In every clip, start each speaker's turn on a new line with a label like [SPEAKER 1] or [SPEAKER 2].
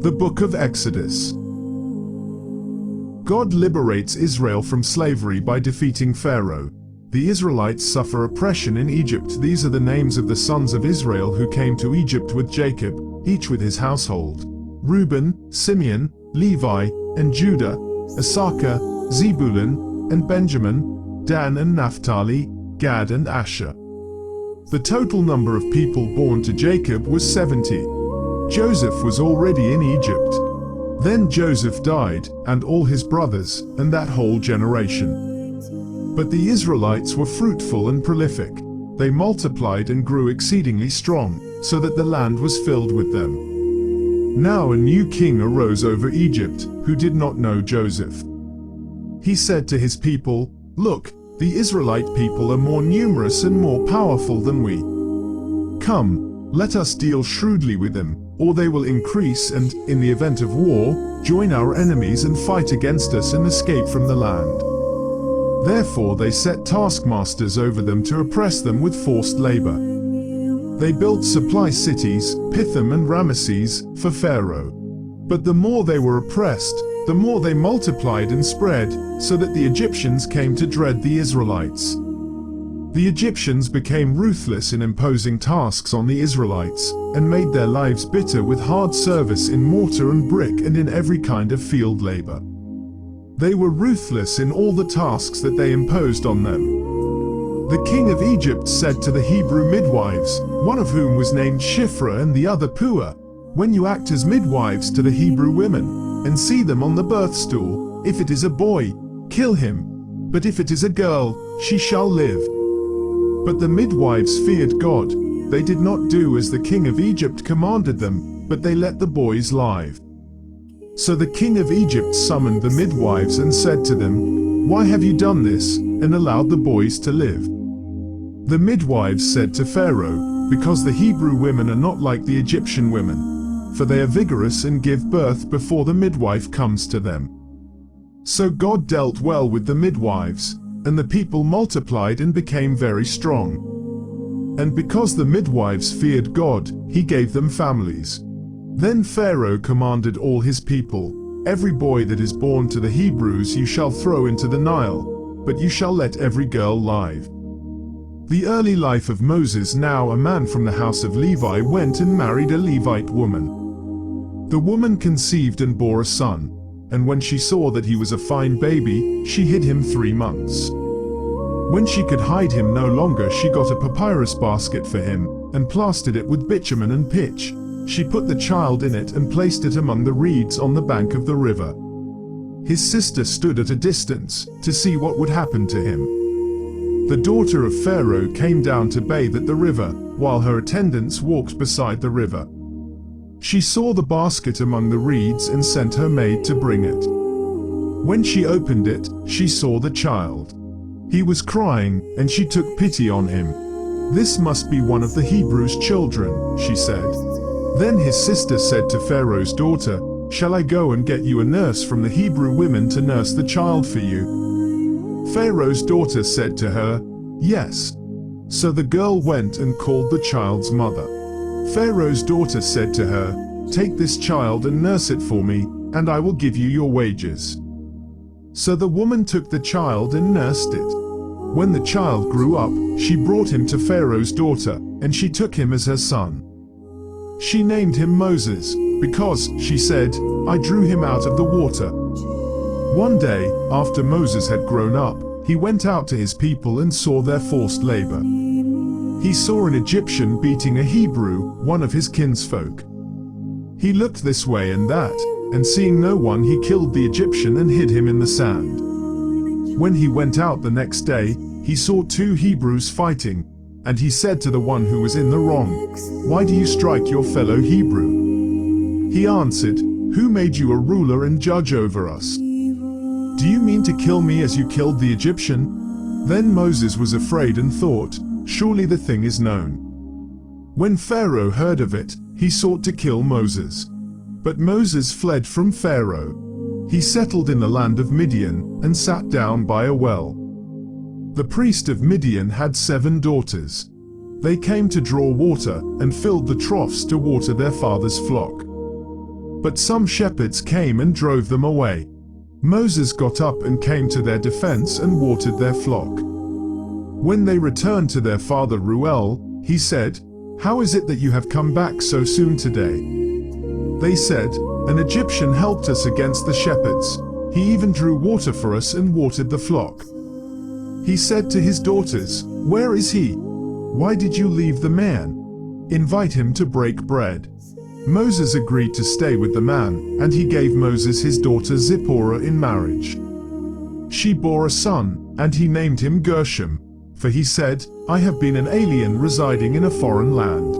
[SPEAKER 1] The Book of Exodus. God liberates Israel from slavery by defeating Pharaoh. The Israelites suffer oppression in Egypt. These are the names of the sons of Israel who came to Egypt with Jacob, each with his household: Reuben, Simeon, Levi, and Judah, Issachar, Zebulun, and Benjamin, Dan and Naphtali, Gad and Asher. The total number of people born to Jacob was 70. Joseph was already in Egypt. Then Joseph died, and all his brothers, and that whole generation. But the Israelites were fruitful and prolific. They multiplied and grew exceedingly strong, so that the land was filled with them. Now a new king arose over Egypt, who did not know Joseph. He said to his people, "Look, the Israelite people are more numerous and more powerful than we. Come, let us deal shrewdly with them, or they will increase and, in the event of war, join our enemies and fight against us and escape from the land." Therefore they set taskmasters over them to oppress them with forced labor. They built supply cities, Pithom and Ramesses, for Pharaoh. But the more they were oppressed, the more they multiplied and spread, so that the Egyptians came to dread the Israelites. The Egyptians became ruthless in imposing tasks on the Israelites, and made their lives bitter with hard service in mortar and brick and in every kind of field labor. They were ruthless in all the tasks that they imposed on them. The king of Egypt said to the Hebrew midwives, one of whom was named Shiphrah and the other Puah, "When you act as midwives to the Hebrew women, and see them on the birth stool, if it is a boy, kill him, but if it is a girl, she shall live." But the midwives feared God. They did not do as the king of Egypt commanded them, but they let the boys live. So the king of Egypt summoned the midwives and said to them, "Why have you done this, and allowed the boys to live?" The midwives said to Pharaoh, "Because the Hebrew women are not like the Egyptian women, for they are vigorous and give birth before the midwife comes to them." So God dealt well with the midwives, and the people multiplied and became very strong. And because the midwives feared God, he gave them families. Then Pharaoh commanded all his people, "Every boy that is born to the Hebrews you shall throw into the Nile, but you shall let every girl live." The early life of Moses. Now a man from the house of Levi went and married a Levite woman. The woman conceived and bore a son, and when she saw that he was a fine baby, she hid him 3 months. When she could hide him no longer, she got a papyrus basket for him, and plastered it with bitumen and pitch. She put the child in it and placed it among the reeds on the bank of the river. His sister stood at a distance, to see what would happen to him. The daughter of Pharaoh came down to bathe at the river, while her attendants walked beside the river. She saw the basket among the reeds and sent her maid to bring it. When she opened it, she saw the child. He was crying, and she took pity on him. "This must be one of the Hebrews' children," she said. Then his sister said to Pharaoh's daughter, "Shall I go and get you a nurse from the Hebrew women to nurse the child for you?" Pharaoh's daughter said to her, "Yes." So the girl went and called the child's mother. Pharaoh's daughter said to her, "Take this child and nurse it for me, and I will give you your wages." So the woman took the child and nursed it. When the child grew up, she brought him to Pharaoh's daughter, and she took him as her son. She named him Moses, because, she said, "I drew him out of the water." One day, after Moses had grown up, he went out to his people and saw their forced labor. He saw an Egyptian beating a Hebrew, one of his kinsfolk. He looked this way and that, and seeing no one, he killed the Egyptian and hid him in the sand. When he went out the next day, he saw 2 Hebrews fighting, and he said to the one who was in the wrong, "Why do you strike your fellow Hebrew?" He answered, "Who made you a ruler and judge over us? Do you mean to kill me as you killed the Egyptian?" Then Moses was afraid and thought, "Surely the thing is known." When Pharaoh heard of it, he sought to kill Moses. But Moses fled from Pharaoh. He settled in the land of Midian, and sat down by a well. The priest of Midian had 7 daughters. They came to draw water, and filled the troughs to water their father's flock. But some shepherds came and drove them away. Moses got up and came to their defense and watered their flock. When they returned to their father Reuel, he said, "How is it that you have come back so soon today?" They said, "An Egyptian helped us against the shepherds. He even drew water for us and watered the flock." He said to his daughters, "Where is he? Why did you leave the man? Invite him to break bread." Moses agreed to stay with the man, and he gave Moses his daughter Zipporah in marriage. She bore a son, and he named him Gershom, for he said, "I have been an alien residing in a foreign land."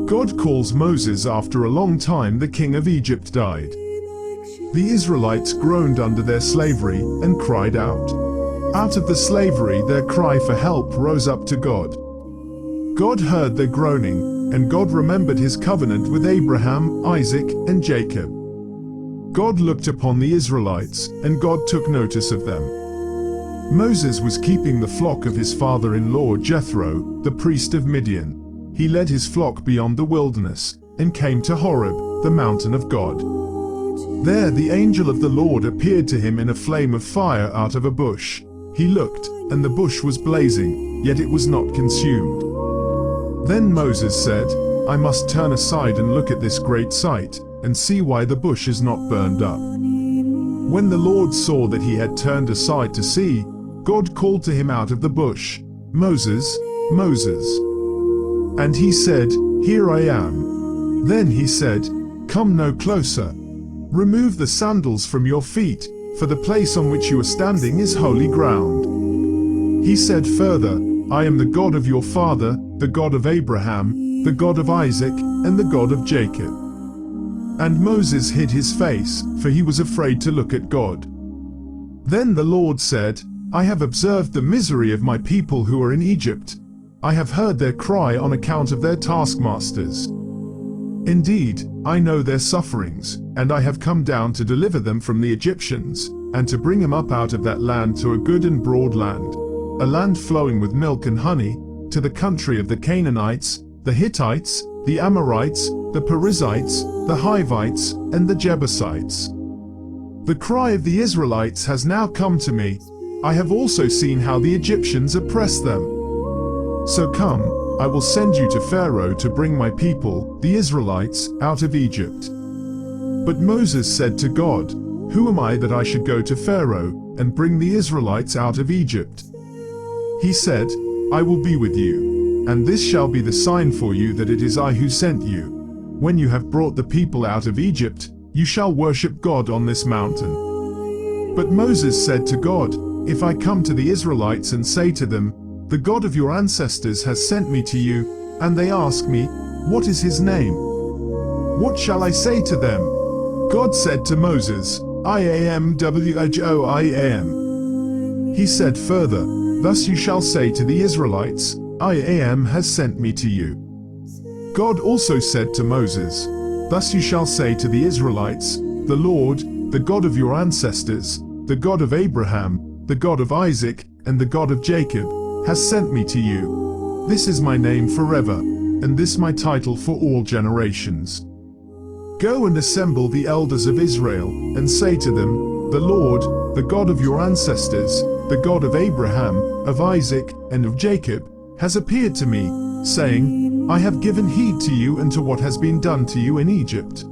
[SPEAKER 1] God calls Moses after a long time. The king of Egypt died. The Israelites groaned under their slavery and cried out. Out of the slavery their cry for help rose up to God. God heard their groaning, and God remembered his covenant with Abraham, Isaac, and Jacob. God looked upon the Israelites, and God took notice of them. Moses was keeping the flock of his father-in-law Jethro, the priest of Midian. He led his flock beyond the wilderness, and came to Horeb, the mountain of God. There the angel of the Lord appeared to him in a flame of fire out of a bush. He looked, and the bush was blazing, yet it was not consumed. Then Moses said, "I must turn aside and look at this great sight, and see why the bush is not burned up." When the Lord saw that he had turned aside to see, God called to him out of the bush, "Moses, Moses." And he said, "Here I am." Then he said, "Come no closer. Remove the sandals from your feet, for the place on which you are standing is holy ground." He said further, "I am the God of your father, the God of Abraham, the God of Isaac, and the God of Jacob." And Moses hid his face, for he was afraid to look at God. Then the Lord said, "I have observed the misery of my people who are in Egypt. I have heard their cry on account of their taskmasters. Indeed, I know their sufferings, and I have come down to deliver them from the Egyptians, and to bring them up out of that land to a good and broad land, a land flowing with milk and honey, to the country of the Canaanites, the Hittites, the Amorites, the Perizzites, the Hivites, and the Jebusites. The cry of the Israelites has now come to me. I have also seen how the Egyptians oppress them. So come, I will send you to Pharaoh to bring my people, the Israelites, out of Egypt." But Moses said to God, "Who am I that I should go to Pharaoh and bring the Israelites out of Egypt?" He said, "I will be with you, and this shall be the sign for you that it is I who sent you. When you have brought the people out of Egypt, you shall worship God on this mountain." But Moses said to God, "If I come to the Israelites and say to them, 'The God of your ancestors has sent me to you,' and they ask me, 'What is his name?' what shall I say to them?" God said to Moses, "I am WHOIAM. He said further, "Thus you shall say to the Israelites, I am has sent me to you." God also said to Moses, "Thus you shall say to the Israelites, The Lord, the God of your ancestors, the God of Abraham, the God of Isaac, and the God of Jacob, has sent me to you. This is my name forever, and this my title for all generations. Go and assemble the elders of Israel, and say to them, The Lord, the God of your ancestors, the God of Abraham, of Isaac, and of Jacob, has appeared to me, saying, I have given heed to you and to what has been done to you in Egypt.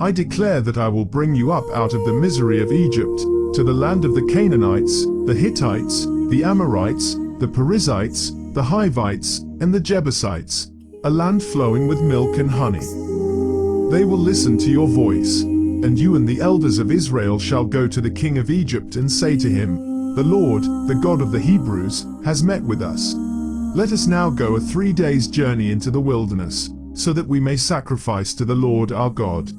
[SPEAKER 1] I declare that I will bring you up out of the misery of Egypt, to the land of the Canaanites, the Hittites, the Amorites, the Perizzites, the Hivites, and the Jebusites, a land flowing with milk and honey. They will listen to your voice, and you and the elders of Israel shall go to the king of Egypt and say to him, The Lord, the God of the Hebrews, has met with us. Let us now go a 3 days' journey into the wilderness, so that we may sacrifice to the Lord our God.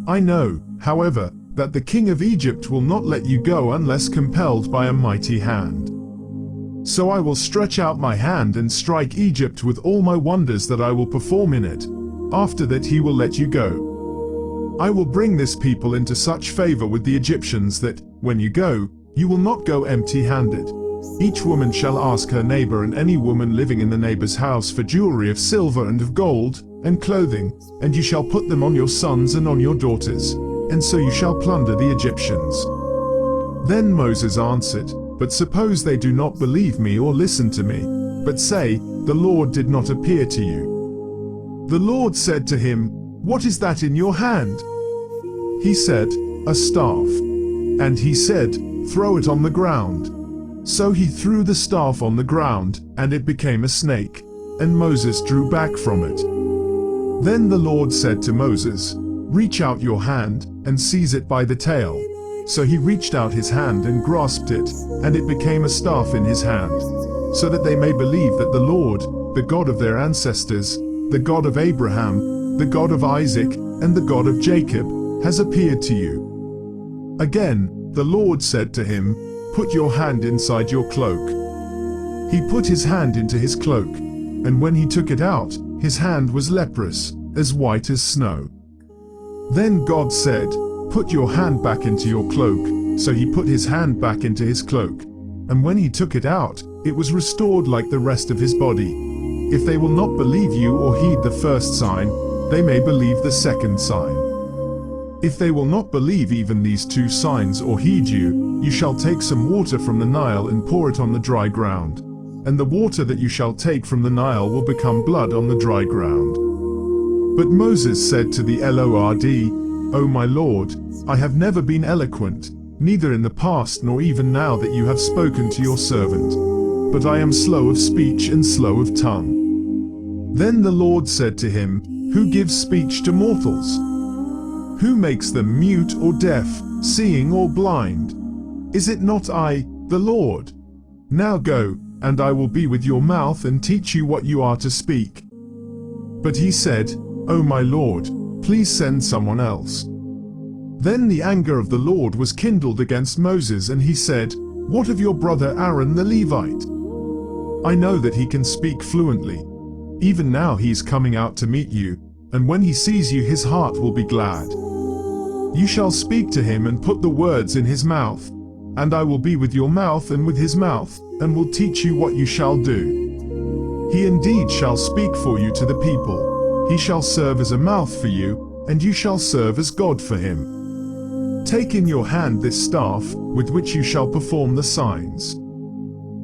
[SPEAKER 1] I know, however, that the king of Egypt will not let you go unless compelled by a mighty hand. So I will stretch out my hand and strike Egypt with all my wonders that I will perform in it. After that he will let you go. I will bring this people into such favor with the Egyptians that, when you go, you will not go empty-handed. Each woman shall ask her neighbor and any woman living in the neighbor's house for jewelry of silver and of gold, and clothing, and you shall put them on your sons and on your daughters, and so you shall plunder the Egyptians." Then Moses answered, "But suppose they do not believe me or listen to me, but say, 'The Lord did not appear to you.'" The Lord said to him, "What is that in your hand?" He said, "A staff." And he said, "Throw it on the ground." So he threw the staff on the ground, and it became a snake, and Moses drew back from it. Then the Lord said to Moses, "Reach out your hand, and seize it by the tail." So he reached out his hand and grasped it, and it became a staff in his hand, so that they may believe that the Lord, the God of their ancestors, the God of Abraham, the God of Isaac, and the God of Jacob, has appeared to you. Again, the Lord said to him, "Put your hand inside your cloak." He put his hand into his cloak, and when he took it out, his hand was leprous, as white as snow. Then God said, "Put your hand back into your cloak." So he put his hand back into his cloak, and when he took it out, it was restored like the rest of his body. If they will not believe you or heed the first sign, they may believe the second sign. If they will not believe even these two signs or heed you, you shall take some water from the Nile and pour it on the dry ground, and the water that you shall take from the Nile will become blood on the dry ground. But Moses said to the Lord, "O my Lord, I have never been eloquent, neither in the past nor even now that you have spoken to your servant, but I am slow of speech and slow of tongue." Then the Lord said to him, "Who gives speech to mortals? Who makes them mute or deaf, seeing or blind? Is it not I, the Lord? Now go, and I will be with your mouth and teach you what you are to speak." But he said, "O my Lord, please send someone else." Then the anger of the Lord was kindled against Moses, and he said, "What of your brother Aaron the Levite? I know that he can speak fluently. Even now he is coming out to meet you, and when he sees you his heart will be glad. You shall speak to him and put the words in his mouth, and I will be with your mouth and with his mouth, and will teach you what you shall do. He indeed shall speak for you to the people. He shall serve as a mouth for you, and you shall serve as God for him. Take in your hand this staff, with which you shall perform the signs."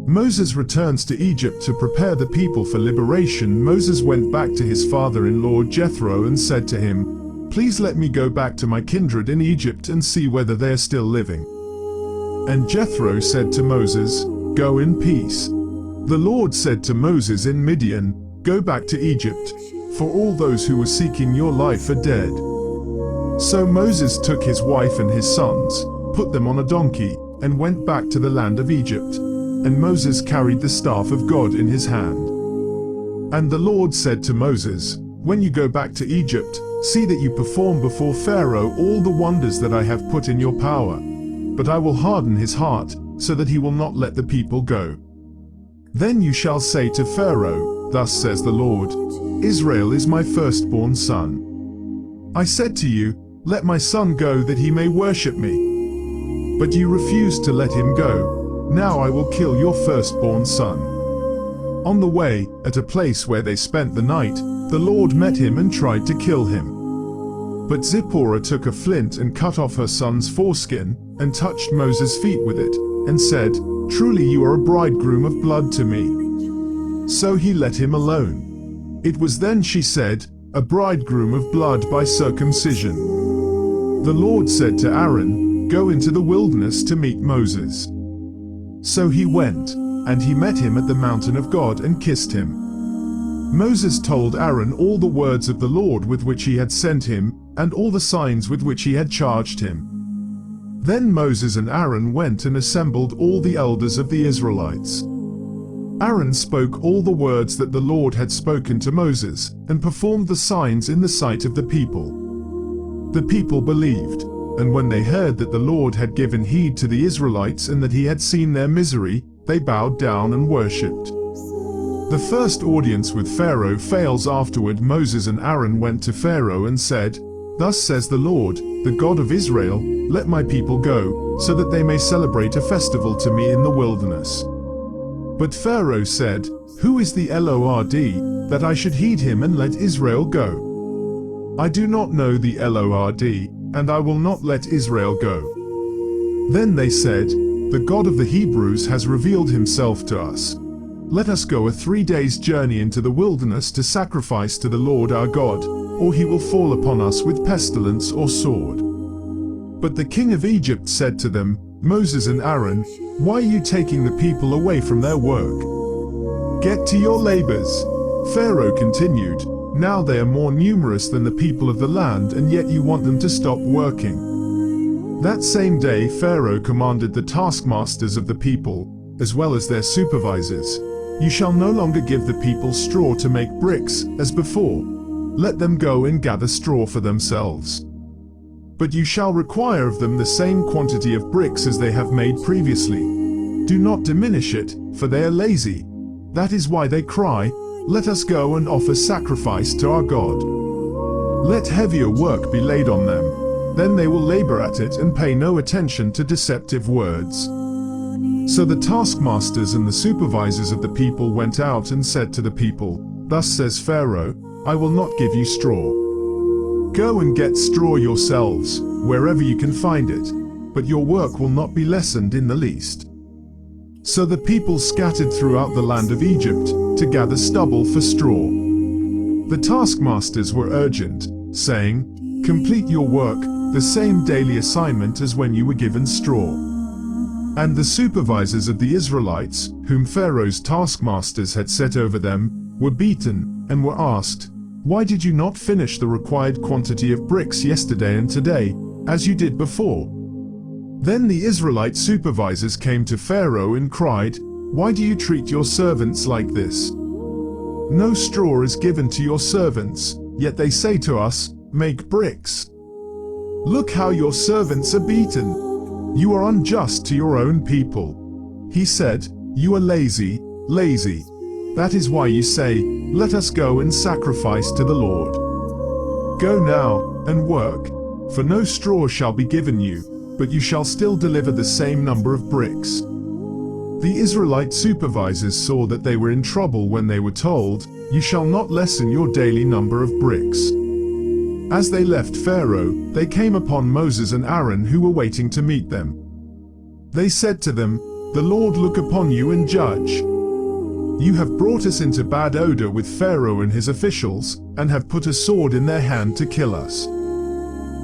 [SPEAKER 1] Moses returns to Egypt to prepare the people for liberation. Moses went back to his father-in-law Jethro and said to him, "Please let me go back to my kindred in Egypt and see whether they are still living." And Jethro said to Moses, "Go in peace." The Lord said to Moses in Midian, "Go back to Egypt, for all those who were seeking your life are dead." So Moses took his wife and his sons, put them on a donkey, and went back to the land of Egypt. And Moses carried the staff of God in his hand. And the Lord said to Moses, "When you go back to Egypt, see that you perform before Pharaoh all the wonders that I have put in your power. But I will harden his heart, so that he will not let the people go. Then you shall say to Pharaoh, 'Thus says the Lord, Israel is my firstborn son. I said to you, Let my son go that he may worship me. But you refused to let him go. Now I will kill your firstborn son.' On the way, at a place where they spent the night, the Lord met him and tried to kill him. But Zipporah took a flint and cut off her son's foreskin, and touched Moses' feet with it, and said, 'Truly you are a bridegroom of blood to me.' So he let him alone. It was then she said, 'A bridegroom of blood by circumcision.' The Lord said to Aaron, 'Go into the wilderness to meet Moses.' So he went, and he met him at the mountain of God and kissed him. Moses told Aaron all the words of the Lord with which he had sent him, and all the signs with which he had charged him. Then Moses and Aaron went and assembled all the elders of the Israelites. Aaron spoke all the words that the Lord had spoken to Moses, and performed the signs in the sight of the people. The people believed, and when they heard that the Lord had given heed to the Israelites and that he had seen their misery, they bowed down and worshipped. The first audience with Pharaoh fails. Afterward Moses and Aaron went to Pharaoh and said, 'Thus says the Lord, the God of Israel, let my people go, so that they may celebrate a festival to me in the wilderness.' But Pharaoh said, "Who is the Lord, that I should heed him and let Israel go? I do not know the Lord, and I will not let Israel go." Then they said, "The God of the Hebrews has revealed himself to us. Let us go a 3 days' journey into the wilderness to sacrifice to the Lord our God, or he will fall upon us with pestilence or sword." But the king of Egypt said to them, "Moses and Aaron, why are you taking the people away from their work? Get to your labors." Pharaoh continued, "Now they are more numerous than the people of the land, and yet you want them to stop working." That same day Pharaoh commanded the taskmasters of the people, as well as their supervisors, "You shall no longer give the people straw to make bricks, as before. Let them go and gather straw for themselves. But you shall require of them the same quantity of bricks as they have made previously. Do not diminish it, for they are lazy. That is why they cry, 'Let us go and offer sacrifice to our God.' Let heavier work be laid on them. Then they will labor at it and pay no attention to deceptive words." So the taskmasters and the supervisors of the people went out and said to the people, "Thus says Pharaoh, I will not give you straw. Go and get straw yourselves, wherever you can find it, but your work will not be lessened in the least." So the people scattered throughout the land of Egypt to gather stubble for straw. The taskmasters were urgent, saying, "Complete your work, the same daily assignment as when you were given straw." And the supervisors of the Israelites, whom Pharaoh's taskmasters had set over them, were beaten, and were asked, "Why did you not finish the required quantity of bricks yesterday and today, as you did before?" Then the Israelite supervisors came to Pharaoh and cried, "Why do you treat your servants like this? No straw is given to your servants, yet they say to us, 'Make bricks.' Look how your servants are beaten. You are unjust to your own people." He said, "You are lazy, lazy. That is why you say, 'Let us go and sacrifice to the Lord.' Go now, and work, for no straw shall be given you, but you shall still deliver the same number of bricks." The Israelite supervisors saw that they were in trouble when they were told, "You shall not lessen your daily number of bricks." As they left Pharaoh, they came upon Moses and Aaron who were waiting to meet them. They said to them, "The Lord look upon you and judge. You have brought us into bad odor with Pharaoh and his officials, and have put a sword in their hand to kill us."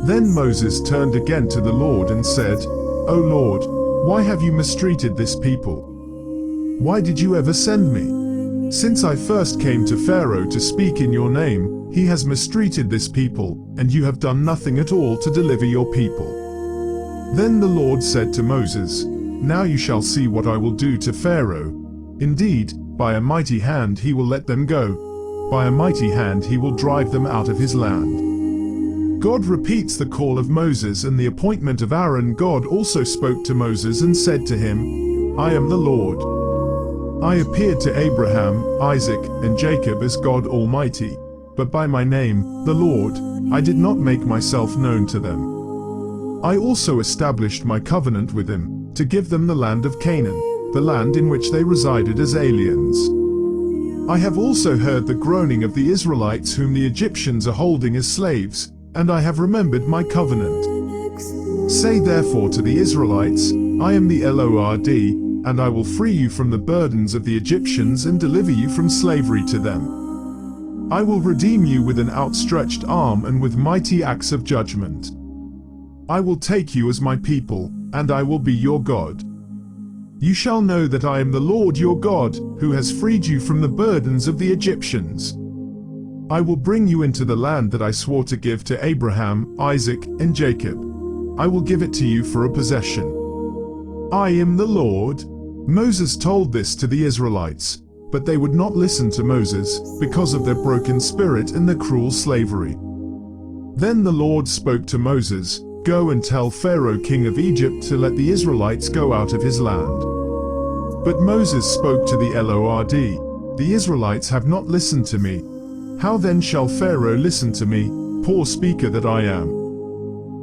[SPEAKER 1] Then Moses turned again to the Lord and said, "O Lord, why have you mistreated this people? Why did you ever send me? Since I first came to Pharaoh to speak in your name, he has mistreated this people, and you have done nothing at all to deliver your people." Then the Lord said to Moses, "Now you shall see what I will do to Pharaoh. Indeed, by a mighty hand he will let them go. By a mighty hand he will drive them out of his land." God repeats the call of Moses and the appointment of Aaron. God also spoke to Moses and said to him, "I am the Lord. I appeared to Abraham, Isaac, and Jacob as God Almighty, but by my name, the Lord, I did not make myself known to them. I also established my covenant with them, to give them the land of Canaan, the land in which they resided as aliens. I have also heard the groaning of the Israelites whom the Egyptians are holding as slaves, and I have remembered my covenant. Say therefore to the Israelites, I am the Lord, and I will free you from the burdens of the Egyptians and deliver you from slavery to them. I will redeem you with an outstretched arm and with mighty acts of judgment. I will take you as my people, and I will be your God. You shall know that I am the Lord your God, who has freed you from the burdens of the Egyptians. I will bring you into the land that I swore to give to Abraham, Isaac, and Jacob. I will give it to you for a possession. I am the Lord." Moses told this to the Israelites, but they would not listen to Moses, because of their broken spirit and their cruel slavery. Then the Lord spoke to Moses, "Go and tell Pharaoh king of Egypt to let the Israelites go out of his land." But Moses spoke to the Lord, "The Israelites have not listened to me. How then shall Pharaoh listen to me, poor speaker that I am?"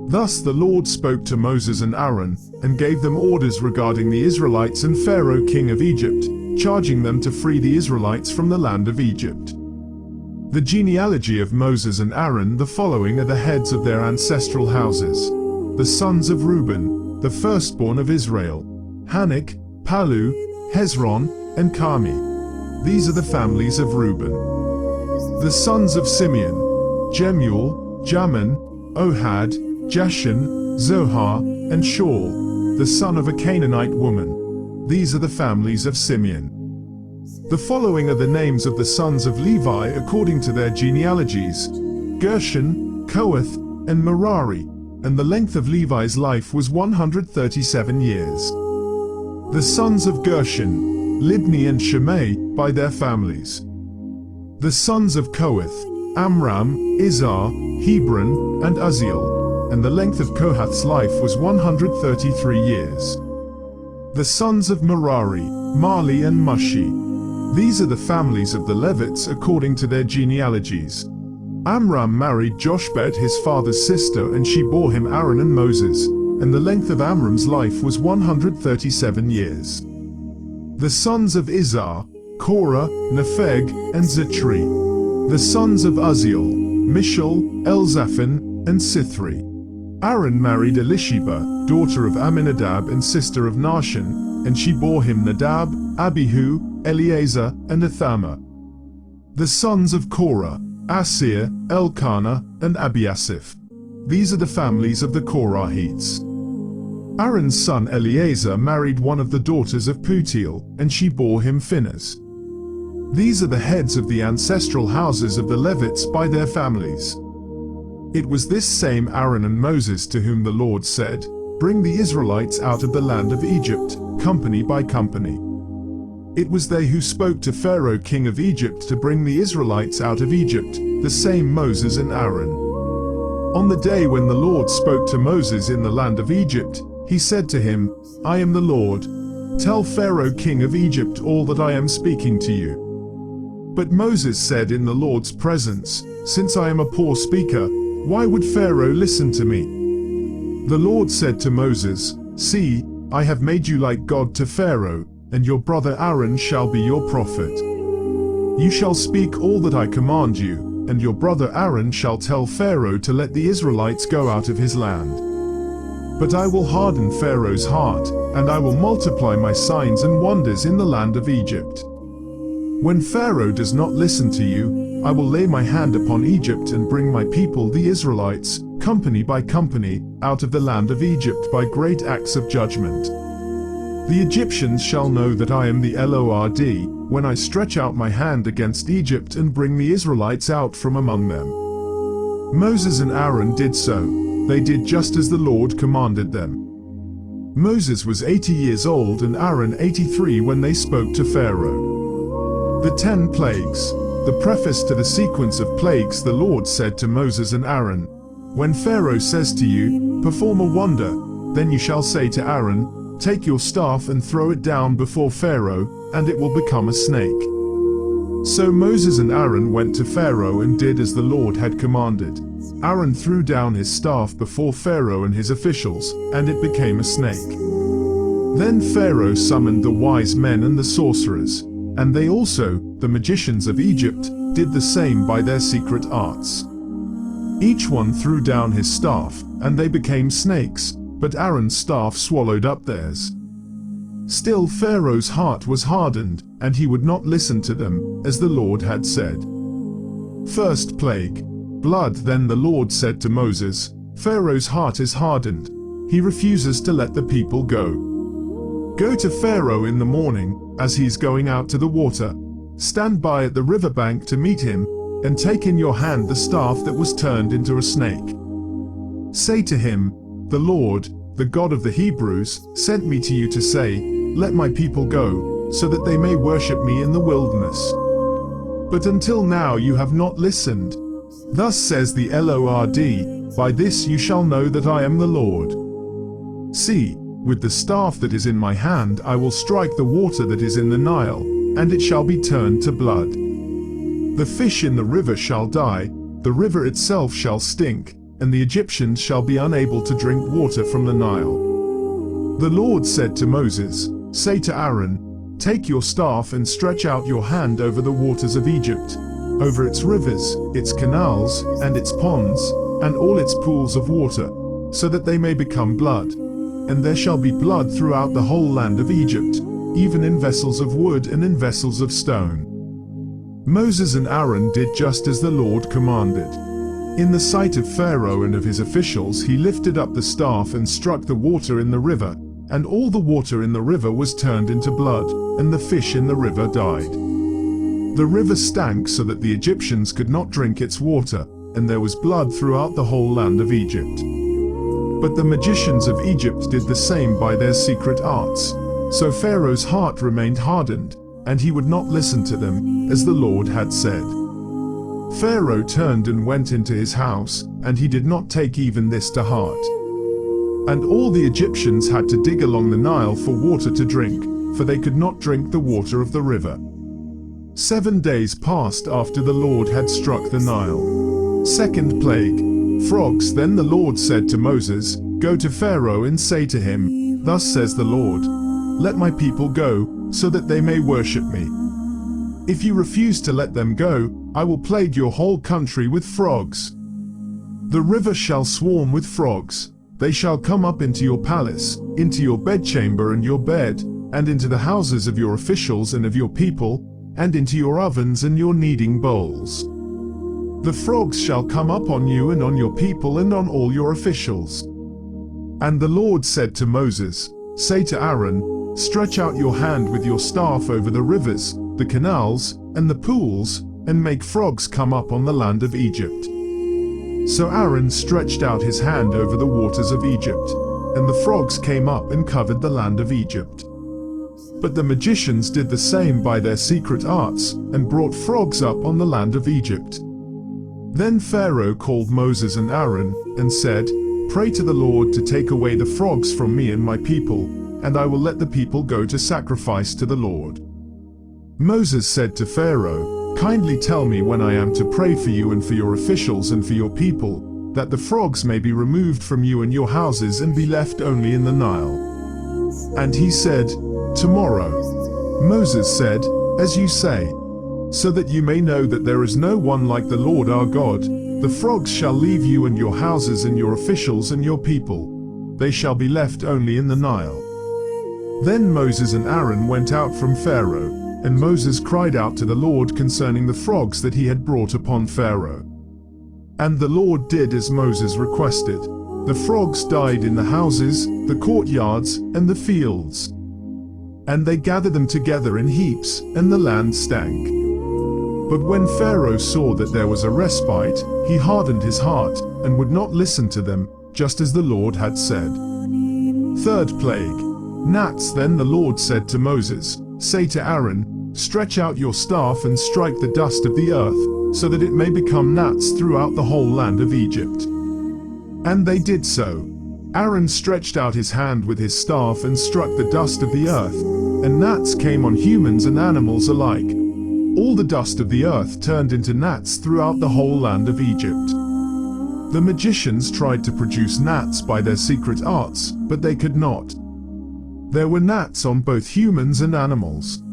[SPEAKER 1] Thus the Lord spoke to Moses and Aaron, and gave them orders regarding the Israelites and Pharaoh king of Egypt, charging them to free the Israelites from the land of Egypt. The genealogy of Moses and Aaron. The following are the heads of their ancestral houses. The sons of Reuben, the firstborn of Israel: Hanik, Palu, Hezron, and Carmi. These are the families of Reuben. The sons of Simeon: Jemuel, Jamin, Ohad, Jashan, Zohar, and Shaul, the son of a Canaanite woman. These are the families of Simeon. The following are the names of the sons of Levi according to their genealogies: Gershon, Kohath, and Merari, and the length of Levi's life was 137 years. The sons of Gershon: Libni and Shimei, by their families. The sons of Kohath: Amram, Izhar, Hebron, and Uzziel, and the length of Kohath's life was 133 years. The sons of Merari: Mahli and Mushi. These are the families of the Levites according to their genealogies. Amram married Joshbed his father's sister, and she bore him Aaron and Moses, and the length of Amram's life was 137 years. The sons of Izhar: Korah, Nepheg, and Zitri. The sons of Uzziel: Mishal, Elzaphan, and Sithri. Aaron married Elisheba, daughter of Amminadab and sister of Nahshon, and she bore him Nadab, Abihu, Eleazar, and Ithamar. The sons of Korah: Asir, Elkanah, and Abiasaph. These are the families of the Korahites. Aaron's son Eleazar married one of the daughters of Putiel, and she bore him Phinehas. These are the heads of the ancestral houses of the Levites by their families. It was this same Aaron and Moses to whom the Lord said, "Bring the Israelites out of the land of Egypt, company by company." It was they who spoke to Pharaoh king of Egypt to bring the Israelites out of Egypt, the same Moses and Aaron. On the day when the Lord spoke to Moses in the land of Egypt, he said to him, "I am the Lord. Tell Pharaoh king of Egypt all that I am speaking to you." But Moses said in the Lord's presence, "Since I am a poor speaker, why would Pharaoh listen to me?" The Lord said to Moses, "See, I have made you like God to Pharaoh, and your brother Aaron shall be your prophet. You shall speak all that I command you, and your brother Aaron shall tell Pharaoh to let the Israelites go out of his land. But I will harden Pharaoh's heart, and I will multiply my signs and wonders in the land of Egypt. When Pharaoh does not listen to you, I will lay my hand upon Egypt and bring my people the Israelites, company by company, out of the land of Egypt by great acts of judgment. The Egyptians shall know that I am the Lord, when I stretch out my hand against Egypt and bring the Israelites out from among them." Moses and Aaron did so. They did just as the Lord commanded them. Moses was 80 years old and Aaron 83 when they spoke to Pharaoh. The 10 plagues. The preface to the sequence of plagues. The Lord said to Moses and Aaron, "When Pharaoh says to you, 'Perform a wonder,' then you shall say to Aaron, 'Take your staff and throw it down before Pharaoh, and it will become a snake.'" So Moses and Aaron went to Pharaoh and did as the Lord had commanded. Aaron threw down his staff before Pharaoh and his officials, and it became a snake. Then Pharaoh summoned the wise men and the sorcerers, and they also, the magicians of Egypt, did the same by their secret arts. Each one threw down his staff, and they became snakes, but Aaron's staff swallowed up theirs. Still Pharaoh's heart was hardened, and he would not listen to them, as the Lord had said. First plague: blood. Then the Lord said to Moses, "Pharaoh's heart is hardened. He refuses to let the people go. Go to Pharaoh in the morning, as he's going out to the water. Stand by at the riverbank to meet him, and take in your hand the staff that was turned into a snake. Say to him, 'The Lord, the God of the Hebrews, sent me to you to say, let my people go, so that they may worship me in the wilderness. But until now you have not listened. Thus says the Lord, by this you shall know that I am the Lord. See, with the staff that is in my hand I will strike the water that is in the Nile, and it shall be turned to blood. The fish in the river shall die, the river itself shall stink, and the Egyptians shall be unable to drink water from the Nile.' The Lord said to Moses, 'Say to Aaron, Take your staff and stretch out your hand over the waters of Egypt, over its rivers, its canals, and its ponds, and all its pools of water, so that they may become blood. And there shall be blood throughout the whole land of Egypt, even in vessels of wood and in vessels of stone. Moses and Aaron did just as the Lord commanded. In the sight of Pharaoh and of his officials he lifted up the staff and struck the water in the river, and all the water in the river was turned into blood, and the fish in the river died. The river stank so that the Egyptians could not drink its water, and there was blood throughout the whole land of Egypt. But the magicians of Egypt did the same by their secret arts. So Pharaoh's heart remained hardened, and he would not listen to them, as the Lord had said. Pharaoh turned and went into his house, and he did not take even this to heart. And all the Egyptians had to dig along the Nile for water to drink, for they could not drink the water of the river. 7 days passed after the Lord had struck the Nile. Second plague, frogs. Then the Lord said to Moses, "Go to Pharaoh and say to him, 'Thus says the Lord, let my people go, so that they may worship me. If you refuse to let them go, I will plague your whole country with frogs. The river shall swarm with frogs. They shall come up into your palace, into your bedchamber and your bed, and into the houses of your officials and of your people, and into your ovens and your kneading bowls. The frogs shall come up on you and on your people and on all your officials." And the Lord said to Moses, "Say to Aaron, stretch out your hand with your staff over the rivers, the canals, and the pools, and make frogs come up on the land of Egypt." So Aaron stretched out his hand over the waters of Egypt, and the frogs came up and covered the land of Egypt. But the magicians did the same by their secret arts, and brought frogs up on the land of Egypt. Then Pharaoh called Moses and Aaron, and said, "Pray to the Lord to take away the frogs from me and my people, and I will let the people go to sacrifice to the Lord." Moses said to Pharaoh, "Kindly tell me when I am to pray for you and for your officials and for your people, that the frogs may be removed from you and your houses and be left only in the Nile." And he said, "Tomorrow." Moses said, "As you say, so that you may know that there is no one like the Lord our God, the frogs shall leave you and your houses and your officials and your people. They shall be left only in the Nile." Then Moses and Aaron went out from Pharaoh, and Moses cried out to the Lord concerning the frogs that he had brought upon Pharaoh. And the Lord did as Moses requested. The frogs died in the houses, the courtyards, and the fields. And they gathered them together in heaps, and the land stank. But when Pharaoh saw that there was a respite, he hardened his heart, and would not listen to them, just as the Lord had said. Third plague, gnats. Then the Lord said to Moses, "Say to Aaron, stretch out your staff and strike the dust of the earth, so that it may become gnats throughout the whole land of Egypt." And they did so. Aaron stretched out his hand with his staff and struck the dust of the earth, and gnats came on humans and animals alike. All the dust of the earth turned into gnats throughout the whole land of Egypt. The magicians tried to produce gnats by their secret arts, but they could not. There were gnats on both humans and animals.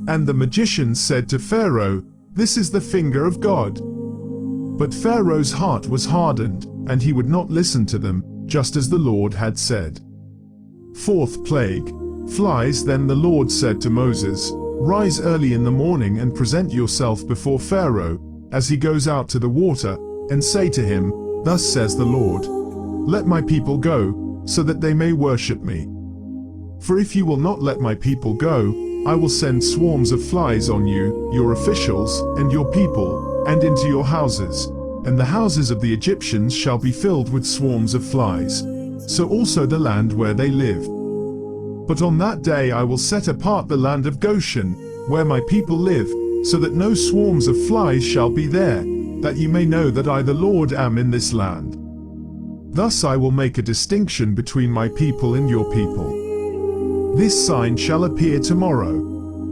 [SPEAKER 1] And the magicians said to Pharaoh, "This is the finger of God." But Pharaoh's heart was hardened, and he would not listen to them, just as the Lord had said. Fourth plague, flies. Then the Lord said to Moses, "Rise early in the morning and present yourself before Pharaoh, as he goes out to the water, and say to him, 'Thus says the Lord, let my people go, so that they may worship me. For if you will not let my people go, I will send swarms of flies on you, your officials, and your people, and into your houses, and the houses of the Egyptians shall be filled with swarms of flies, so also the land where they live. But on that day I will set apart the land of Goshen, where my people live, so that no swarms of flies shall be there, that you may know that I the Lord am in this land. Thus I will make a distinction between my people and your people. This sign shall appear tomorrow."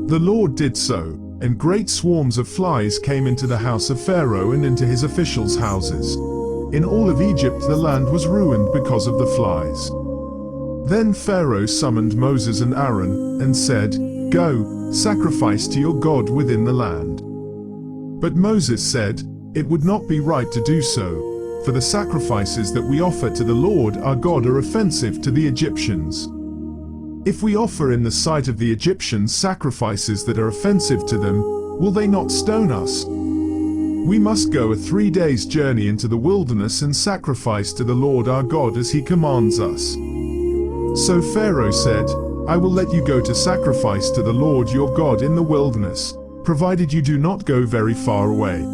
[SPEAKER 1] The Lord did so, and great swarms of flies came into the house of Pharaoh and into his officials' houses. In all of Egypt the land was ruined because of the flies. Then Pharaoh summoned Moses and Aaron, and said, "Go, sacrifice to your God within the land." But Moses said, "It would not be right to do so, for the sacrifices that we offer to the Lord our God are offensive to the Egyptians. If we offer in the sight of the Egyptians sacrifices that are offensive to them, will they not stone us? We must go a 3 days' journey into the wilderness and sacrifice to the Lord our God as he commands us." So Pharaoh said, "I will let you go to sacrifice to the Lord your God in the wilderness, provided you do not go very far away.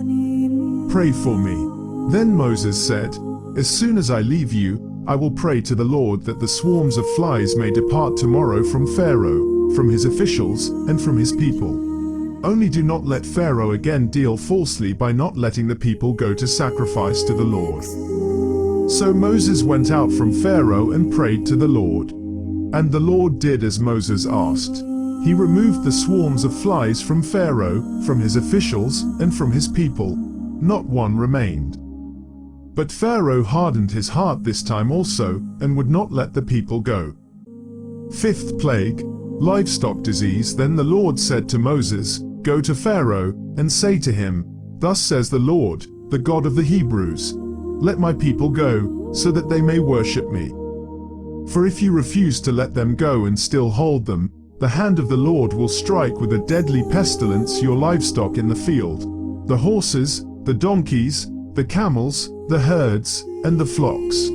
[SPEAKER 1] Pray for me." Then Moses said, "As soon as I leave you, I will pray to the Lord that the swarms of flies may depart tomorrow from Pharaoh, from his officials, and from his people. Only do not let Pharaoh again deal falsely by not letting the people go to sacrifice to the Lord." So Moses went out from Pharaoh and prayed to the Lord. And the Lord did as Moses asked. He removed the swarms of flies from Pharaoh, from his officials, and from his people. Not one remained. But Pharaoh hardened his heart this time also, and would not let the people go. Fifth plague, livestock disease. Then the Lord said to Moses, "Go to Pharaoh, and say to him, 'Thus says the Lord, the God of the Hebrews, let my people go, so that they may worship me. For if you refuse to let them go and still hold them, the hand of the Lord will strike with a deadly pestilence your livestock in the field, the horses, the donkeys, the camels, the herds, and the flocks.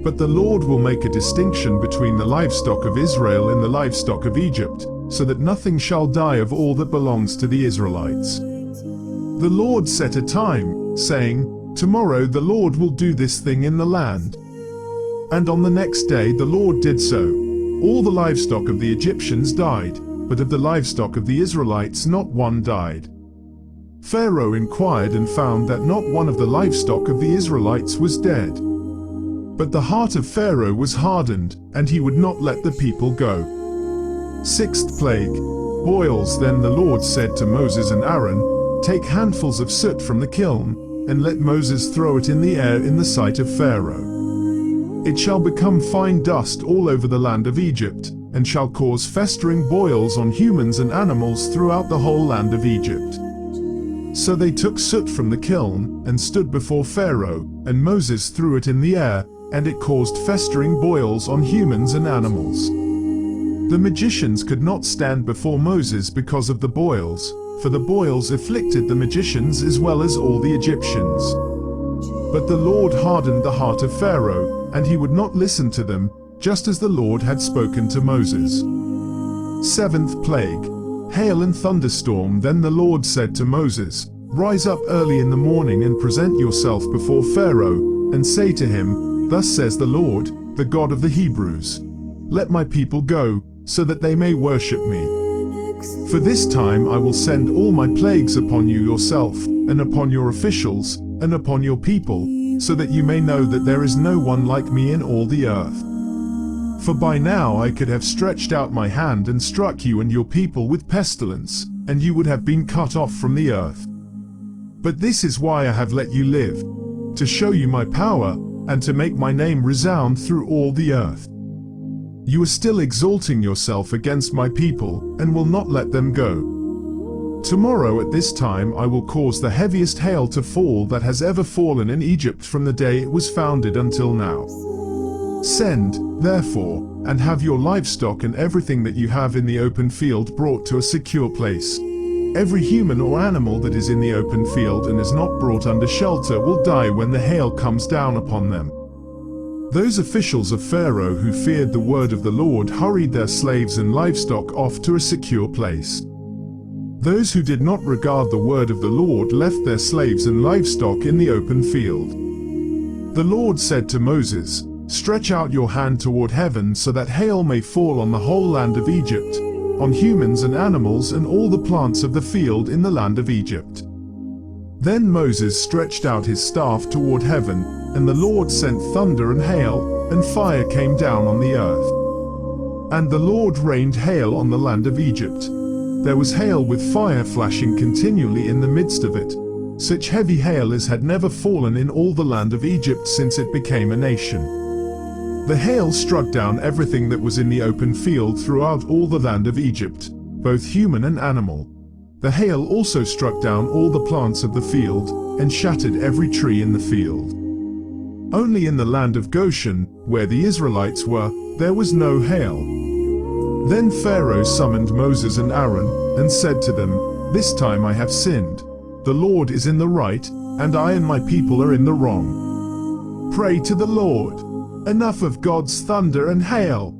[SPEAKER 1] But the Lord will make a distinction between the livestock of Israel and the livestock of Egypt, so that nothing shall die of all that belongs to the Israelites.' The Lord set a time, saying, 'Tomorrow the Lord will do this thing in the land.' And on the next day the Lord did so. All the livestock of the Egyptians died, but of the livestock of the Israelites not one died. Pharaoh inquired and found that not one of the livestock of the Israelites was dead. But the heart of Pharaoh was hardened, and he would not let the people go. Sixth plague, boils. Then the Lord said to Moses and Aaron, "Take handfuls of soot from the kiln, and let Moses throw it in the air in the sight of Pharaoh. It shall become fine dust all over the land of Egypt, and shall cause festering boils on humans and animals throughout the whole land of Egypt." So they took soot from the kiln, and stood before Pharaoh, and Moses threw it in the air, and it caused festering boils on humans and animals. The magicians could not stand before Moses because of the boils, for the boils afflicted the magicians as well as all the Egyptians. But the Lord hardened the heart of Pharaoh, and he would not listen to them, just as the Lord had spoken to Moses. Seventh plague, hail and thunderstorm. Then the Lord said to Moses, "Rise up early in the morning and present yourself before Pharaoh, and say to him, 'Thus says the Lord, the God of the Hebrews, let my people go, so that they may worship me. For this time I will send all my plagues upon you yourself, and upon your officials, and upon your people, so that you may know that there is no one like me in all the earth. For by now I could have stretched out my hand and struck you and your people with pestilence, and you would have been cut off from the earth. But this is why I have let you live, to show you my power, and to make my name resound through all the earth. You are still exalting yourself against my people, and will not let them go. Tomorrow at this time I will cause the heaviest hail to fall that has ever fallen in Egypt from the day it was founded until now. Send, therefore, and have your livestock and everything that you have in the open field brought to a secure place. Every human or animal that is in the open field and is not brought under shelter will die when the hail comes down upon them." Those officials of Pharaoh who feared the word of the Lord hurried their slaves and livestock off to a secure place. Those who did not regard the word of the Lord left their slaves and livestock in the open field. The Lord said to Moses, "Stretch out your hand toward heaven so that hail may fall on the whole land of Egypt, on humans and animals and all the plants of the field in the land of Egypt." Then Moses stretched out his staff toward heaven, and the Lord sent thunder and hail, and fire came down on the earth. And the Lord rained hail on the land of Egypt. There was hail with fire flashing continually in the midst of it. Such heavy hail as had never fallen in all the land of Egypt since it became a nation. The hail struck down everything that was in the open field throughout all the land of Egypt, both human and animal. The hail also struck down all the plants of the field, and shattered every tree in the field. Only in the land of Goshen, where the Israelites were, there was no hail. Then Pharaoh summoned Moses and Aaron, and said to them, "This time I have sinned. The Lord is in the right, and I and my people are in the wrong. Pray to the Lord. Enough of God's thunder and hail.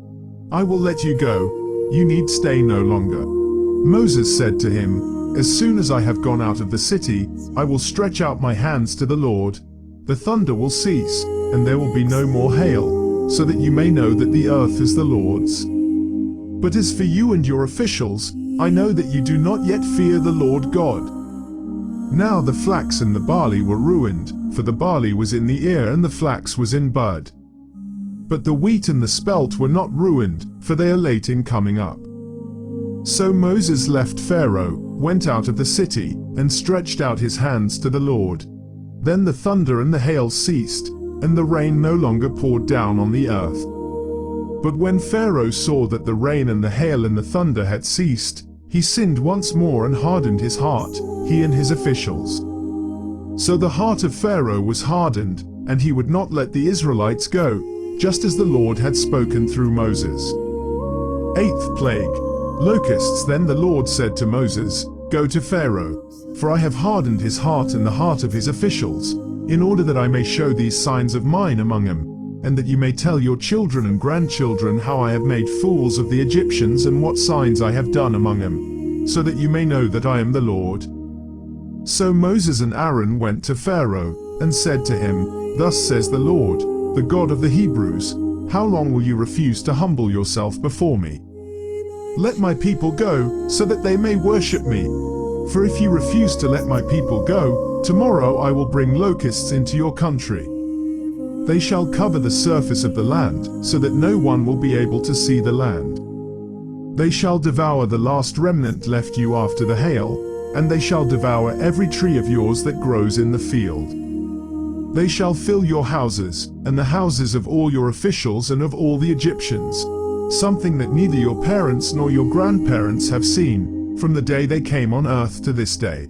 [SPEAKER 1] I will let you go. You need stay no longer." Moses said to him, "As soon as I have gone out of the city, I will stretch out my hands to the Lord. The thunder will cease, and there will be no more hail, so that you may know that the earth is the Lord's. But as for you and your officials, I know that you do not yet fear the Lord God." Now the flax and the barley were ruined, for the barley was in the ear and the flax was in bud. But the wheat and the spelt were not ruined, for they are late in coming up. So Moses left Pharaoh, went out of the city, and stretched out his hands to the Lord. Then the thunder and the hail ceased, and the rain no longer poured down on the earth. But when Pharaoh saw that the rain and the hail and the thunder had ceased, he sinned once more and hardened his heart, he and his officials. So the heart of Pharaoh was hardened, and he would not let the Israelites go, just as the Lord had spoken through Moses. Eighth plague, locusts. Then the Lord said to Moses, "Go to Pharaoh, for I have hardened his heart and the heart of his officials, in order that I may show these signs of mine among them, and that you may tell your children and grandchildren how I have made fools of the Egyptians and what signs I have done among them, so that you may know that I am the Lord." So Moses and Aaron went to Pharaoh, and said to him, "Thus says the Lord, the God of the Hebrews, how long will you refuse to humble yourself before me? Let my people go, so that they may worship me. For if you refuse to let my people go, tomorrow I will bring locusts into your country. They shall cover the surface of the land, so that no one will be able to see the land. They shall devour the last remnant left you after the hail, and they shall devour every tree of yours that grows in the field. They shall fill your houses, and the houses of all your officials and of all the Egyptians, something that neither your parents nor your grandparents have seen, from the day they came on earth to this day."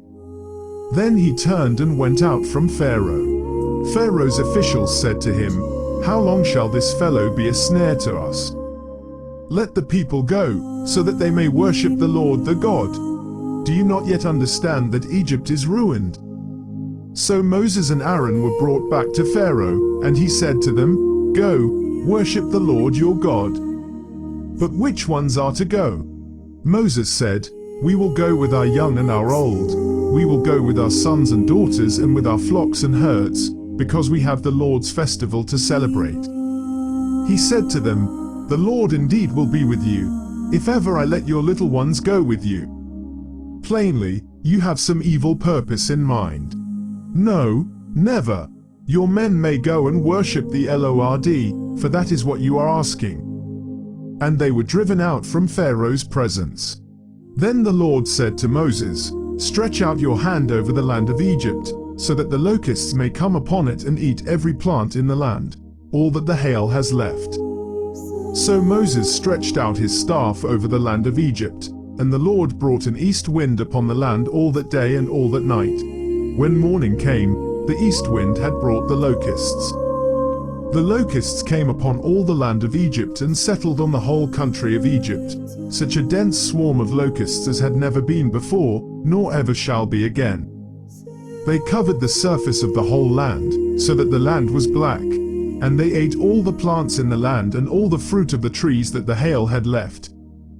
[SPEAKER 1] Then he turned and went out from Pharaoh. Pharaoh's officials said to him, "How long shall this fellow be a snare to us? Let the people go, so that they may worship the Lord the God. Do you not yet understand that Egypt is ruined?" So Moses and Aaron were brought back to Pharaoh, and he said to them, "Go, worship the Lord your God." But which ones are to go? Moses said, "We will go with our young and our old. We will go with our sons and daughters and with our flocks and herds, because we have the Lord's festival to celebrate." He said to them, "The Lord indeed will be with you, if ever I let your little ones go with you. Plainly, you have some evil purpose in mind. No, never. Your men may go and worship the Lord, for that is what you are asking." And they were driven out from Pharaoh's presence. Then the Lord said to Moses, "Stretch out your hand over the land of Egypt, so that the locusts may come upon it and eat every plant in the land, all that the hail has left." So Moses stretched out his staff over the land of Egypt, and the Lord brought an east wind upon the land all that day and all that night. When morning came, the east wind had brought the locusts. The locusts came upon all the land of Egypt and settled on the whole country of Egypt, such a dense swarm of locusts as had never been before, nor ever shall be again. They covered the surface of the whole land, so that the land was black, and they ate all the plants in the land and all the fruit of the trees that the hail had left.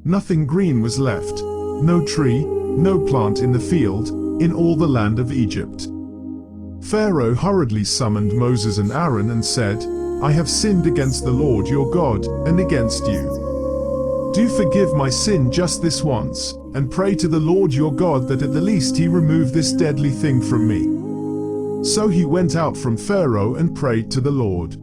[SPEAKER 1] Nothing green was left, no tree, no plant in the field, in all the land of Egypt. Pharaoh hurriedly summoned Moses and Aaron and said, "I have sinned against the Lord your God, and against you. Do forgive my sin just this once, and pray to the Lord your God that at the least he remove this deadly thing from me." So he went out from Pharaoh and prayed to the Lord.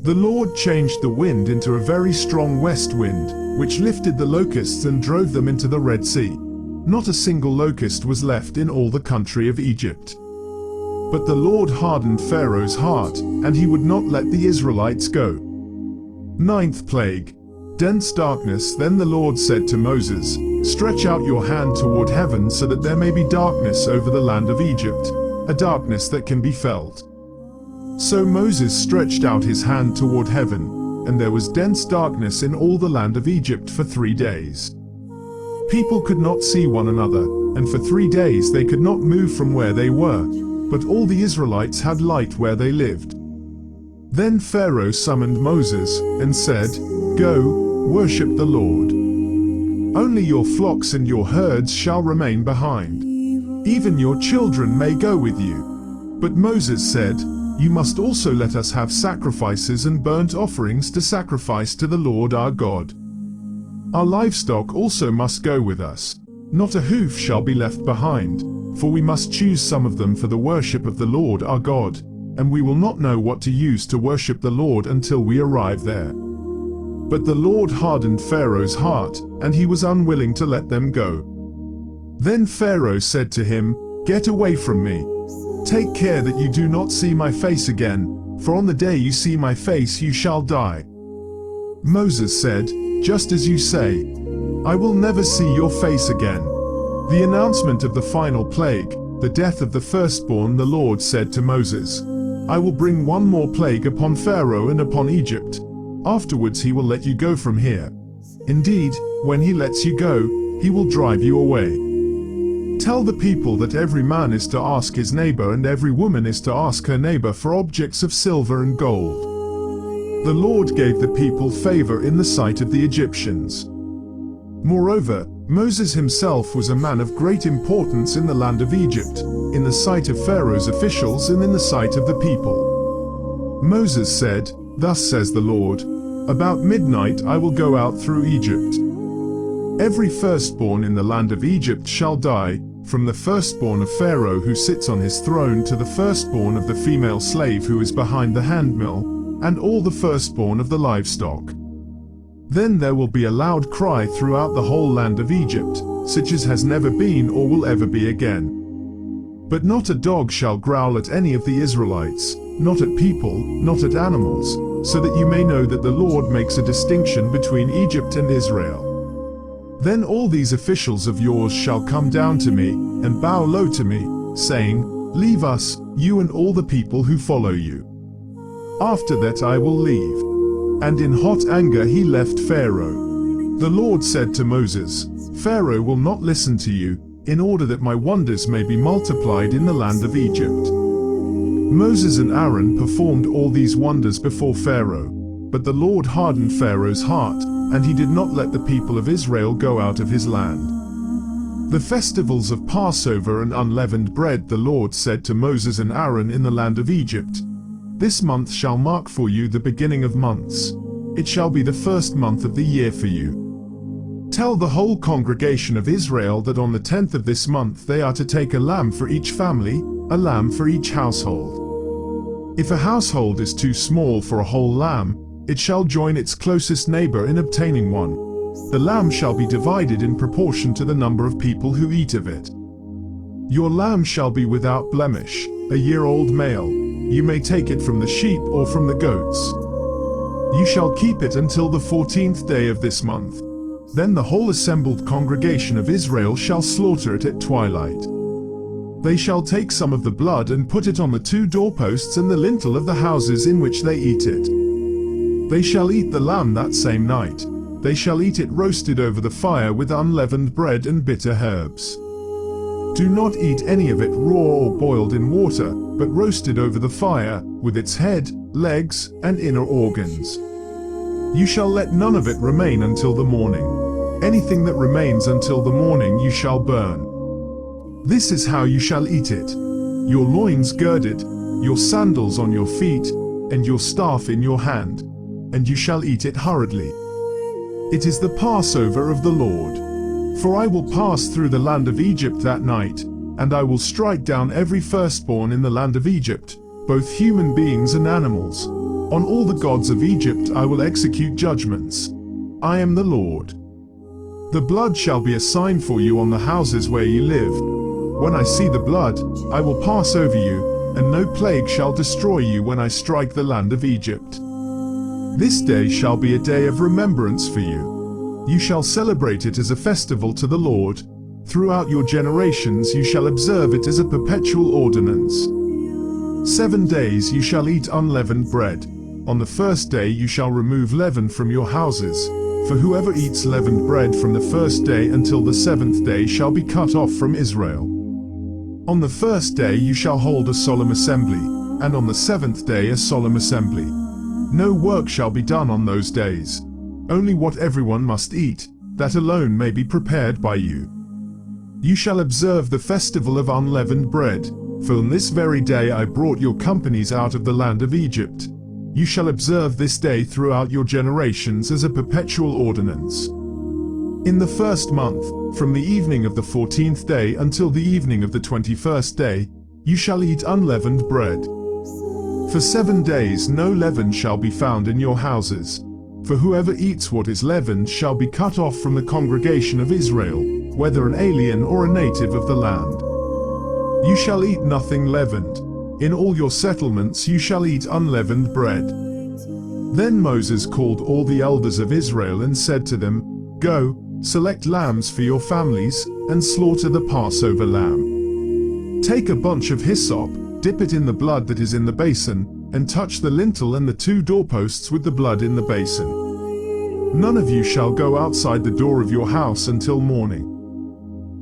[SPEAKER 1] The Lord changed the wind into a very strong west wind, which lifted the locusts and drove them into the Red Sea. Not a single locust was left in all the country of Egypt. But the Lord hardened Pharaoh's heart, and he would not let the Israelites go. Ninth plague, dense darkness. Then the Lord said to Moses, "Stretch out your hand toward heaven so that there may be darkness over the land of Egypt, a darkness that can be felt." So Moses stretched out his hand toward heaven, and there was dense darkness in all the land of Egypt for 3 days. People could not see one another, and for 3 days they could not move from where they were, but all the Israelites had light where they lived. Then Pharaoh summoned Moses and said, "Go, worship the Lord. Only your flocks and your herds shall remain behind. Even your children may go with you." But Moses said, "You must also let us have sacrifices and burnt offerings to sacrifice to the Lord our God. Our livestock also must go with us. Not a hoof shall be left behind, for we must choose some of them for the worship of the Lord our God, and we will not know what to use to worship the Lord until we arrive there." But the Lord hardened Pharaoh's heart, and he was unwilling to let them go. Then Pharaoh said to him, "Get away from me. Take care that you do not see my face again, for on the day you see my face you shall die." Moses said, "Just as you say. I will never see your face again." The announcement of the final plague, the death of the firstborn. The Lord said to Moses, "I will bring one more plague upon Pharaoh and upon Egypt. Afterwards he will let you go from here. Indeed, when he lets you go, he will drive you away. Tell the people that every man is to ask his neighbor and every woman is to ask her neighbor for objects of silver and gold." The Lord gave the people favor in the sight of the Egyptians. Moreover, Moses himself was a man of great importance in the land of Egypt, in the sight of Pharaoh's officials and in the sight of the people. Moses said, "Thus says the Lord, about midnight I will go out through Egypt. Every firstborn in the land of Egypt shall die, from the firstborn of Pharaoh who sits on his throne to the firstborn of the female slave who is behind the handmill, and all the firstborn of the livestock. Then there will be a loud cry throughout the whole land of Egypt, such as has never been or will ever be again. But not a dog shall growl at any of the Israelites, not at people, not at animals, so that you may know that the Lord makes a distinction between Egypt and Israel. Then all these officials of yours shall come down to me, and bow low to me, saying, 'Leave us, you and all the people who follow you.' After that I will leave." And in hot anger he left Pharaoh. The Lord said to Moses, "Pharaoh will not listen to you, in order that my wonders may be multiplied in the land of Egypt." Moses and Aaron performed all these wonders before Pharaoh, but the Lord hardened Pharaoh's heart, and he did not let the people of Israel go out of his land. The festivals of Passover and unleavened bread. The Lord said to Moses and Aaron in the land of Egypt, "This month shall mark for you the beginning of months. It shall be the first month of the year for you. Tell the whole congregation of Israel that on the 10th of this month they are to take a lamb for each family, a lamb for each household. If a household is too small for a whole lamb, it shall join its closest neighbor in obtaining one. The lamb shall be divided in proportion to the number of people who eat of it. Your lamb shall be without blemish, a year-old male. You may take it from the sheep or from the goats. You shall keep it until the 14th day of this month. Then the whole assembled congregation of Israel shall slaughter it at twilight. They shall take some of the blood and put it on the 2 doorposts and the lintel of the houses in which they eat it. They shall eat the lamb that same night. They shall eat it roasted over the fire with unleavened bread and bitter herbs. Do not eat any of it raw or boiled in water, but roasted over the fire, with its head, legs, and inner organs. You shall let none of it remain until the morning. Anything that remains until the morning you shall burn. This is how you shall eat it: your loins girded, your sandals on your feet, and your staff in your hand, and you shall eat it hurriedly. It is the Passover of the Lord. For I will pass through the land of Egypt that night, and I will strike down every firstborn in the land of Egypt, both human beings and animals. On all the gods of Egypt I will execute judgments. I am the Lord. The blood shall be a sign for you on the houses where you live. When I see the blood, I will pass over you, and no plague shall destroy you when I strike the land of Egypt. This day shall be a day of remembrance for you. You shall celebrate it as a festival to the Lord. Throughout your generations you shall observe it as a perpetual ordinance. 7 days you shall eat unleavened bread. On the first day you shall remove leaven from your houses. For whoever eats leavened bread from the first day until the 7th day shall be cut off from Israel. On the first day you shall hold a solemn assembly, and on the 7th day a solemn assembly. No work shall be done on those days. Only what everyone must eat, that alone may be prepared by you. You shall observe the festival of unleavened bread, for on this very day I brought your companies out of the land of Egypt. You shall observe this day throughout your generations as a perpetual ordinance. In the first month, from the evening of the 14th day until the evening of the 21st day, you shall eat unleavened bread. For 7 days no leaven shall be found in your houses. For whoever eats what is leavened shall be cut off from the congregation of Israel, whether an alien or a native of the land. You shall eat nothing leavened. In all your settlements you shall eat unleavened bread. Then Moses called all the elders of Israel and said to them, Go, select lambs for your families, and slaughter the Passover lamb. Take a bunch of hyssop, dip it in the blood that is in the basin, and touch the lintel and the 2 doorposts with the blood in the basin. None of you shall go outside the door of your house until morning.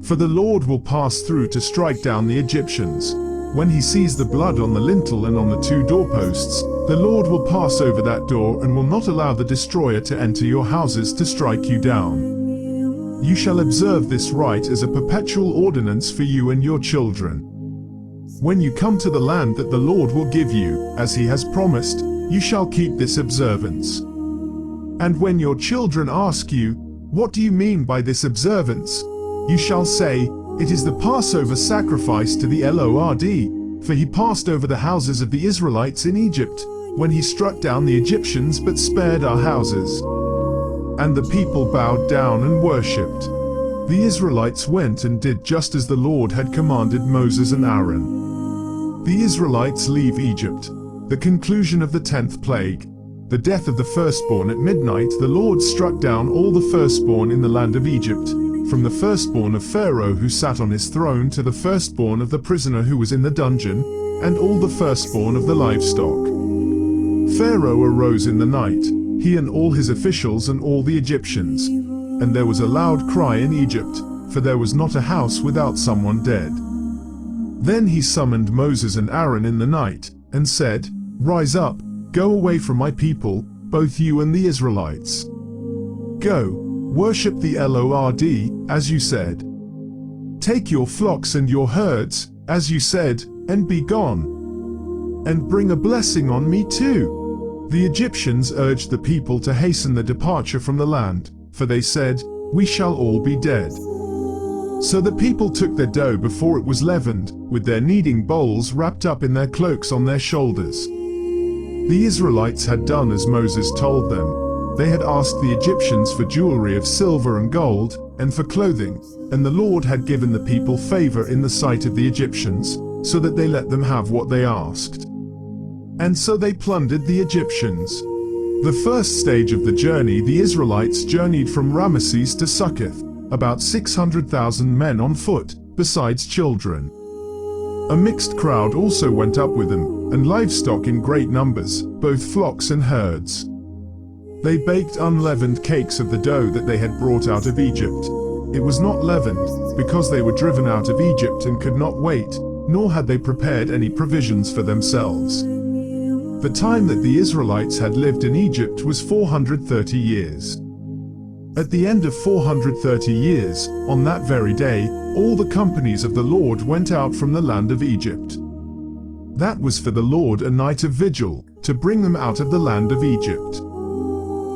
[SPEAKER 1] For the Lord will pass through to strike down the Egyptians. When he sees the blood on the lintel and on the 2 doorposts, the Lord will pass over that door and will not allow the destroyer to enter your houses to strike you down. You shall observe this rite as a perpetual ordinance for you and your children. When you come to the land that the Lord will give you, as he has promised, you shall keep this observance. And when your children ask you, What do you mean by this observance? You shall say, It is the Passover sacrifice to the Lord, for he passed over the houses of the Israelites in Egypt, when he struck down the Egyptians but spared our houses. And the people bowed down and worshipped. The Israelites went and did just as the Lord had commanded Moses and Aaron. The Israelites leave Egypt. The conclusion of the 10th plague. The death of the firstborn at midnight. The Lord struck down all the firstborn in the land of Egypt, from the firstborn of Pharaoh who sat on his throne to the firstborn of the prisoner who was in the dungeon, and all the firstborn of the livestock. Pharaoh arose in the night, he and all his officials and all the Egyptians. And there was a loud cry in Egypt, for there was not a house without someone dead. Then he summoned Moses and Aaron in the night, and said, Rise up, go away from my people, both you and the Israelites. Go, worship the Lord, as you said. Take your flocks and your herds, as you said, and be gone. And bring a blessing on me too. The Egyptians urged the people to hasten the departure from the land, for they said, We shall all be dead. So the people took their dough before it was leavened, with their kneading bowls wrapped up in their cloaks on their shoulders. The Israelites had done as Moses told them. They had asked the Egyptians for jewelry of silver and gold, and for clothing, and the Lord had given the people favor in the sight of the Egyptians, so that they let them have what they asked. And so they plundered the Egyptians. The first stage of the journey, the Israelites journeyed from Ramesses to Succoth, about 600,000 men on foot, besides children. A mixed crowd also went up with them, and livestock in great numbers, both flocks and herds. They baked unleavened cakes of the dough that they had brought out of Egypt. It was not leavened, because they were driven out of Egypt and could not wait, nor had they prepared any provisions for themselves. The time that the Israelites had lived in Egypt was 430 years. At the end of 430 years, on that very day, all the companies of the Lord went out from the land of Egypt. That was for the Lord a night of vigil, to bring them out of the land of Egypt.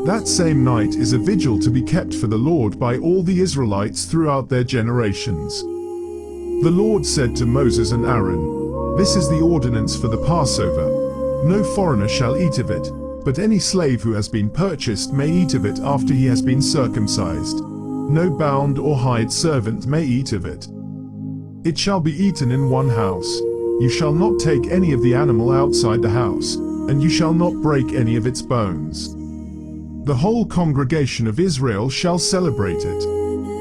[SPEAKER 1] That same night is a vigil to be kept for the Lord by all the Israelites throughout their generations. The Lord said to Moses and Aaron, This is the ordinance for the Passover. No foreigner shall eat of it, but any slave who has been purchased may eat of it after he has been circumcised. No bound or hired servant may eat of it. It shall be eaten in one house. You shall not take any of the animal outside the house, and you shall not break any of its bones. The whole congregation of Israel shall celebrate it.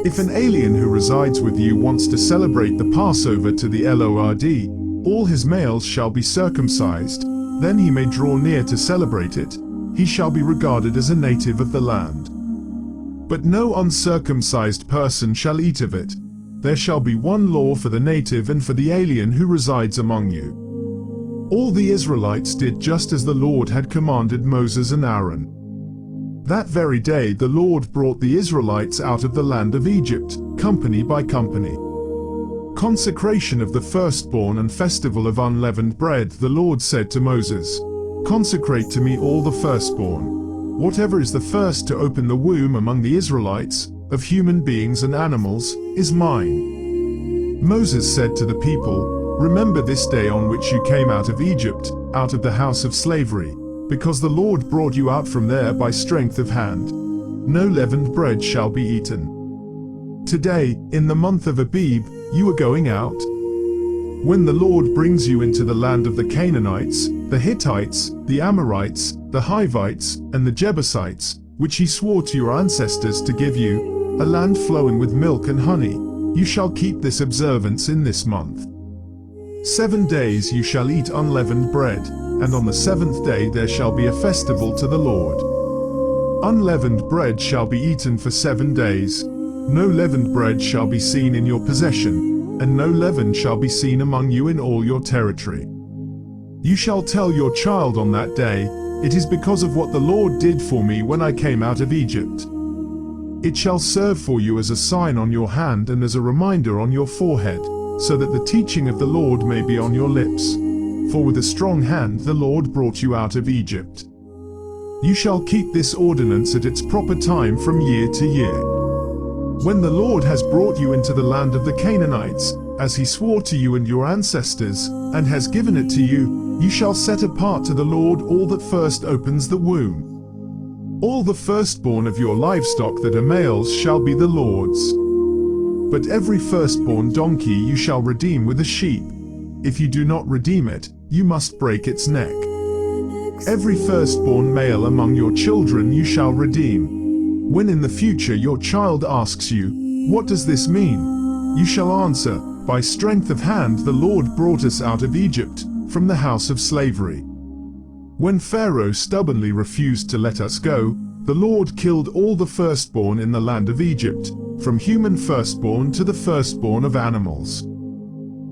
[SPEAKER 1] If an alien who resides with you wants to celebrate the Passover to the Lord, all his males shall be circumcised, then he may draw near to celebrate it. He shall be regarded as a native of the land. But no uncircumcised person shall eat of it. There shall be one law for the native and for the alien who resides among you. All the Israelites did just as the Lord had commanded Moses and Aaron. That very day the Lord brought the Israelites out of the land of Egypt, company by company. Consecration of the firstborn and festival of unleavened bread. The Lord said to Moses, "Consecrate to me all the firstborn. Whatever is the first to open the womb among the Israelites, of human beings and animals, is mine." Moses said to the people, "Remember this day on which you came out of Egypt, out of the house of slavery, because the Lord brought you out from there by strength of hand. No leavened bread shall be eaten. Today, in the month of Abib, you are going out. When the Lord brings you into the land of the Canaanites, the Hittites, the Amorites, the Hivites, and the Jebusites, which he swore to your ancestors to give you, a land flowing with milk and honey, you shall keep this observance in this month. 7 days you shall eat unleavened bread, and on the 7th day there shall be a festival to the Lord. Unleavened bread shall be eaten for 7 days. No leavened bread shall be seen in your possession, and no leaven shall be seen among you in all your territory. You shall tell your child on that day, it is because of what the Lord did for me when I came out of Egypt. It shall serve for you as a sign on your hand and as a reminder on your forehead, so that the teaching of the Lord may be on your lips. For with a strong hand the Lord brought you out of Egypt. You shall keep this ordinance at its proper time from year to year. When the Lord has brought you into the land of the Canaanites, as he swore to you and your ancestors, and has given it to you, you shall set apart to the Lord all that first opens the womb. All the firstborn of your livestock that are males shall be the Lord's. But every firstborn donkey you shall redeem with a sheep. If you do not redeem it, you must break its neck. Every firstborn male among your children you shall redeem. When in the future your child asks you, "What does this mean?" you shall answer, "By strength of hand the Lord brought us out of Egypt, from the house of slavery." When Pharaoh stubbornly refused to let us go, the Lord killed all the firstborn in the land of Egypt, from human firstborn to the firstborn of animals.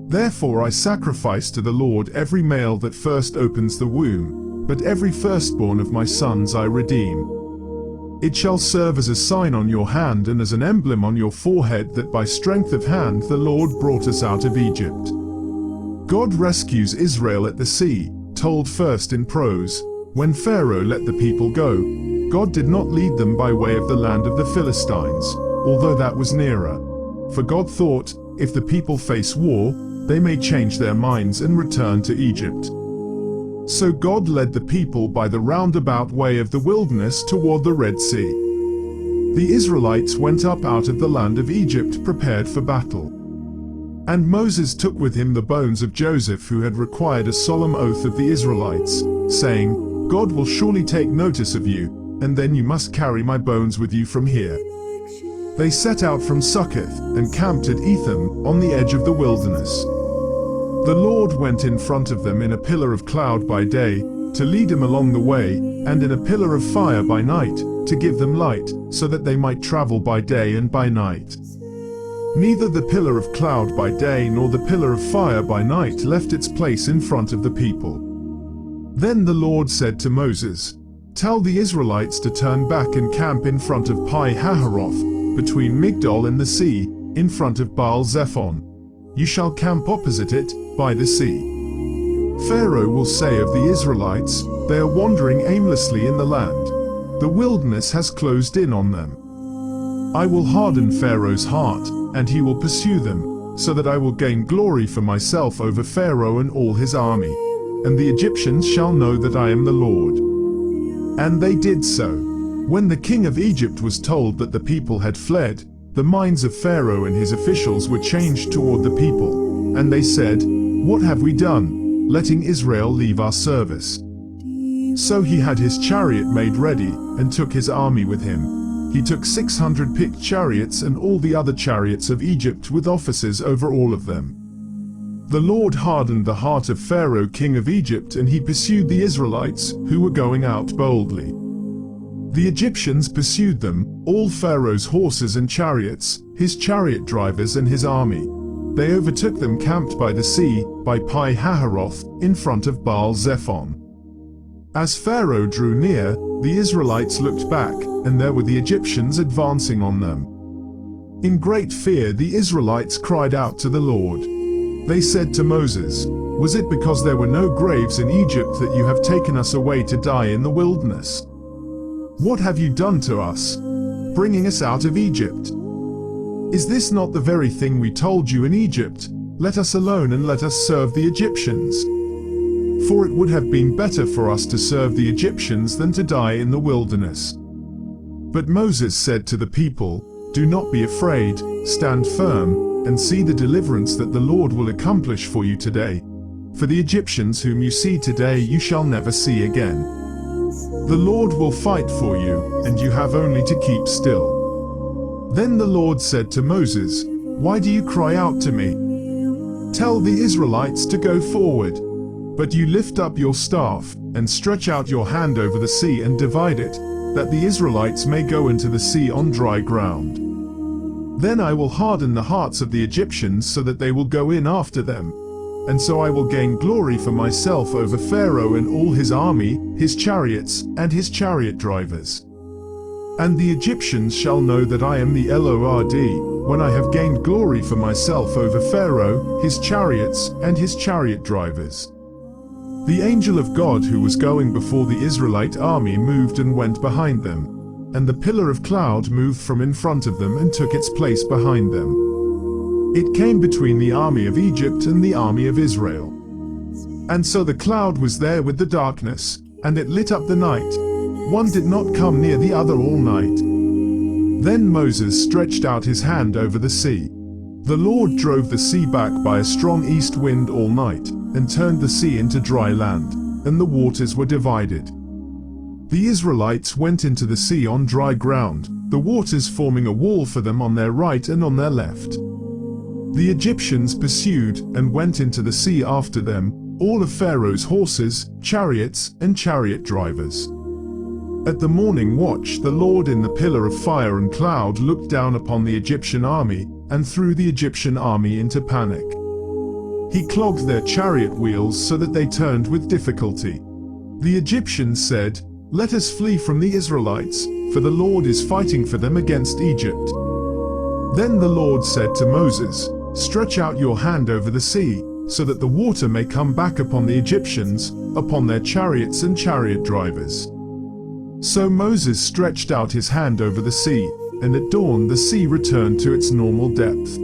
[SPEAKER 1] Therefore I sacrifice to the Lord every male that first opens the womb, but every firstborn of my sons I redeem. It shall serve as a sign on your hand and as an emblem on your forehead that by strength of hand the Lord brought us out of Egypt. God rescues Israel at the sea, told first in prose. When Pharaoh let the people go, God did not lead them by way of the land of the Philistines, although that was nearer. For God thought, if the people face war, they may change their minds and return to Egypt. So God led the people by the roundabout way of the wilderness toward the Red Sea. The Israelites went up out of the land of Egypt prepared for battle. And Moses took with him the bones of Joseph, who had required a solemn oath of the Israelites, saying, "God will surely take notice of you, and then you must carry my bones with you from here." They set out from Succoth and camped at Etham on the edge of the wilderness. The Lord went in front of them in a pillar of cloud by day, to lead them along the way, and in a pillar of fire by night, to give them light, so that they might travel by day and by night. Neither the pillar of cloud by day nor the pillar of fire by night left its place in front of the people. Then the Lord said to Moses, "Tell the Israelites to turn back and camp in front of Pi-Hahiroth, between Migdol and the sea, in front of Baal-Zephon. You shall camp opposite it, by the sea. Pharaoh will say of the Israelites, they are wandering aimlessly in the land. The wilderness has closed in on them. I will harden Pharaoh's heart, and he will pursue them, so that I will gain glory for myself over Pharaoh and all his army. And the Egyptians shall know that I am the Lord." And they did so. When the king of Egypt was told that the people had fled, the minds of Pharaoh and his officials were changed toward the people, and they said, "What have we done, letting Israel leave our service?" So he had his chariot made ready, and took his army with him. He took 600 picked chariots and all the other chariots of Egypt with officers over all of them. The Lord hardened the heart of Pharaoh king of Egypt, and he pursued the Israelites, who were going out boldly. The Egyptians pursued them, all Pharaoh's horses and chariots, his chariot drivers and his army. They overtook them camped by the sea, by Pi-hahiroth, in front of Baal-zephon. As Pharaoh drew near, the Israelites looked back, and there were the Egyptians advancing on them. In great fear the Israelites cried out to the Lord. They said to Moses, "Was it because there were no graves in Egypt that you have taken us away to die in the wilderness? What have you done to us, bringing us out of Egypt? Is this not the very thing we told you in Egypt? Let us alone and let us serve the Egyptians. For it would have been better for us to serve the Egyptians than to die in the wilderness." But Moses said to the people, "Do not be afraid, stand firm, and see the deliverance that the Lord will accomplish for you today. For the Egyptians whom you see today you shall never see again. The Lord will fight for you, and you have only to keep still." Then the Lord said to Moses, "Why do you cry out to me? Tell the Israelites to go forward. But you lift up your staff, and stretch out your hand over the sea and divide it, that the Israelites may go into the sea on dry ground. Then I will harden the hearts of the Egyptians so that they will go in after them. And so I will gain glory for myself over Pharaoh and all his army, his chariots, and his chariot drivers. And the Egyptians shall know that I am the Lord, when I have gained glory for myself over Pharaoh, his chariots, and his chariot drivers." The angel of God who was going before the Israelite army moved and went behind them, and the pillar of cloud moved from in front of them and took its place behind them. It came between the army of Egypt and the army of Israel. And so the cloud was there with the darkness, and it lit up the night. One did not come near the other all night. Then Moses stretched out his hand over the sea. The Lord drove the sea back by a strong east wind all night, and turned the sea into dry land, and the waters were divided. The Israelites went into the sea on dry ground, the waters forming a wall for them on their right and on their left. The Egyptians pursued and went into the sea after them, all of Pharaoh's horses, chariots, and chariot drivers. At the morning watch the Lord in the pillar of fire and cloud looked down upon the Egyptian army, and threw the Egyptian army into panic. He clogged their chariot wheels so that they turned with difficulty. The Egyptians said, "Let us flee from the Israelites, for the Lord is fighting for them against Egypt." Then the Lord said to Moses, "Stretch out your hand over the sea, so that the water may come back upon the Egyptians, upon their chariots and chariot drivers." So Moses stretched out his hand over the sea, and at dawn the sea returned to its normal depth.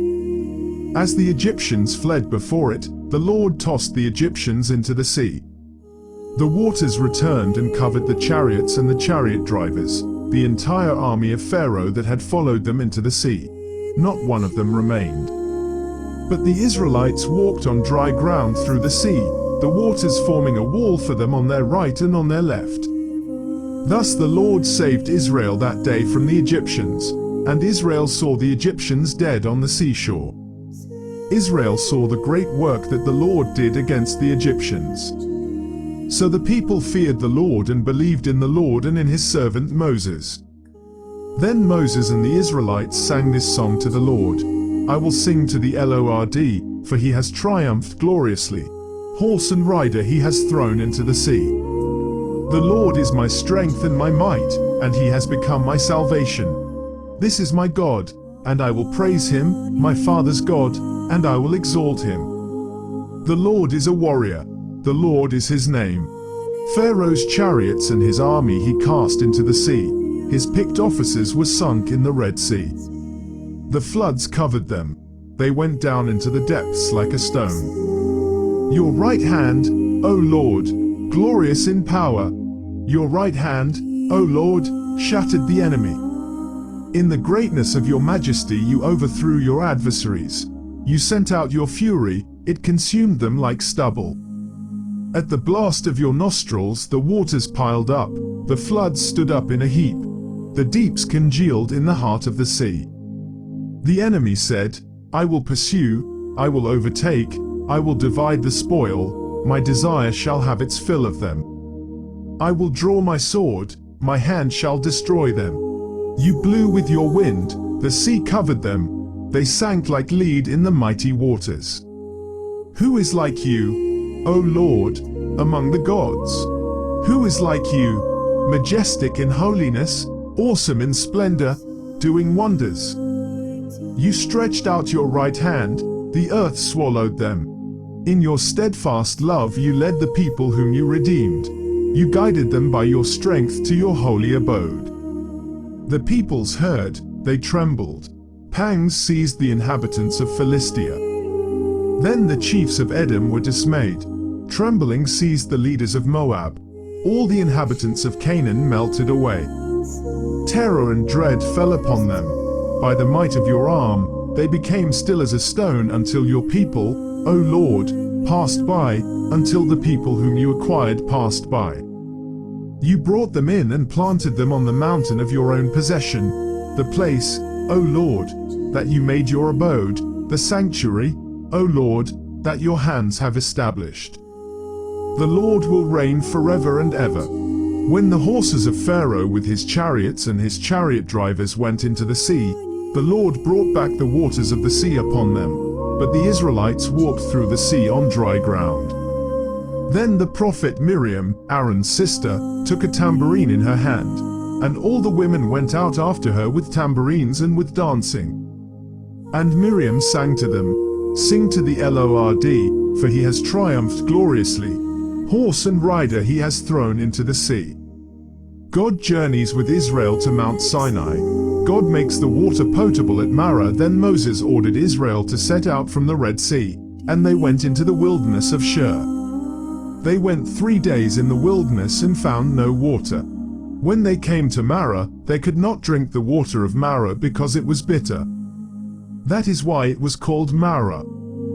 [SPEAKER 1] As the Egyptians fled before it, the Lord tossed the Egyptians into the sea. The waters returned and covered the chariots and the chariot drivers, the entire army of Pharaoh that had followed them into the sea. Not one of them remained. But the Israelites walked on dry ground through the sea, the waters forming a wall for them on their right and on their left. Thus the Lord saved Israel that day from the Egyptians, and Israel saw the Egyptians dead on the seashore. Israel saw the great work that the Lord did against the Egyptians. So the people feared the Lord and believed in the Lord and in his servant Moses. Then Moses and the Israelites sang this song to the Lord: "I will sing to the Lord, for he has triumphed gloriously. Horse and rider he has thrown into the sea. The Lord is my strength and my might, and he has become my salvation. This is my God, and I will praise him, my father's God, and I will exalt him. The Lord is a warrior, the Lord is his name. Pharaoh's chariots and his army he cast into the sea. His picked officers were sunk in the Red Sea. The floods covered them. They went down into the depths like a stone. Your right hand, O Lord, glorious in power. Your right hand, O Lord, shattered the enemy. In the greatness of your majesty you overthrew your adversaries. You sent out your fury, it consumed them like stubble. At the blast of your nostrils the waters piled up, the floods stood up in a heap, the deeps congealed in the heart of the sea. The enemy said, I will pursue, I will overtake, I will divide the spoil, my desire shall have its fill of them. I will draw my sword, my hand shall destroy them. You blew with your wind, the sea covered them, they sank like lead in the mighty waters. Who is like you, O Lord, among the gods? Who is like you, majestic in holiness, awesome in splendor, doing wonders? You stretched out your right hand, the earth swallowed them. In your steadfast love you led the people whom you redeemed. You guided them by your strength to your holy abode. The peoples heard, they trembled. Pangs seized the inhabitants of Philistia. Then the chiefs of Edom were dismayed. Trembling seized the leaders of Moab. All the inhabitants of Canaan melted away. Terror and dread fell upon them. By the might of your arm, they became still as a stone until your people, O Lord, passed by, until the people whom you acquired passed by. You brought them in and planted them on the mountain of your own possession, the place, O Lord, that you made your abode, the sanctuary, O Lord, that your hands have established. The Lord will reign forever and ever. When the horses of Pharaoh with his chariots and his chariot drivers went into the sea, the Lord brought back the waters of the sea upon them, but the Israelites walked through the sea on dry ground. Then the prophet Miriam, Aaron's sister, took a tambourine in her hand, and all the women went out after her with tambourines and with dancing. And Miriam sang to them, Sing to the Lord, for he has triumphed gloriously. Horse and rider he has thrown into the sea. God journeys with Israel to Mount Sinai. God makes the water potable at Marah. Then Moses ordered Israel to set out from the Red Sea, and they went into the wilderness of Shur. They went 3 days in the wilderness and found no water. When they came to Marah, they could not drink the water of Marah because it was bitter. That is why it was called Marah.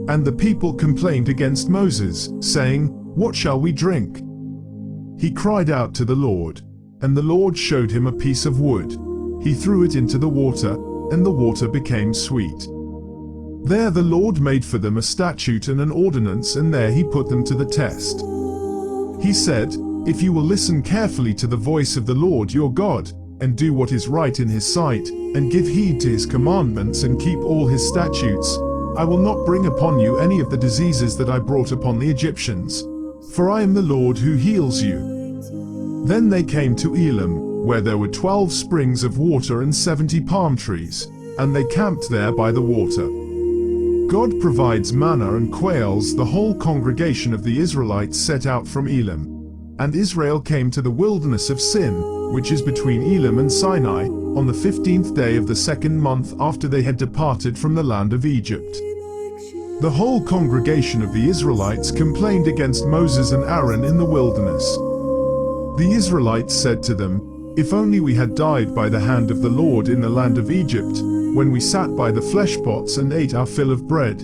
[SPEAKER 1] And the people complained against Moses, saying, What shall we drink? He cried out to the Lord, and the Lord showed him a piece of wood. He threw it into the water, and the water became sweet. There the Lord made for them a statute and an ordinance, and there he put them to the test. He said, If you will listen carefully to the voice of the Lord your God, and do what is right in his sight, and give heed to his commandments and keep all his statutes, I will not bring upon you any of the diseases that I brought upon the Egyptians, for I am the Lord who heals you. Then they came to Elim, where there were 12 springs of water and 70 palm trees, and they camped there by the water. God provides manna and quails. The whole congregation of the Israelites set out from Elim. And Israel came to the wilderness of Sin, which is between Elim and Sinai, on the 15th day of the 2nd month after they had departed from the land of Egypt. The whole congregation of the Israelites complained against Moses and Aaron in the wilderness. The Israelites said to them, If only we had died by the hand of the Lord in the land of Egypt, when we sat by the flesh pots and ate our fill of bread.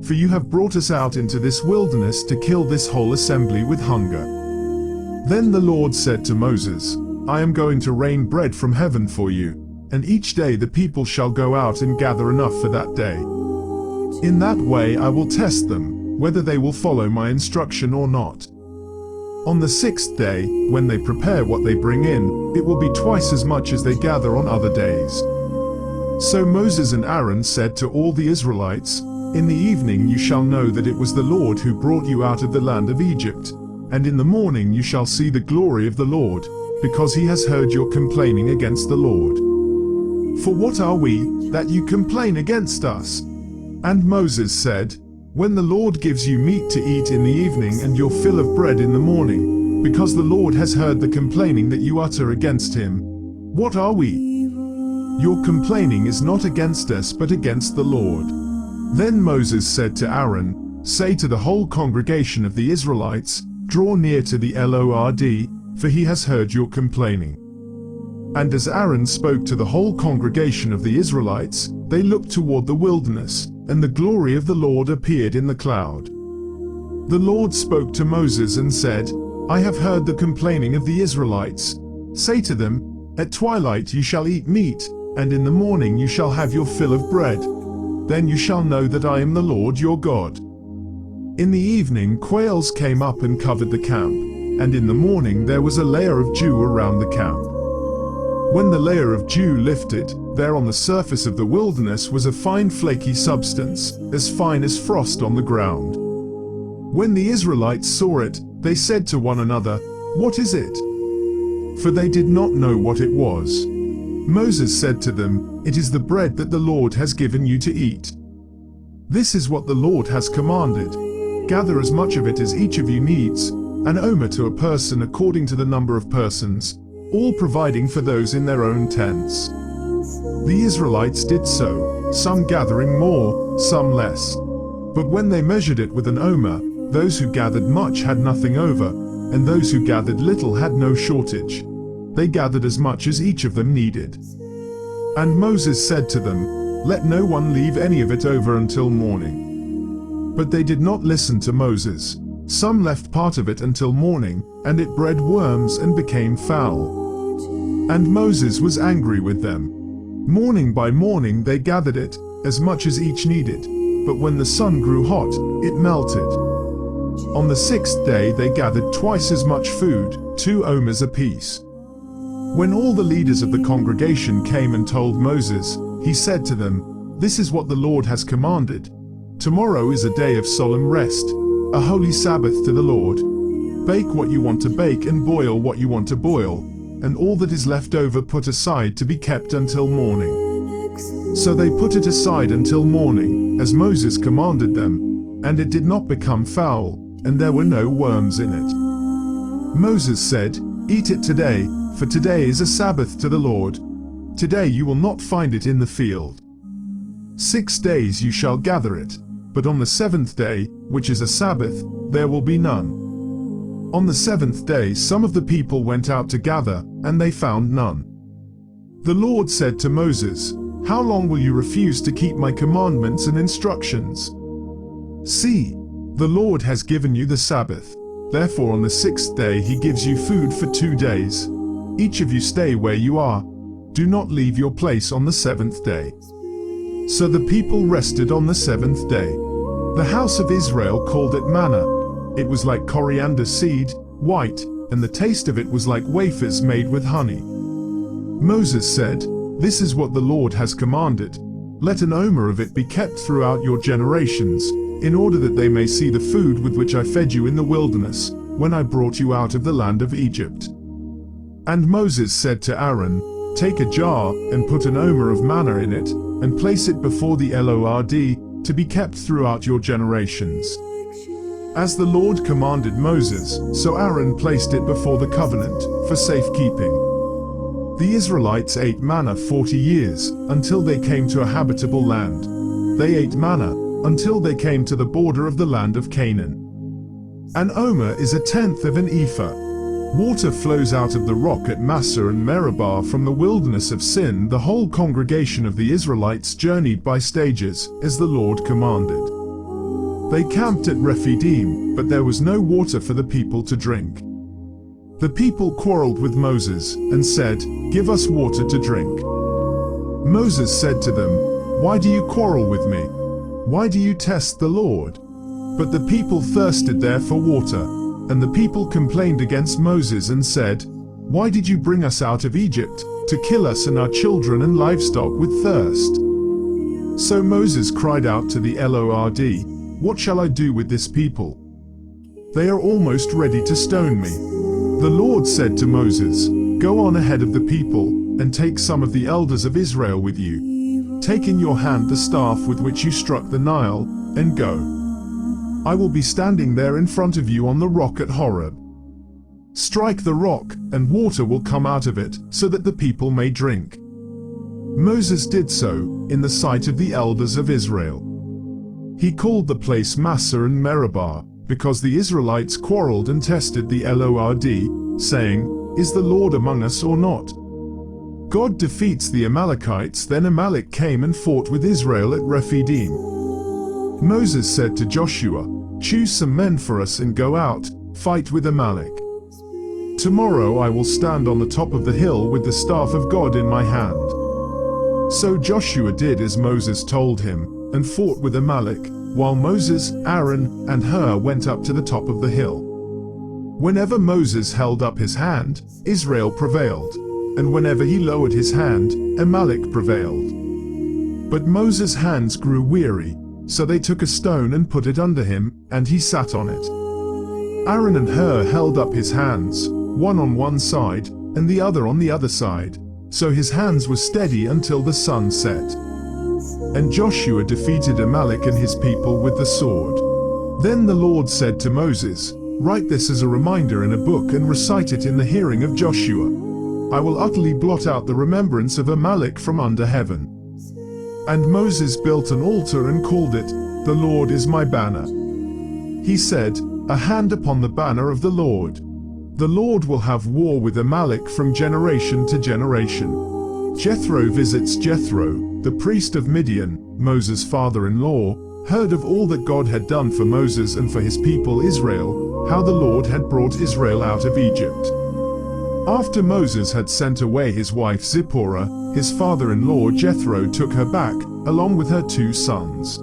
[SPEAKER 1] For you have brought us out into this wilderness to kill this whole assembly with hunger. Then the Lord said to Moses, I am going to rain bread from heaven for you, and each day the people shall go out and gather enough for that day. In that way I will test them, whether they will follow my instruction or not. On the 6th day, when they prepare what they bring in, it will be twice as much as they gather on other days. So Moses and Aaron said to all the Israelites, In the evening you shall know that it was the Lord who brought you out of the land of Egypt, and in the morning you shall see the glory of the Lord, because he has heard your complaining against the Lord. For what are we, that you complain against us? And Moses said, When the Lord gives you meat to eat in the evening and your fill of bread in the morning, because the Lord has heard the complaining that you utter against him, what are we? Your complaining is not against us but against the Lord. Then Moses said to Aaron, Say to the whole congregation of the Israelites, Draw near to the Lord, for he has heard your complaining. And as Aaron spoke to the whole congregation of the Israelites, they looked toward the wilderness, and the glory of the Lord appeared in the cloud. The Lord spoke to Moses and said, I have heard the complaining of the Israelites. Say to them, at twilight you shall eat meat, and in the morning you shall have your fill of bread. Then you shall know that I am the Lord your God. In the evening quails came up and covered the camp, and in the morning there was a layer of dew around the camp. When the layer of dew lifted, there on the surface of the wilderness was a fine flaky substance, as fine as frost on the ground. When the Israelites saw it, they said to one another, What is it? For they did not know what it was. Moses said to them, It is the bread that the Lord has given you to eat. This is what the Lord has commanded. Gather as much of it as each of you needs, an omer to a person according to the number of persons, all providing for those in their own tents. The Israelites did so, some gathering more, some less. But when they measured it with an omer, those who gathered much had nothing over, and those who gathered little had no shortage. They gathered as much as each of them needed. And Moses said to them, Let no one leave any of it over until morning. But they did not listen to Moses. Some left part of it until morning, and it bred worms and became foul. And Moses was angry with them. Morning by morning they gathered it, as much as each needed, but when the sun grew hot, it melted. On the 6th day they gathered twice as much food, 2 omers apiece. When all the leaders of the congregation came and told Moses, he said to them, This is what the Lord has commanded. Tomorrow is a day of solemn rest, a holy Sabbath to the Lord. Bake what you want to bake and boil what you want to boil, and all that is left over put aside to be kept until morning. So they put it aside until morning, as Moses commanded them, and it did not become foul, and there were no worms in it. Moses said, Eat it today, for today is a Sabbath to the Lord. Today you will not find it in the field. 6 days you shall gather it, but on the 7th day, which is a Sabbath, there will be none. On the 7th day some of the people went out to gather, and they found none. The Lord said to Moses, How long will you refuse to keep my commandments and instructions? See, the Lord has given you the Sabbath. Therefore on the 6th day he gives you food for 2 days. Each of you stay where you are. Do not leave your place on the 7th day. So the people rested on the 7th day. The house of Israel called it manna. It was like coriander seed, white, and the taste of it was like wafers made with honey. Moses said, This is what the Lord has commanded. Let an omer of it be kept throughout your generations, in order that they may see the food with which I fed you in the wilderness, when I brought you out of the land of Egypt. And Moses said to Aaron, Take a jar, and put an omer of manna in it, and place it before the Lord, to be kept throughout your generations. As the Lord commanded Moses, so Aaron placed it before the covenant, for safekeeping. The Israelites ate manna 40 years, until they came to a habitable land. They ate manna, until they came to the border of the land of Canaan. An omer is 1/10 of an ephah. Water flows out of the rock at Massah and Meribah from the wilderness of Sin. The whole congregation of the Israelites journeyed by stages, as the Lord commanded. They camped at Rephidim, but there was no water for the people to drink. The people quarreled with Moses, and said, Give us water to drink. Moses said to them, Why do you quarrel with me? Why do you test the Lord? But the people thirsted there for water, and the people complained against Moses and said, Why did you bring us out of Egypt, to kill us and our children and livestock with thirst? So Moses cried out to the Lord, What shall I do with this people? They are almost ready to stone me. The Lord said to Moses, Go on ahead of the people, and take some of the elders of Israel with you. Take in your hand the staff with which you struck the Nile, and go. I will be standing there in front of you on the rock at Horeb. Strike the rock, and water will come out of it, so that the people may drink. Moses did so, in the sight of the elders of Israel. He called the place Massah and Meribah, because the Israelites quarreled and tested the Lord, saying, Is the Lord among us or not? God defeats the Amalekites. Then Amalek came and fought with Israel at Rephidim. Moses said to Joshua, Choose some men for us and go out, fight with Amalek. Tomorrow I will stand on the top of the hill with the staff of God in my hand." So Joshua did as Moses told him, and fought with Amalek, while Moses, Aaron, and Hur went up to the top of the hill. Whenever Moses held up his hand, Israel prevailed, and whenever he lowered his hand, Amalek prevailed. But Moses' hands grew weary, so they took a stone and put it under him, and he sat on it. Aaron and Hur held up his hands, one on one side, and the other on the other side, so his hands were steady until the sun set. And Joshua defeated Amalek and his people with the sword. Then the Lord said to Moses, "Write this as a reminder in a book and recite it in the hearing of Joshua. I will utterly blot out the remembrance of Amalek from under heaven." And Moses built an altar and called it, "The Lord is my banner." He said, "A hand upon the banner of the Lord. The Lord will have war with Amalek from generation to generation." Jethro visits Jethro, the priest of Midian, Moses' father-in-law, heard of all that God had done for Moses and for his people Israel, how the Lord had brought Israel out of Egypt. After Moses had sent away his wife Zipporah, his father-in-law Jethro took her back, along with her 2 sons.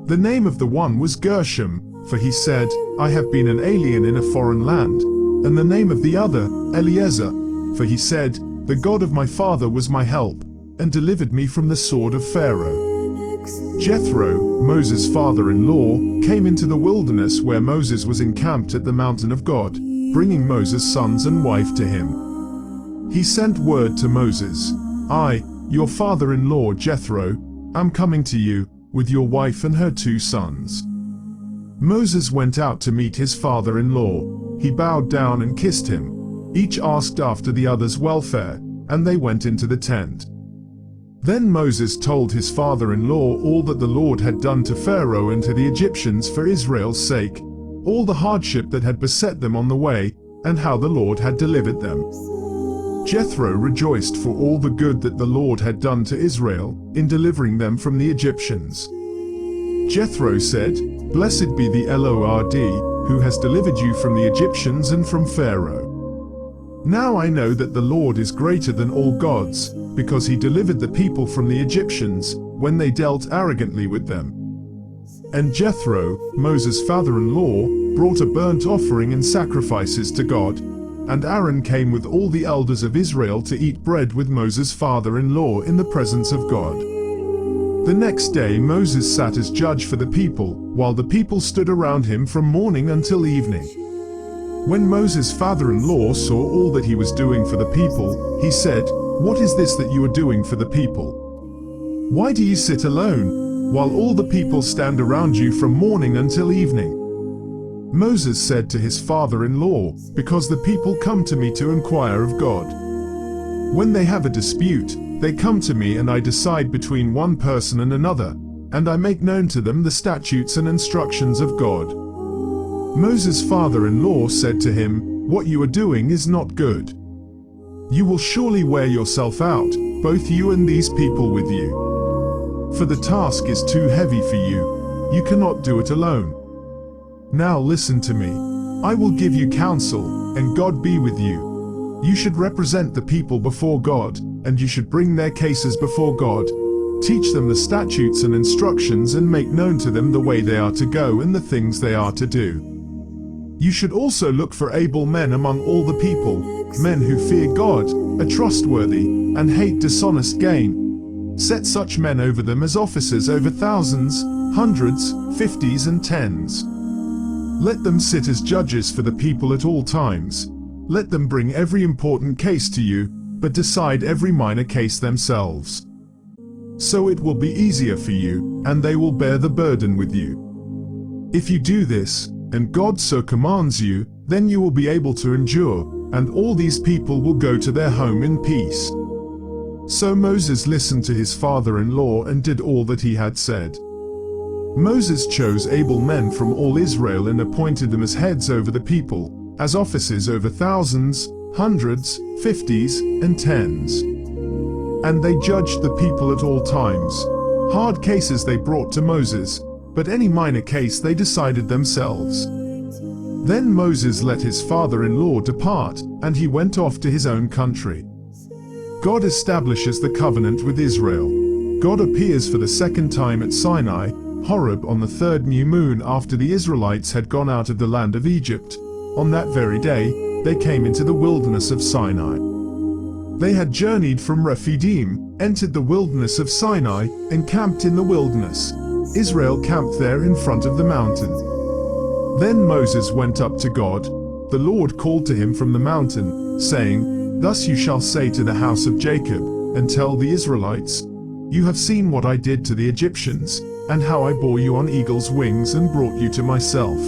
[SPEAKER 1] The name of the one was Gershom, for he said, "I have been an alien in a foreign land," and the name of the other, Eliezer, for he said, "The God of my father was my help, and delivered me from the sword of Pharaoh." Jethro, Moses' father-in-law, came into the wilderness where Moses was encamped at the mountain of God, bringing Moses' sons and wife to him. He sent word to Moses, "I, your father-in-law Jethro, am coming to you, with your wife and her 2 sons." Moses went out to meet his father-in-law. He bowed down and kissed him. Each asked after the other's welfare, and they went into the tent. Then Moses told his father-in-law all that the Lord had done to Pharaoh and to the Egyptians for Israel's sake, all the hardship that had beset them on the way, and how the Lord had delivered them. Jethro rejoiced for all the good that the Lord had done to Israel, in delivering them from the Egyptians. Jethro said, "Blessed be the Lord, who has delivered you from the Egyptians and from Pharaoh. Now I know that the Lord is greater than all gods, because he delivered the people from the Egyptians, when they dealt arrogantly with them." And Jethro, Moses' father-in-law, brought a burnt offering and sacrifices to God, and Aaron came with all the elders of Israel to eat bread with Moses' father-in-law in the presence of God. The next day Moses sat as judge for the people, while the people stood around him from morning until evening. When Moses' father-in-law saw all that he was doing for the people, he said, "What is this that you are doing for the people? Why do you sit alone, while all the people stand around you from morning until evening?" Moses said to his father-in-law, "Because the people come to me to inquire of God. When they have a dispute, they come to me and I decide between one person and another, and I make known to them the statutes and instructions of God." Moses' father-in-law said to him, "What you are doing is not good. You will surely wear yourself out, both you and these people with you. For the task is too heavy for you. You cannot do it alone. Now listen to me. I will give you counsel, and God be with you. You should represent the people before God, and you should bring their cases before God. Teach them the statutes and instructions and make known to them the way they are to go and the things they are to do. You should also look for able men among all the people, men who fear God, are trustworthy, and hate dishonest gain. Set such men over them as officers over thousands, hundreds, 50s and 10s. Let them sit as judges for the people at all times. Let them bring every important case to you, but decide every minor case themselves. So it will be easier for you, and they will bear the burden with you. If you do this, and God so commands you, then you will be able to endure, and all these people will go to their home in peace." So Moses listened to his father-in-law and did all that he had said. Moses chose able men from all Israel and appointed them as heads over the people, as officers over thousands, hundreds, 50s, and 10s. And they judged the people at all times. Hard cases they brought to Moses, but any minor case they decided themselves. Then Moses let his father-in-law depart, and he went off to his own country. God establishes the covenant with Israel. God appears for the second time at Sinai, Horeb, on the third new moon after the Israelites had gone out of the land of Egypt. On that very day, they came into the wilderness of Sinai. They had journeyed from Rephidim, entered the wilderness of Sinai, and camped in the wilderness. Israel camped there in front of the mountain. Then Moses went up to God. The Lord called to him from the mountain, saying, "Thus you shall say to the house of Jacob, and tell the Israelites, you have seen what I did to the Egyptians, and how I bore you on eagle's wings and brought you to myself.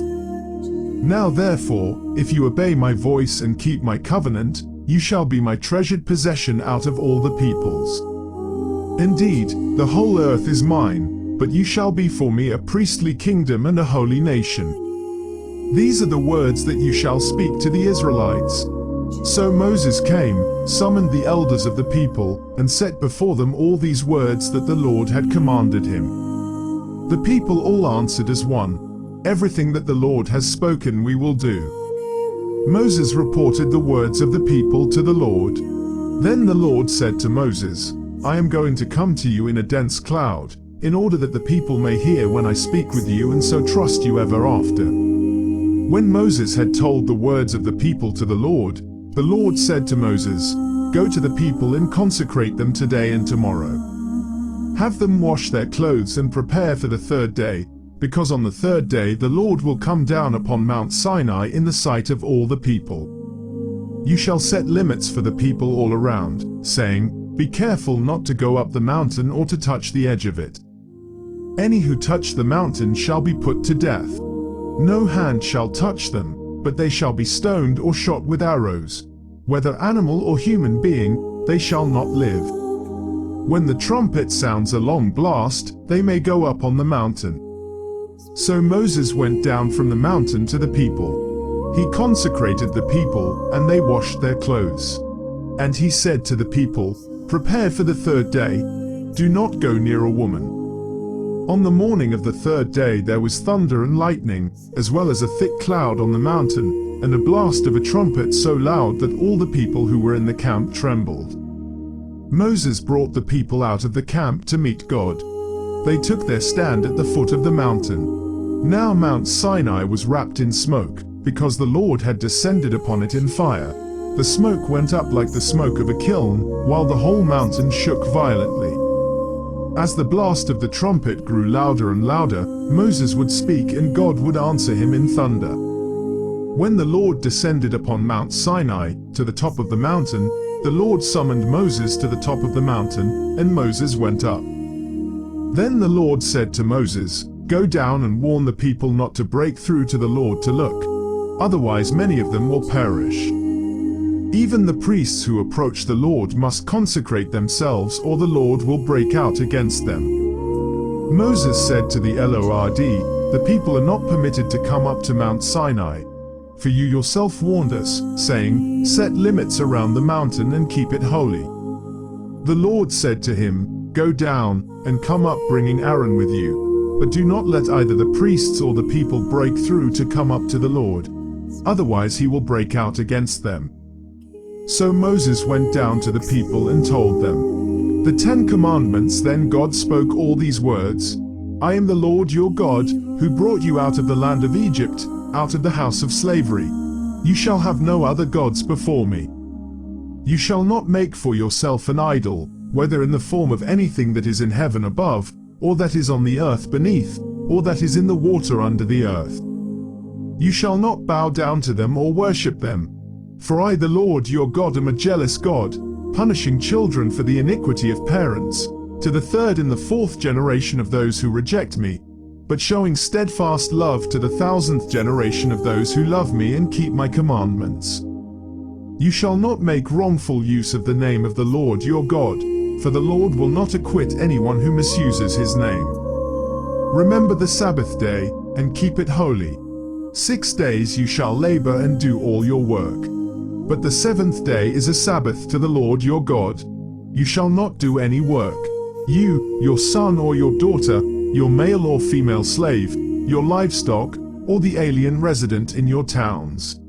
[SPEAKER 1] Now therefore, if you obey my voice and keep my covenant, you shall be my treasured possession out of all the peoples. Indeed, the whole earth is mine, but you shall be for me a priestly kingdom and a holy nation. These are the words that you shall speak to the Israelites." So Moses came, summoned the elders of the people, and set before them all these words that the Lord had commanded him. The people all answered as one, "Everything that the Lord has spoken we will do." Moses reported the words of the people to the Lord. Then the Lord said to Moses, "I am going to come to you in a dense cloud, in order that the people may hear when I speak with you and so trust you ever after." When Moses had told the words of the people to the Lord said to Moses, "Go to the people and consecrate them today and tomorrow. Have them wash their clothes and prepare for the third day, because on the third day the Lord will come down upon Mount Sinai in the sight of all the people. You shall set limits for the people all around, saying, 'Be careful not to go up the mountain or to touch the edge of it. Any who touch the mountain shall be put to death. No hand shall touch them, but they shall be stoned or shot with arrows. Whether animal or human being, they shall not live. When the trumpet sounds a long blast, they may go up on the mountain.'" So Moses went down from the mountain to the people. He consecrated the people, and they washed their clothes. And he said to the people, "Prepare for the third day. Do not go near a woman." On the morning of the third day there was thunder and lightning, as well as a thick cloud on the mountain, and a blast of a trumpet so loud that all the people who were in the camp trembled. Moses brought the people out of the camp to meet God. They took their stand at the foot of the mountain. Now Mount Sinai was wrapped in smoke, because the Lord had descended upon it in fire. The smoke went up like the smoke of a kiln, while the whole mountain shook violently. As the blast of the trumpet grew louder and louder, Moses would speak and God would answer him in thunder. When the Lord descended upon Mount Sinai, to the top of the mountain, the Lord summoned Moses to the top of the mountain, and Moses went up. Then the Lord said to Moses, "Go down and warn the people not to break through to the Lord to look. Otherwise many of them will perish. Even the priests who approach the Lord must consecrate themselves, or the Lord will break out against them." Moses said to the Lord, "The people are not permitted to come up to Mount Sinai. For you yourself warned us, saying, 'Set limits around the mountain and keep it holy.'" The Lord said to him, "Go down, and come up bringing Aaron with you. But do not let either the priests or the people break through to come up to the Lord. Otherwise he will break out against them." So Moses went down to the people and told them the 10 Commandments. Then God spoke all these words, "I am the Lord your God, who brought you out of the land of Egypt, out of the house of slavery. You shall have no other gods before me. You shall not make for yourself an idol, whether in the form of anything that is in heaven above, or that is on the earth beneath, or that is in the water under the earth. You shall not bow down to them or worship them. For I, the Lord your God, am a jealous God, punishing children for the iniquity of parents, to the 3rd and the 4th generation of those who reject me, but showing steadfast love to the 1000th generation of those who love me and keep my commandments. You shall not make wrongful use of the name of the Lord your God, for the Lord will not acquit anyone who misuses his name. Remember the Sabbath day, and keep it holy. 6 days you shall labor and do all your work. But the 7th day is a Sabbath to the Lord your God. You shall not do any work. You, your son or your daughter, your male or female slave, your livestock, or the alien resident in your towns.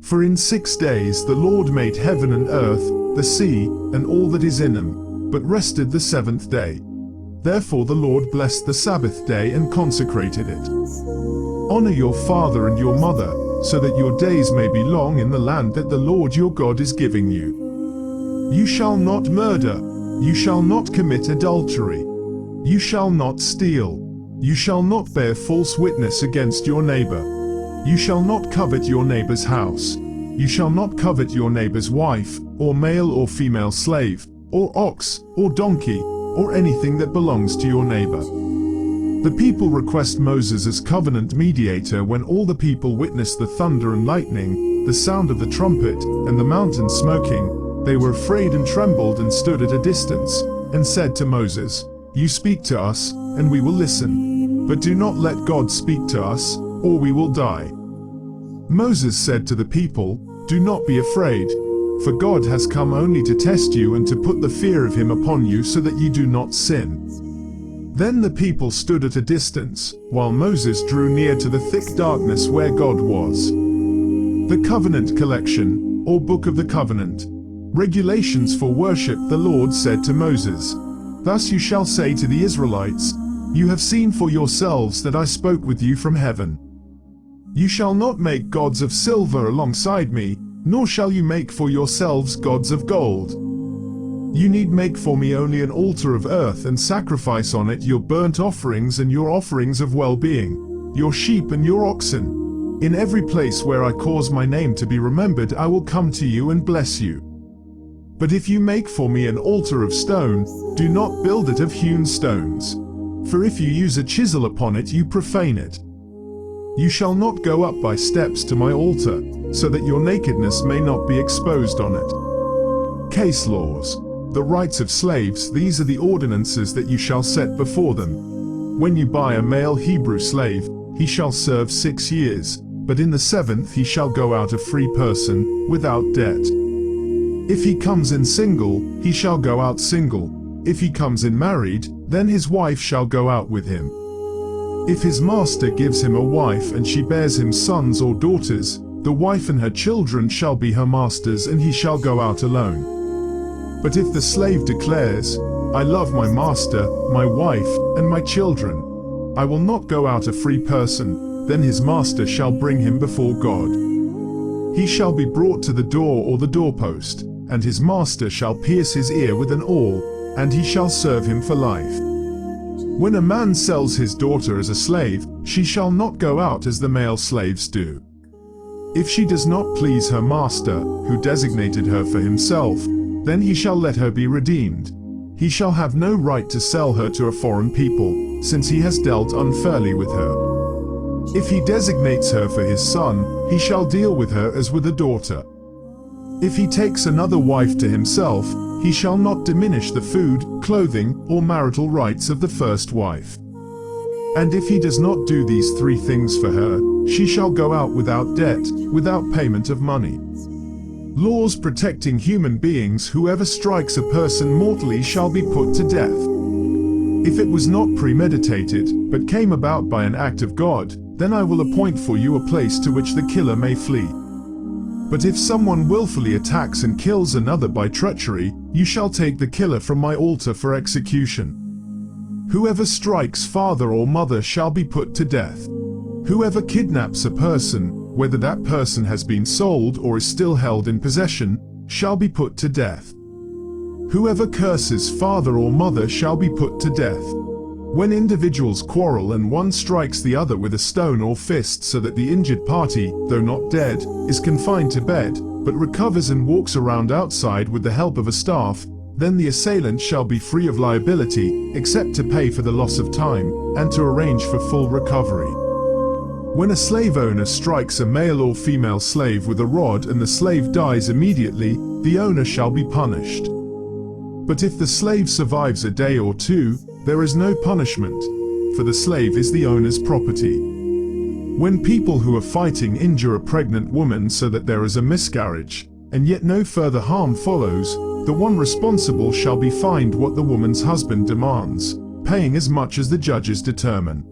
[SPEAKER 1] For in 6 days the Lord made heaven and earth, the sea, and all that is in them, but rested the seventh day. Therefore the Lord blessed the Sabbath day and consecrated it. Honor your father and your mother, so that your days may be long in the land that the Lord your God is giving you. You shall not murder. You shall not commit adultery. You shall not steal. You shall not bear false witness against your neighbor. You shall not covet your neighbor's house. You shall not covet your neighbor's wife, or male or female slave, or ox, or donkey, or anything that belongs to your neighbor. The people request Moses as covenant mediator when all the people witnessed the thunder and lightning, the sound of the trumpet, and the mountain smoking. They were afraid and trembled and stood at a distance, and said to Moses, "You speak to us, and we will listen. But do not let God speak to us, or we will die." Moses said to the people, "Do not be afraid, for God has come only to test you and to put the fear of him upon you so that you do not sin." Then the people stood at a distance, while Moses drew near to the thick darkness where God was. The Covenant Collection, or Book of the Covenant. Regulations for worship. The Lord said to Moses, "Thus you shall say to the Israelites, you have seen for yourselves that I spoke with you from heaven. You shall not make gods of silver alongside me, nor shall you make for yourselves gods of gold. You need make for me only an altar of earth and sacrifice on it your burnt offerings and your offerings of well-being, your sheep and your oxen. In every place where I cause my name to be remembered I will come to you and bless you. But if you make for me an altar of stone, do not build it of hewn stones. For if you use a chisel upon it you profane it. You shall not go up by steps to my altar, so that your nakedness may not be exposed on it." Case laws. The rights of slaves. These are the ordinances that you shall set before them. When you buy a male Hebrew slave, he shall serve 6 years, but in the 7th he shall go out a free person, without debt. If he comes in single, he shall go out single. If he comes in married, then his wife shall go out with him. If his master gives him a wife and she bears him sons or daughters, the wife and her children shall be her master's and he shall go out alone. But if the slave declares, "I love my master, my wife, and my children. I will not go out a free person," then his master shall bring him before God. He shall be brought to the door or the doorpost, and his master shall pierce his ear with an awl, and he shall serve him for life. When a man sells his daughter as a slave, she shall not go out as the male slaves do. If she does not please her master, who designated her for himself, then he shall let her be redeemed. He shall have no right to sell her to a foreign people, since he has dealt unfairly with her. If he designates her for his son, he shall deal with her as with a daughter. If he takes another wife to himself, he shall not diminish the food, clothing, or marital rights of the first wife. And if he does not do these 3 things for her, she shall go out without debt, without payment of money. Laws protecting human beings. Whoever strikes a person mortally shall be put to death. If it was not premeditated, but came about by an act of God, then I will appoint for you a place to which the killer may flee. But if someone willfully attacks and kills another by treachery, you shall take the killer from my altar for execution. Whoever strikes father or mother shall be put to death. Whoever kidnaps a person, whether that person has been sold or is still held in possession, shall be put to death. Whoever curses father or mother shall be put to death. When individuals quarrel and one strikes the other with a stone or fist so that the injured party, though not dead, is confined to bed, but recovers and walks around outside with the help of a staff, then the assailant shall be free of liability, except to pay for the loss of time, and to arrange for full recovery. When a slave owner strikes a male or female slave with a rod and the slave dies immediately, the owner shall be punished. But if the slave survives a day or 2, there is no punishment, for the slave is the owner's property. When people who are fighting injure a pregnant woman so that there is a miscarriage, and yet no further harm follows, the one responsible shall be fined what the woman's husband demands, paying as much as the judges determine.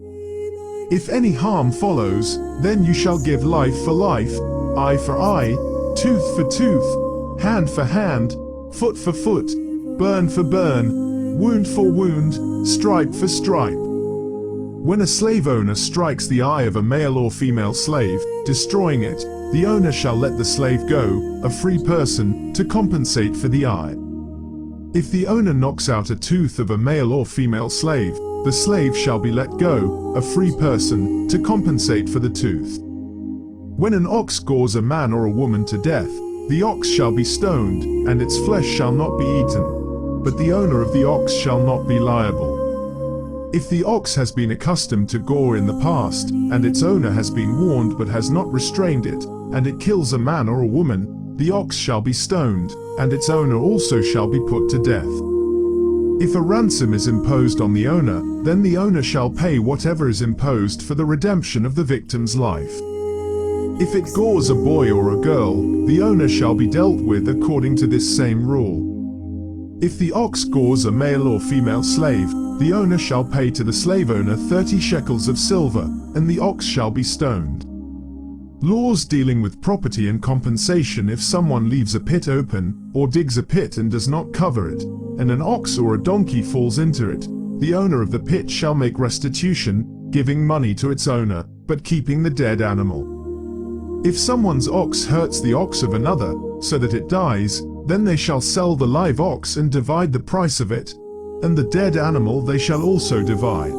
[SPEAKER 1] If any harm follows, then you shall give life for life, eye for eye, tooth for tooth, hand for hand, foot for foot, burn for burn, wound for wound, stripe for stripe. When a slave owner strikes the eye of a male or female slave, destroying it, the owner shall let the slave go, a free person, to compensate for the eye. If the owner knocks out a tooth of a male or female slave, the slave shall be let go, a free person, to compensate for the tooth. When an ox gores a man or a woman to death, the ox shall be stoned, and its flesh shall not be eaten, but the owner of the ox shall not be liable. If the ox has been accustomed to gore in the past, and its owner has been warned but has not restrained it, and it kills a man or a woman, the ox shall be stoned, and its owner also shall be put to death. If a ransom is imposed on the owner, then the owner shall pay whatever is imposed for the redemption of the victim's life. If it gores a boy or a girl, the owner shall be dealt with according to this same rule. If the ox gores a male or female slave, the owner shall pay to the slave owner 30 shekels of silver, and the ox shall be stoned. Laws dealing with property and compensation: if someone leaves a pit open, or digs a pit and does not cover it, and an ox or a donkey falls into it, the owner of the pit shall make restitution, giving money to its owner, but keeping the dead animal. If someone's ox hurts the ox of another, so that it dies, then they shall sell the live ox and divide the price of it, and the dead animal they shall also divide.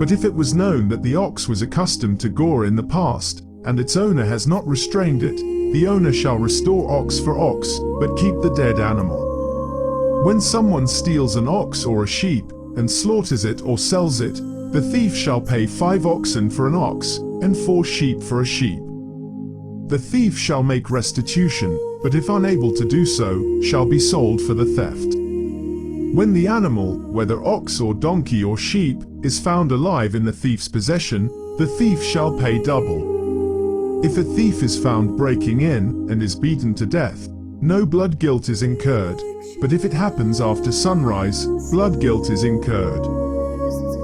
[SPEAKER 1] But if it was known that the ox was accustomed to gore in the past, and its owner has not restrained it, the owner shall restore ox for ox, but keep the dead animal. When someone steals an ox or a sheep, and slaughters it or sells it, the thief shall pay 5 oxen for an ox, and 4 sheep for a sheep. The thief shall make restitution, but if unable to do so, shall be sold for the theft. When the animal, whether ox or donkey or sheep, is found alive in the thief's possession, the thief shall pay double. If a thief is found breaking in, and is beaten to death, no blood guilt is incurred, but if it happens after sunrise, blood guilt is incurred.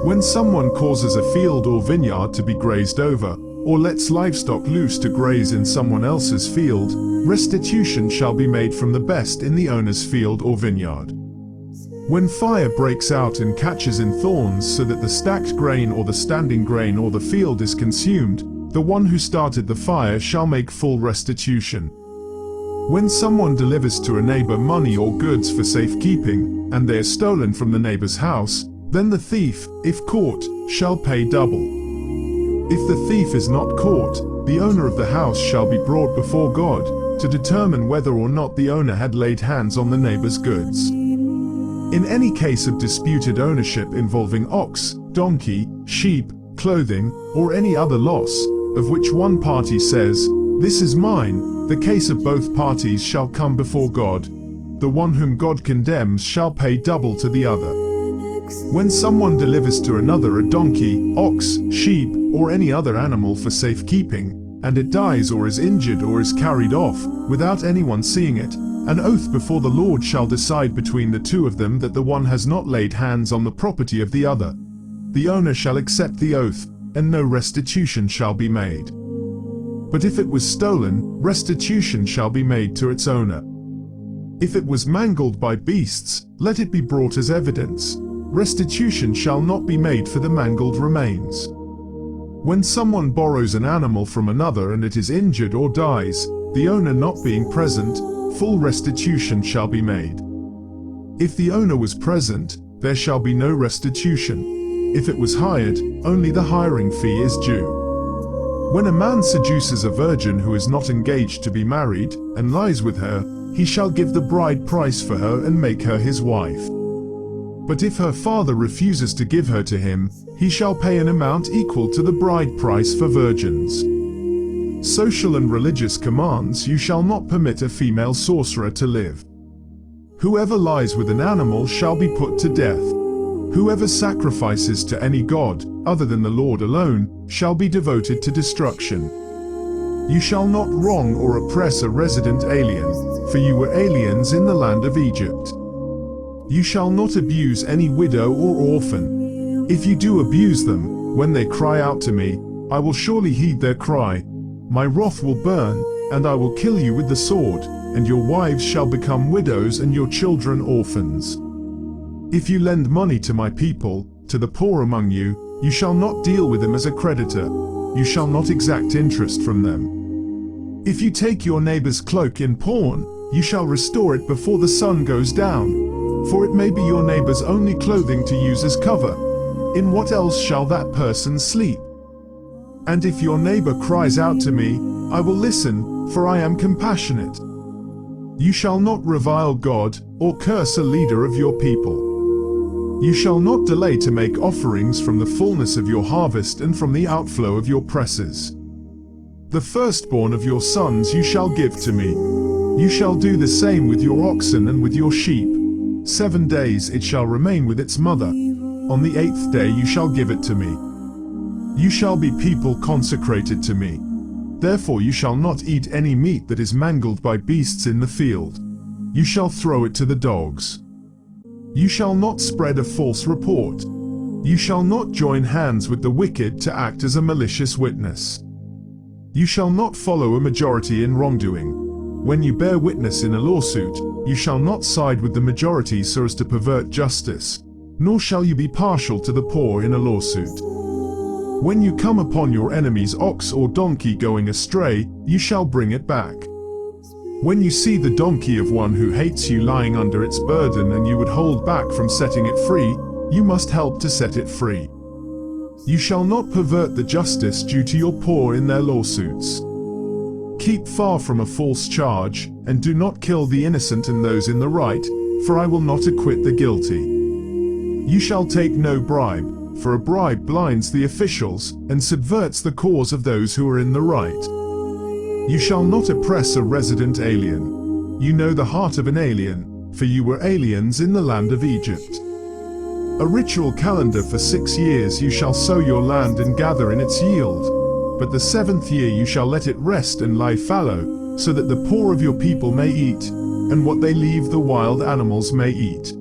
[SPEAKER 1] When someone causes a field or vineyard to be grazed over, or lets livestock loose to graze in someone else's field, restitution shall be made from the best in the owner's field or vineyard. When fire breaks out and catches in thorns so that the stacked grain or the standing grain or the field is consumed, the one who started the fire shall make full restitution. When someone delivers to a neighbor money or goods for safekeeping, and they are stolen from the neighbor's house, then the thief, if caught, shall pay double. If the thief is not caught, the owner of the house shall be brought before God, to determine whether or not the owner had laid hands on the neighbor's goods. In any case of disputed ownership involving ox, donkey, sheep, clothing, or any other loss, of which one party says, "This is mine," the case of both parties shall come before God. The one whom God condemns shall pay double to the other. When someone delivers to another a donkey, ox, sheep, or any other animal for safekeeping, and it dies or is injured or is carried off, without anyone seeing it, an oath before the Lord shall decide between the two of them that the one has not laid hands on the property of the other. The owner shall accept the oath, and no restitution shall be made. But if it was stolen, restitution shall be made to its owner. If it was mangled by beasts, let it be brought as evidence. Restitution shall not be made for the mangled remains. When someone borrows an animal from another and it is injured or dies, the owner not being present, full restitution shall be made. If the owner was present, there shall be no restitution. If it was hired, only the hiring fee is due. When a man seduces a virgin who is not engaged to be married, and lies with her, he shall give the bride price for her and make her his wife. But if her father refuses to give her to him, he shall pay an amount equal to the bride price for virgins. Social and religious commands: you shall not permit a female sorcerer to live. Whoever lies with an animal shall be put to death. Whoever sacrifices to any god, other than the Lord alone, shall be devoted to destruction. You shall not wrong or oppress a resident alien, for you were aliens in the land of Egypt. You shall not abuse any widow or orphan. If you do abuse them, when they cry out to me, I will surely heed their cry. My wrath will burn, and I will kill you with the sword, and your wives shall become widows and your children orphans. If you lend money to my people, to the poor among you, you shall not deal with them as a creditor. You shall not exact interest from them. If you take your neighbor's cloak in pawn, you shall restore it before the sun goes down, for it may be your neighbor's only clothing to use as cover. In what else shall that person sleep? And if your neighbor cries out to me, I will listen, for I am compassionate. You shall not revile God, or curse a leader of your people. You shall not delay to make offerings from the fullness of your harvest and from the outflow of your presses. The firstborn of your sons you shall give to me. You shall do the same with your oxen and with your sheep. 7 days it shall remain with its mother. On the 8th day you shall give it to me. You shall be people consecrated to me. Therefore you shall not eat any meat that is mangled by beasts in the field. You shall throw it to the dogs. You shall not spread a false report. You shall not join hands with the wicked to act as a malicious witness. You shall not follow a majority in wrongdoing. When you bear witness in a lawsuit, you shall not side with the majority so as to pervert justice, nor shall you be partial to the poor in a lawsuit. When you come upon your enemy's ox or donkey going astray, you shall bring it back. When you see the donkey of one who hates you lying under its burden and you would hold back from setting it free, you must help to set it free. You shall not pervert the justice due to your poor in their lawsuits. Keep far from a false charge, and do not kill the innocent and those in the right, for I will not acquit the guilty. You shall take no bribe, for a bribe blinds the officials and subverts the cause of those who are in the right. You shall not oppress a resident alien. You know the heart of an alien, for you were aliens in the land of Egypt. A ritual calendar for 6 years you shall sow your land and gather in its yield. But the 7th year you shall let it rest and lie fallow, so that the poor of your people may eat, and what they leave the wild animals may eat.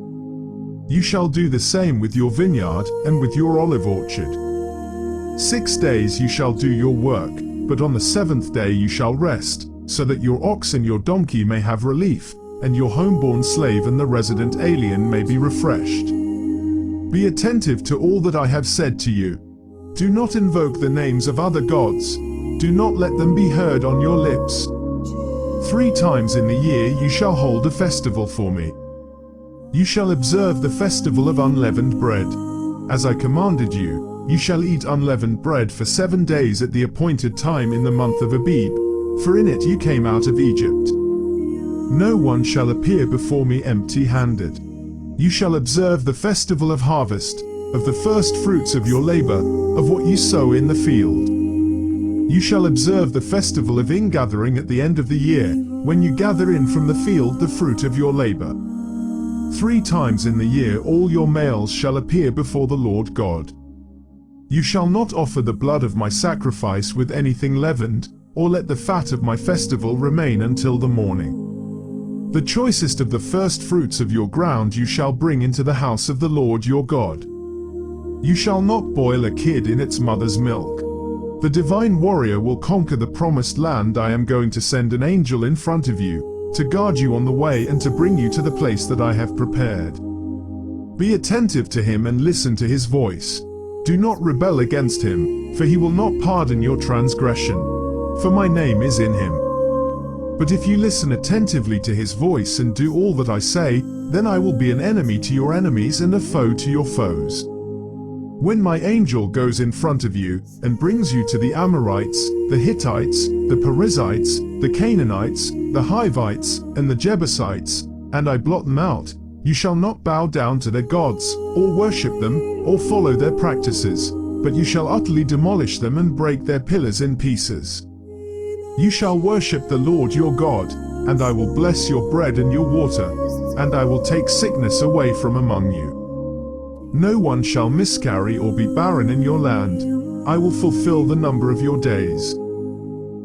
[SPEAKER 1] You shall do the same with your vineyard and with your olive orchard. 6 days you shall do your work, but on the 7th day you shall rest, so that your ox and your donkey may have relief, and your homeborn slave and the resident alien may be refreshed. Be attentive to all that I have said to you. Do not invoke the names of other gods. Do not let them be heard on your lips. 3 times in the year you shall hold a festival for me. You shall observe the festival of unleavened bread. As I commanded you, you shall eat unleavened bread for 7 days at the appointed time in the month of Abib, for in it you came out of Egypt. No one shall appear before me empty-handed. You shall observe the festival of harvest, of the first fruits of your labor, of what you sow in the field. You shall observe the festival of ingathering at the end of the year, when you gather in from the field the fruit of your labor. 3 times in the year all your males shall appear before the Lord God. You shall not offer the blood of my sacrifice with anything leavened, or let the fat of my festival remain until the morning. The choicest of the first fruits of your ground you shall bring into the house of the Lord your God. You shall not boil a kid in its mother's milk. The divine warrior will conquer the promised land. I am going to send an angel in front of you, to guard you on the way and to bring you to the place that I have prepared. Be attentive to him and listen to his voice. Do not rebel against him, for he will not pardon your transgression, for my name is in him. But if you listen attentively to his voice and do all that I say, then I will be an enemy to your enemies and a foe to your foes. When my angel goes in front of you and brings you to the Amorites, the Hittites, the Perizzites, the Canaanites, the Hivites, and the Jebusites, and I blot them out, you shall not bow down to their gods, or worship them, or follow their practices, but you shall utterly demolish them and break their pillars in pieces. You shall worship the Lord your God, and I will bless your bread and your water, and I will take sickness away from among you. No one shall miscarry or be barren in your land. I will fulfill the number of your days.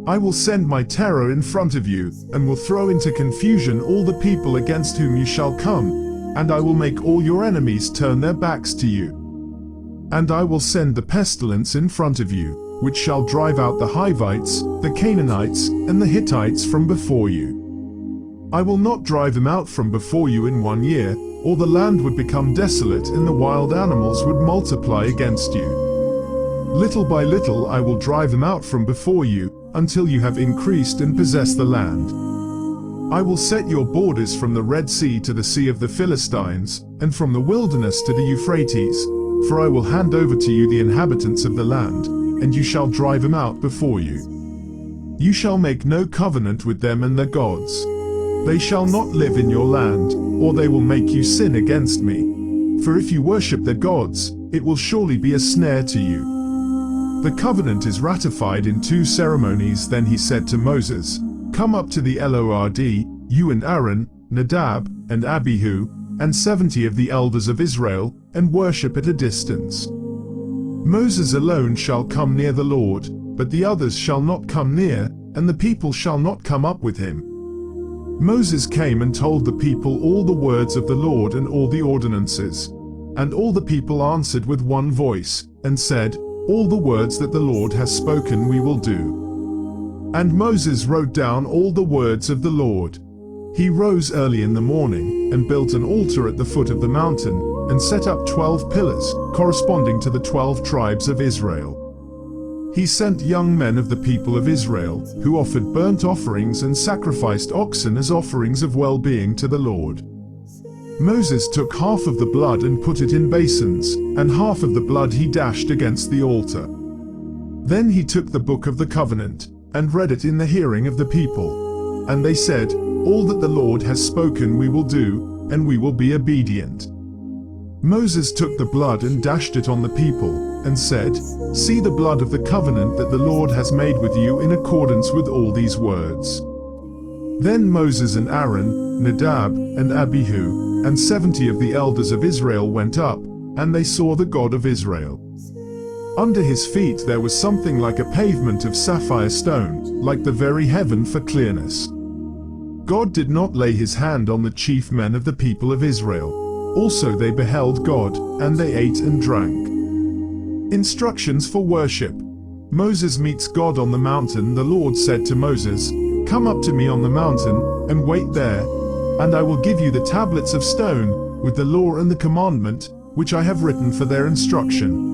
[SPEAKER 1] I will send my terror in front of you, and will throw into confusion all the people against whom you shall come, and I will make all your enemies turn their backs to you. And I will send the pestilence in front of you, which shall drive out the Hivites, the Canaanites, and the Hittites from before you. I will not drive them out from before you in 1 year, or the land would become desolate and the wild animals would multiply against you. Little by little I will drive them out from before you, until you have increased and possess the land. I will set your borders from the Red Sea to the Sea of the Philistines, and from the wilderness to the Euphrates, for I will hand over to you the inhabitants of the land, and you shall drive them out before you. You shall make no covenant with them and their gods. They shall not live in your land, or they will make you sin against me. For if you worship their gods, it will surely be a snare to you. The covenant is ratified in 2 ceremonies. Then he said to Moses, Come up to the Lord, you and Aaron, Nadab, and Abihu, and 70 of the elders of Israel, and worship at a distance. Moses alone shall come near the Lord, but the others shall not come near, and the people shall not come up with him. Moses came and told the people all the words of the Lord and all the ordinances. And all the people answered with one voice, and said, All the words that the Lord has spoken we will do. And Moses wrote down all the words of the Lord. He rose early in the morning, and built an altar at the foot of the mountain, and set up 12 pillars, corresponding to the 12 tribes of Israel. He sent young men of the people of Israel, who offered burnt offerings and sacrificed oxen as offerings of well-being to the Lord. Moses took half of the blood and put it in basins, and half of the blood he dashed against the altar. Then he took the book of the covenant, and read it in the hearing of the people. And they said, All that the Lord has spoken we will do, and we will be obedient. Moses took the blood and dashed it on the people, and said, See the blood of the covenant that the Lord has made with you in accordance with all these words. Then Moses and Aaron, Nadab, and Abihu, and 70 of the elders of Israel went up, and they saw the God of Israel. Under his feet there was something like a pavement of sapphire stone, like the very heaven for clearness. God did not lay his hand on the chief men of the people of Israel. Also they beheld God, and they ate and drank. Instructions for worship. Moses meets God on the mountain. The Lord said to Moses, Come up to me on the mountain, and wait there, and I will give you the tablets of stone, with the law and the commandment, which I have written for their instruction.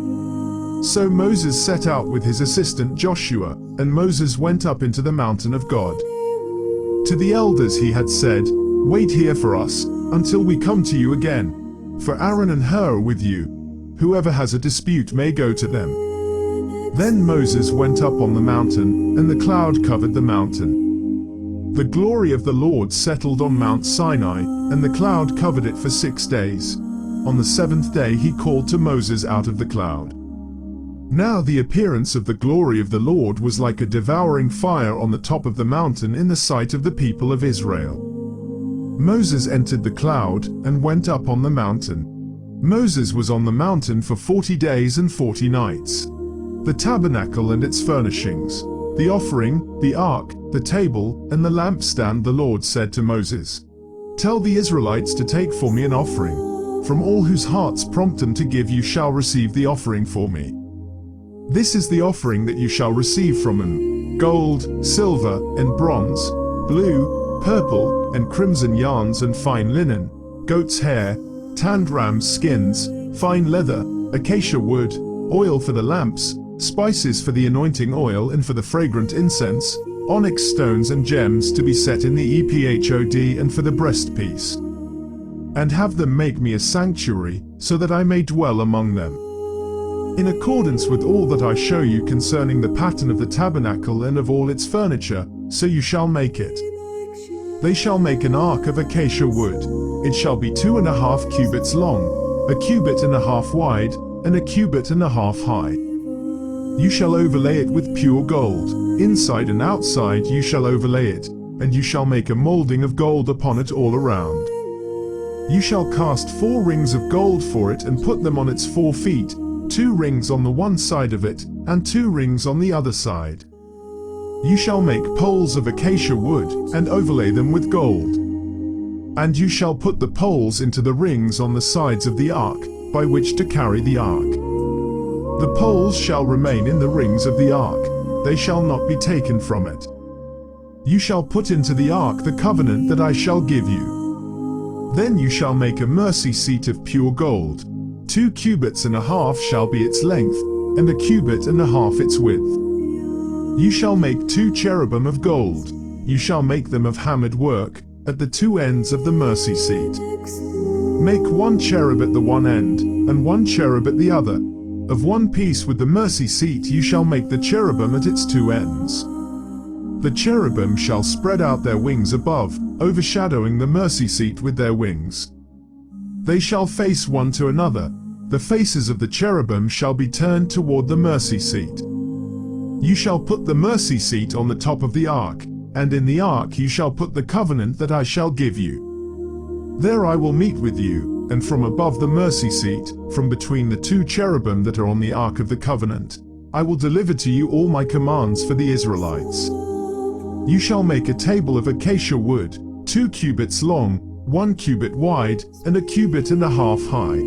[SPEAKER 1] So Moses set out with his assistant Joshua, and Moses went up into the mountain of God. To the elders he had said, Wait here for us, until we come to you again. For Aaron and Hur are with you. Whoever has a dispute may go to them. Then Moses went up on the mountain, and the cloud covered the mountain. The glory of the Lord settled on Mount Sinai, and the cloud covered it for 6 days. On the 7th day he called to Moses out of the cloud. Now the appearance of the glory of the Lord was like a devouring fire on the top of the mountain in the sight of the people of Israel. Moses entered the cloud, and went up on the mountain. Moses was on the mountain for 40 days and 40 nights. The tabernacle and its furnishings, the offering, the ark, the table, and the lampstand. The Lord said to Moses, Tell the Israelites to take for me an offering. From all whose hearts prompt them to give you shall receive the offering for me. This is the offering that you shall receive from them: gold, silver, and bronze, blue, purple, and crimson yarns and fine linen, goat's hair, tanned ram's skins, fine leather, acacia wood, oil for the lamps, spices for the anointing oil and for the fragrant incense, onyx stones and gems to be set in the ephod and for the breastpiece. And have them make me a sanctuary, so that I may dwell among them. In accordance with all that I show you concerning the pattern of the tabernacle and of all its furniture, so you shall make it. They shall make an ark of acacia wood. It shall be 2.5 cubits long, 1.5 cubits wide, and 1.5 cubits high. You shall overlay it with pure gold, inside and outside you shall overlay it, and you shall make a molding of gold upon it all around. You shall cast 4 rings of gold for it and put them on its 4 feet, 2 rings on the one side of it, and 2 rings on the other side. You shall make poles of acacia wood, and overlay them with gold. And you shall put the poles into the rings on the sides of the ark, by which to carry the ark. The poles shall remain in the rings of the ark, they shall not be taken from it. You shall put into the ark the covenant that I shall give you. Then you shall make a mercy seat of pure gold. 2 cubits and a half shall be its length, and 1.5 cubits its width. You shall make 2 cherubim of gold. You shall make them of hammered work, at the 2 ends of the mercy seat. Make 1 cherub at the one end, and 1 cherub at the other. Of one piece with the mercy seat you shall make the cherubim at its 2 ends. The cherubim shall spread out their wings above, overshadowing the mercy seat with their wings. They shall face one to another. The faces of the cherubim shall be turned toward the mercy seat. You shall put the mercy seat on the top of the ark, and in the ark you shall put the covenant that I shall give you. There I will meet with you, and from above the mercy seat, from between the 2 cherubim that are on the ark of the covenant, I will deliver to you all my commands for the Israelites. You shall make a table of acacia wood, 2 cubits long, 1 cubit wide, and 1.5 cubits high.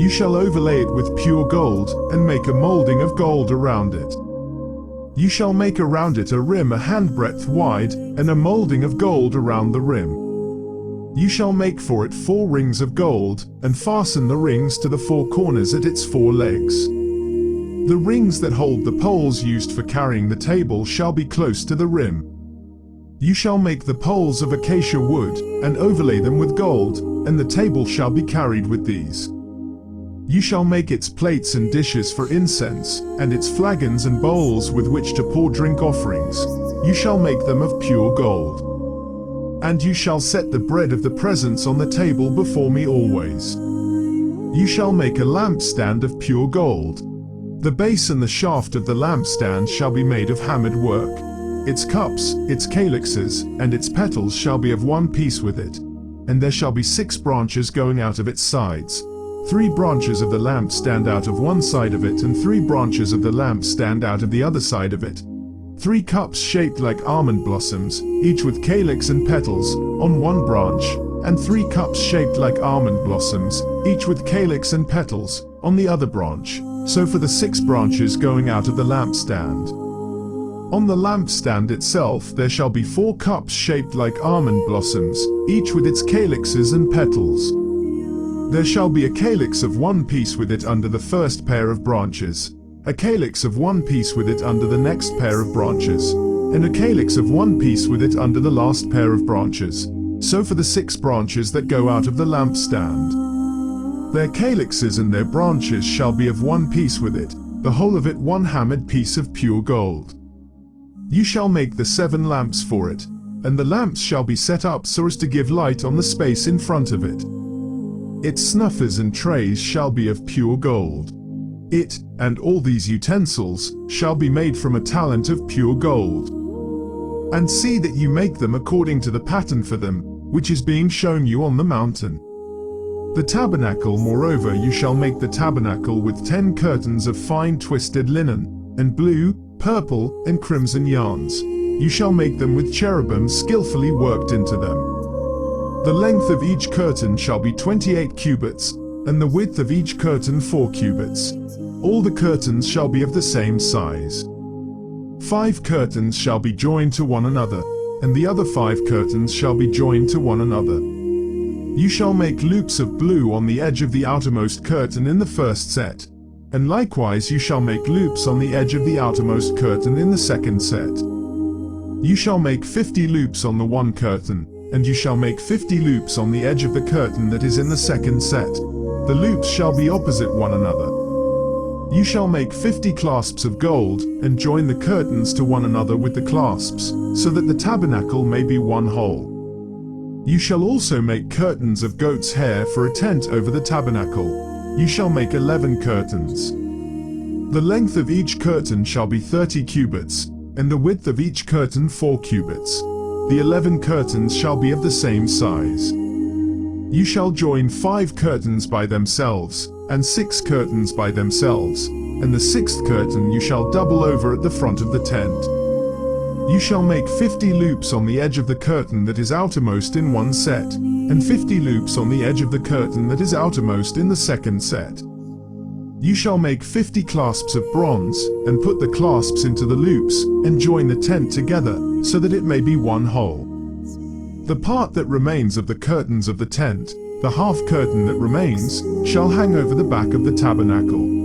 [SPEAKER 1] You shall overlay it with pure gold, and make a molding of gold around it. You shall make around it a rim a handbreadth wide, and a molding of gold around the rim. You shall make for it 4 rings of gold, and fasten the rings to the 4 corners at its 4 legs. The rings that hold the poles used for carrying the table shall be close to the rim. You shall make the poles of acacia wood, and overlay them with gold, and the table shall be carried with these. You shall make its plates and dishes for incense, and its flagons and bowls with which to pour drink offerings. You shall make them of pure gold. And you shall set the bread of the presence on the table before me always. You shall make a lampstand of pure gold. The base and the shaft of the lampstand shall be made of hammered work. Its cups, its calyxes, and its petals shall be of one piece with it. And there shall be 6 branches going out of its sides. 3 branches of the lampstand out of one side of it, and 3 branches of the lampstand out of the other side of it. 3 cups shaped like almond blossoms, each with calyx and petals, on one branch, and 3 cups shaped like almond blossoms, each with calyx and petals, on the other branch. So for the 6 branches going out of the lampstand. On the lampstand itself there shall be 4 cups shaped like almond blossoms, each with its calyxes and petals. There shall be a calyx of one piece with it under the first pair of branches, a calyx of one piece with it under the next pair of branches, and a calyx of one piece with it under the last pair of branches. So for the 6 branches that go out of the lampstand. Their calyxes and their branches shall be of one piece with it, the whole of it one hammered piece of pure gold. You shall make the 7 lamps for it, and the lamps shall be set up so as to give light on the space in front of it. Its snuffers and trays shall be of pure gold. It, and all these utensils, shall be made from a talent of pure gold. And see that you make them according to the pattern for them, which is being shown you on the mountain. The tabernacle, moreover, you shall make the tabernacle with 10 curtains of fine twisted linen, and blue, purple, and crimson yarns. You shall make them with cherubim skillfully worked into them. The length of each curtain shall be 28 cubits, and the width of each curtain 4 cubits. All the curtains shall be of the same size. 5 curtains shall be joined to one another, and the other 5 curtains shall be joined to one another. You shall make loops of blue on the edge of the outermost curtain in the first set, and likewise you shall make loops on the edge of the outermost curtain in the second set. You shall make 50 loops on the one curtain, and you shall make 50 loops on the edge of the curtain that is in the second set. The loops shall be opposite one another. You shall make 50 clasps of gold, and join the curtains to one another with the clasps, so that the tabernacle may be one whole. You shall also make curtains of goat's hair for a tent over the tabernacle. You shall make 11 curtains. The length of each curtain shall be 30 cubits, and the width of each curtain 4 cubits. The 11 curtains shall be of the same size. You shall join 5 curtains by themselves, and 6 curtains by themselves, and the 6th curtain you shall double over at the front of the tent. You shall make 50 loops on the edge of the curtain that is outermost in one set, and 50 loops on the edge of the curtain that is outermost in the second set. You shall make 50 clasps of bronze, and put the clasps into the loops, and join the tent together, so that it may be one whole. The part that remains of the curtains of the tent, the half curtain that remains, shall hang over the back of the tabernacle.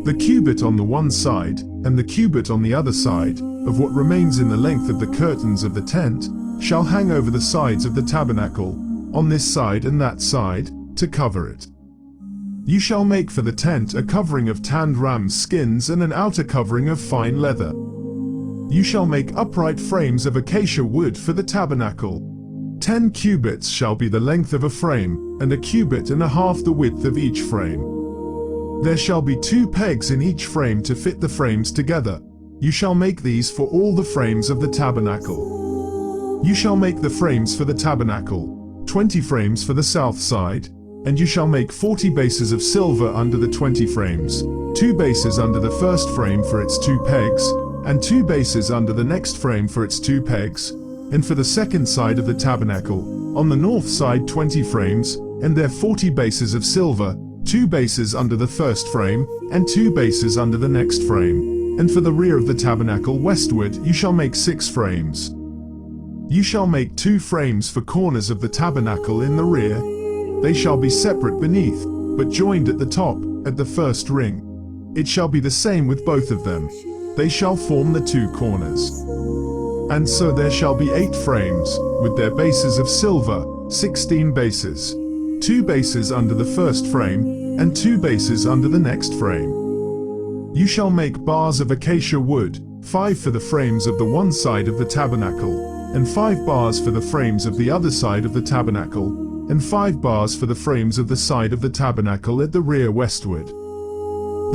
[SPEAKER 1] The cubit on the one side, and the cubit on the other side, of what remains in the length of the curtains of the tent, shall hang over the sides of the tabernacle, on this side and that side, to cover it. You shall make for the tent a covering of tanned ram's skins and an outer covering of fine leather. You shall make upright frames of acacia wood for the tabernacle. 10 cubits shall be the length of a frame, and a cubit and a half the width of each frame. There shall be 2 pegs in each frame to fit the frames together. You shall make these for all the frames of the tabernacle. You shall make the frames for the tabernacle, 20 frames for the south side, and you shall make 40 bases of silver under the 20 frames, 2 bases under the first frame for its 2 pegs, and 2 bases under the next frame for its 2 pegs, and for the second side of the tabernacle, on the north side 20 frames, and their 40 bases of silver, 2 bases under the first frame, and 2 bases under the next frame. And for the rear of the tabernacle westward you shall make 6 frames. You shall make 2 frames for corners of the tabernacle in the rear. They shall be separate beneath, but joined at the top, at the first ring. It shall be the same with both of them. They shall form the 2 corners. And so there shall be 8 frames, with their bases of silver, 16 bases. 2 bases under the first frame, and 2 bases under the next frame. You shall make bars of acacia wood, 5 for the frames of the one side of the tabernacle, and 5 bars for the frames of the other side of the tabernacle, and 5 bars for the frames of the side of the tabernacle at the rear westward.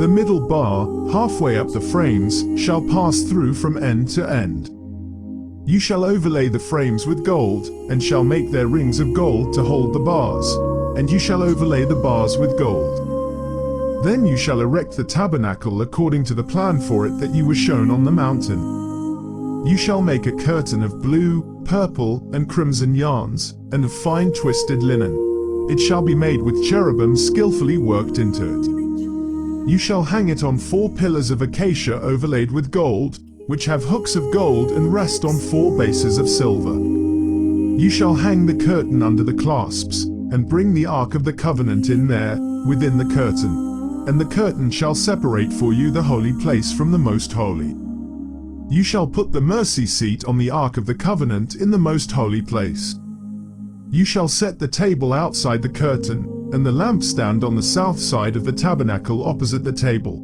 [SPEAKER 1] The middle bar, halfway up the frames, shall pass through from end to end. You shall overlay the frames with gold, and shall make their rings of gold to hold the bars, and you shall overlay the bars with gold. Then you shall erect the tabernacle according to the plan for it that you were shown on the mountain. You shall make a curtain of blue, purple, and crimson yarns, and of fine twisted linen. It shall be made with cherubim skillfully worked into it. You shall hang it on 4 pillars of acacia overlaid with gold, which have hooks of gold and rest on 4 bases of silver. You shall hang the curtain under the clasps, and bring the ark of the covenant in there, within the curtain. And the curtain shall separate for you the holy place from the most holy. You shall put the mercy seat on the ark of the covenant in the most holy place. You shall set the table outside the curtain, and the lampstand on the south side of the tabernacle opposite the table.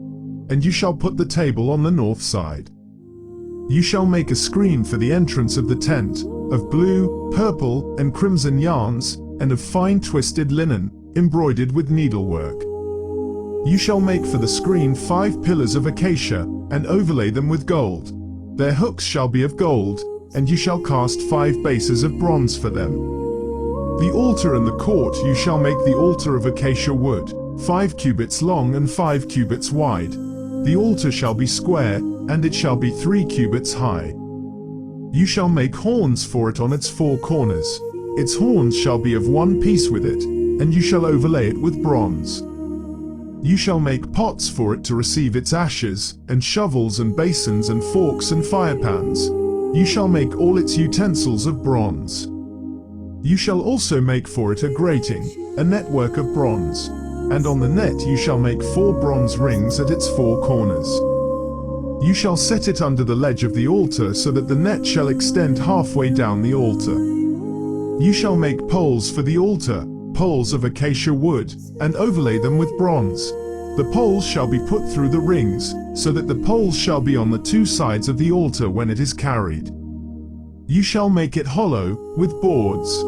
[SPEAKER 1] And you shall put the table on the north side. You shall make a screen for the entrance of the tent, of blue, purple, and crimson yarns, and of fine twisted linen, embroidered with needlework. You shall make for the screen 5 pillars of acacia, and overlay them with gold. Their hooks shall be of gold, and you shall cast 5 bases of bronze for them. The altar and the court you shall make the altar of acacia wood, 5 cubits long and 5 cubits wide. The altar shall be square, and it shall be 3 cubits high. You shall make horns for it on its 4 corners. Its horns shall be of one piece with it, and you shall overlay it with bronze. You shall make pots for it to receive its ashes, and shovels and basins and forks and firepans. You shall make all its utensils of bronze. You shall also make for it a grating, a network of bronze. And on the net you shall make 4 bronze rings at its 4 corners. You shall set it under the ledge of the altar so that the net shall extend halfway down the altar. You shall make poles for the altar, poles of acacia wood, and overlay them with bronze. The poles shall be put through the rings, so that the poles shall be on the 2 sides of the altar when it is carried. You shall make it hollow, with boards.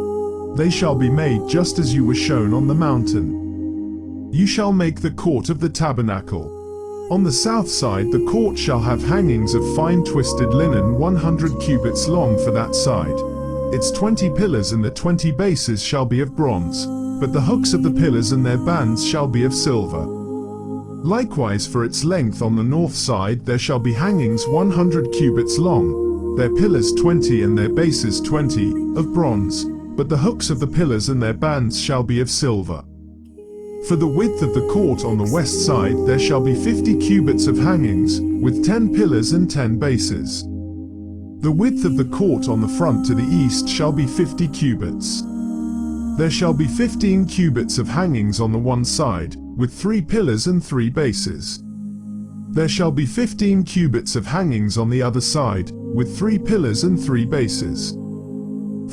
[SPEAKER 1] They shall be made just as you were shown on the mountain. You shall make the court of the tabernacle. On the south side the court shall have hangings of fine twisted linen 100 cubits long for that side. Its 20 pillars and the 20 bases shall be of bronze, but the hooks of the pillars and their bands shall be of silver. Likewise for its length on the north side there shall be hangings 100 cubits long, their pillars 20 and their bases 20, of bronze, but the hooks of the pillars and their bands shall be of silver. For the width of the court on the west side there shall be 50 cubits of hangings, with 10 pillars and 10 bases. The width of the court on the front to the east shall be 50 cubits. There shall be 15 cubits of hangings on the one side, with 3 pillars and 3 bases. There shall be 15 cubits of hangings on the other side, with 3 pillars and 3 bases.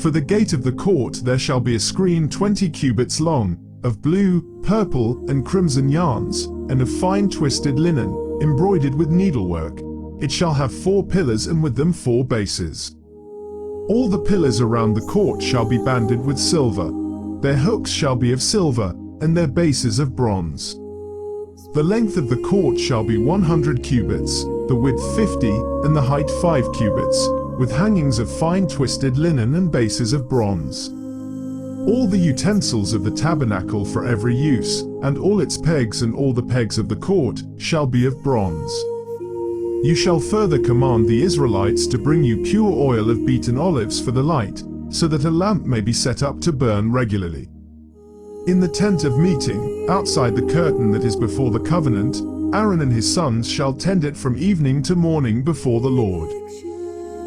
[SPEAKER 1] For the gate of the court there shall be a screen 20 cubits long, of blue, purple, and crimson yarns, and of fine twisted linen, embroidered with needlework. It shall have 4 pillars and with them 4 bases. All the pillars around the court shall be banded with silver. Their hooks shall be of silver, and their bases of bronze. The length of the court shall be 100 cubits, the width 50, and the height 5 cubits, with hangings of fine twisted linen and bases of bronze. All the utensils of the tabernacle for every use, and all its pegs and all the pegs of the court, shall be of bronze. You shall further command the Israelites to bring you pure oil of beaten olives for the light, so that a lamp may be set up to burn regularly. In the tent of meeting, outside the curtain that is before the covenant, Aaron and his sons shall tend it from evening to morning before the Lord.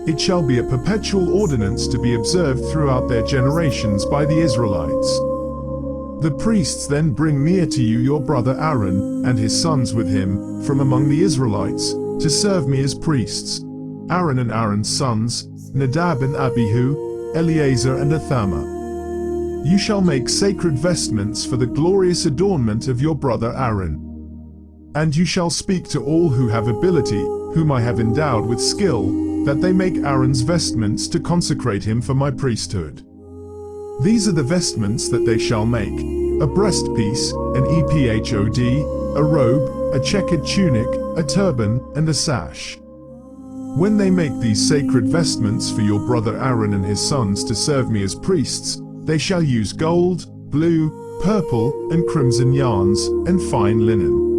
[SPEAKER 1] It shall be a perpetual ordinance to be observed throughout their generations by the Israelites. The priests then bring near to you your brother Aaron, and his sons with him, from among the Israelites, to serve me as priests. Aaron and Aaron's sons, Nadab and Abihu, Eleazar and Ithamar. You shall make sacred vestments for the glorious adornment of your brother Aaron. And you shall speak to all who have ability, whom I have endowed with skill, that they make Aaron's vestments to consecrate him for my priesthood. These are the vestments that they shall make: a breastpiece, an ephod, a robe, a checkered tunic, a turban, and a sash. When they make these sacred vestments for your brother Aaron and his sons to serve me as priests, they shall use gold, blue, purple, and crimson yarns, and fine linen.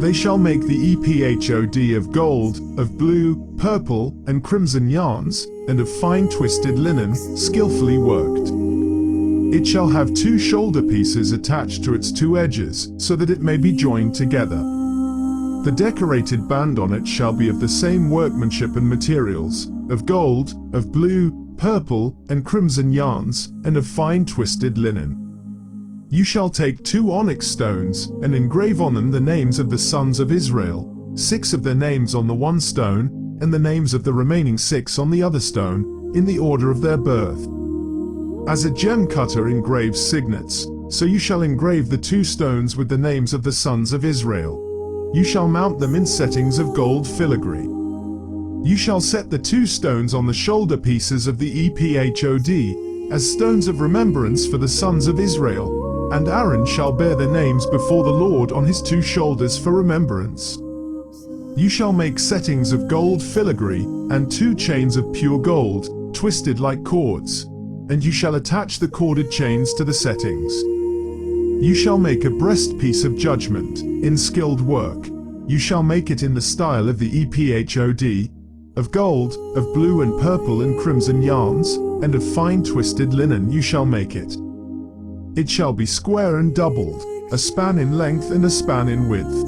[SPEAKER 1] They shall make the ephod of gold, of blue, purple, and crimson yarns, and of fine twisted linen, skillfully worked. It shall have 2 shoulder pieces attached to its 2 edges, so that it may be joined together. The decorated band on it shall be of the same workmanship and materials, of gold, of blue, purple, and crimson yarns, and of fine twisted linen. You shall take 2 onyx stones, and engrave on them the names of the sons of Israel, 6 of their names on the one stone, and the names of the remaining 6 on the other stone, in the order of their birth. As a gem cutter engraves signets, so you shall engrave the 2 stones with the names of the sons of Israel. You shall mount them in settings of gold filigree. You shall set the 2 stones on the shoulder pieces of the ephod, as stones of remembrance for the sons of Israel, and Aaron shall bear their names before the Lord on his 2 shoulders for remembrance. You shall make settings of gold filigree, and 2 chains of pure gold, twisted like cords, and you shall attach the corded chains to the settings. You shall make a breastpiece of judgment, in skilled work. You shall make it in the style of the ephod, of gold, of blue and purple and crimson yarns, and of fine twisted linen you shall make it. It shall be square and doubled, a span in length and a span in width.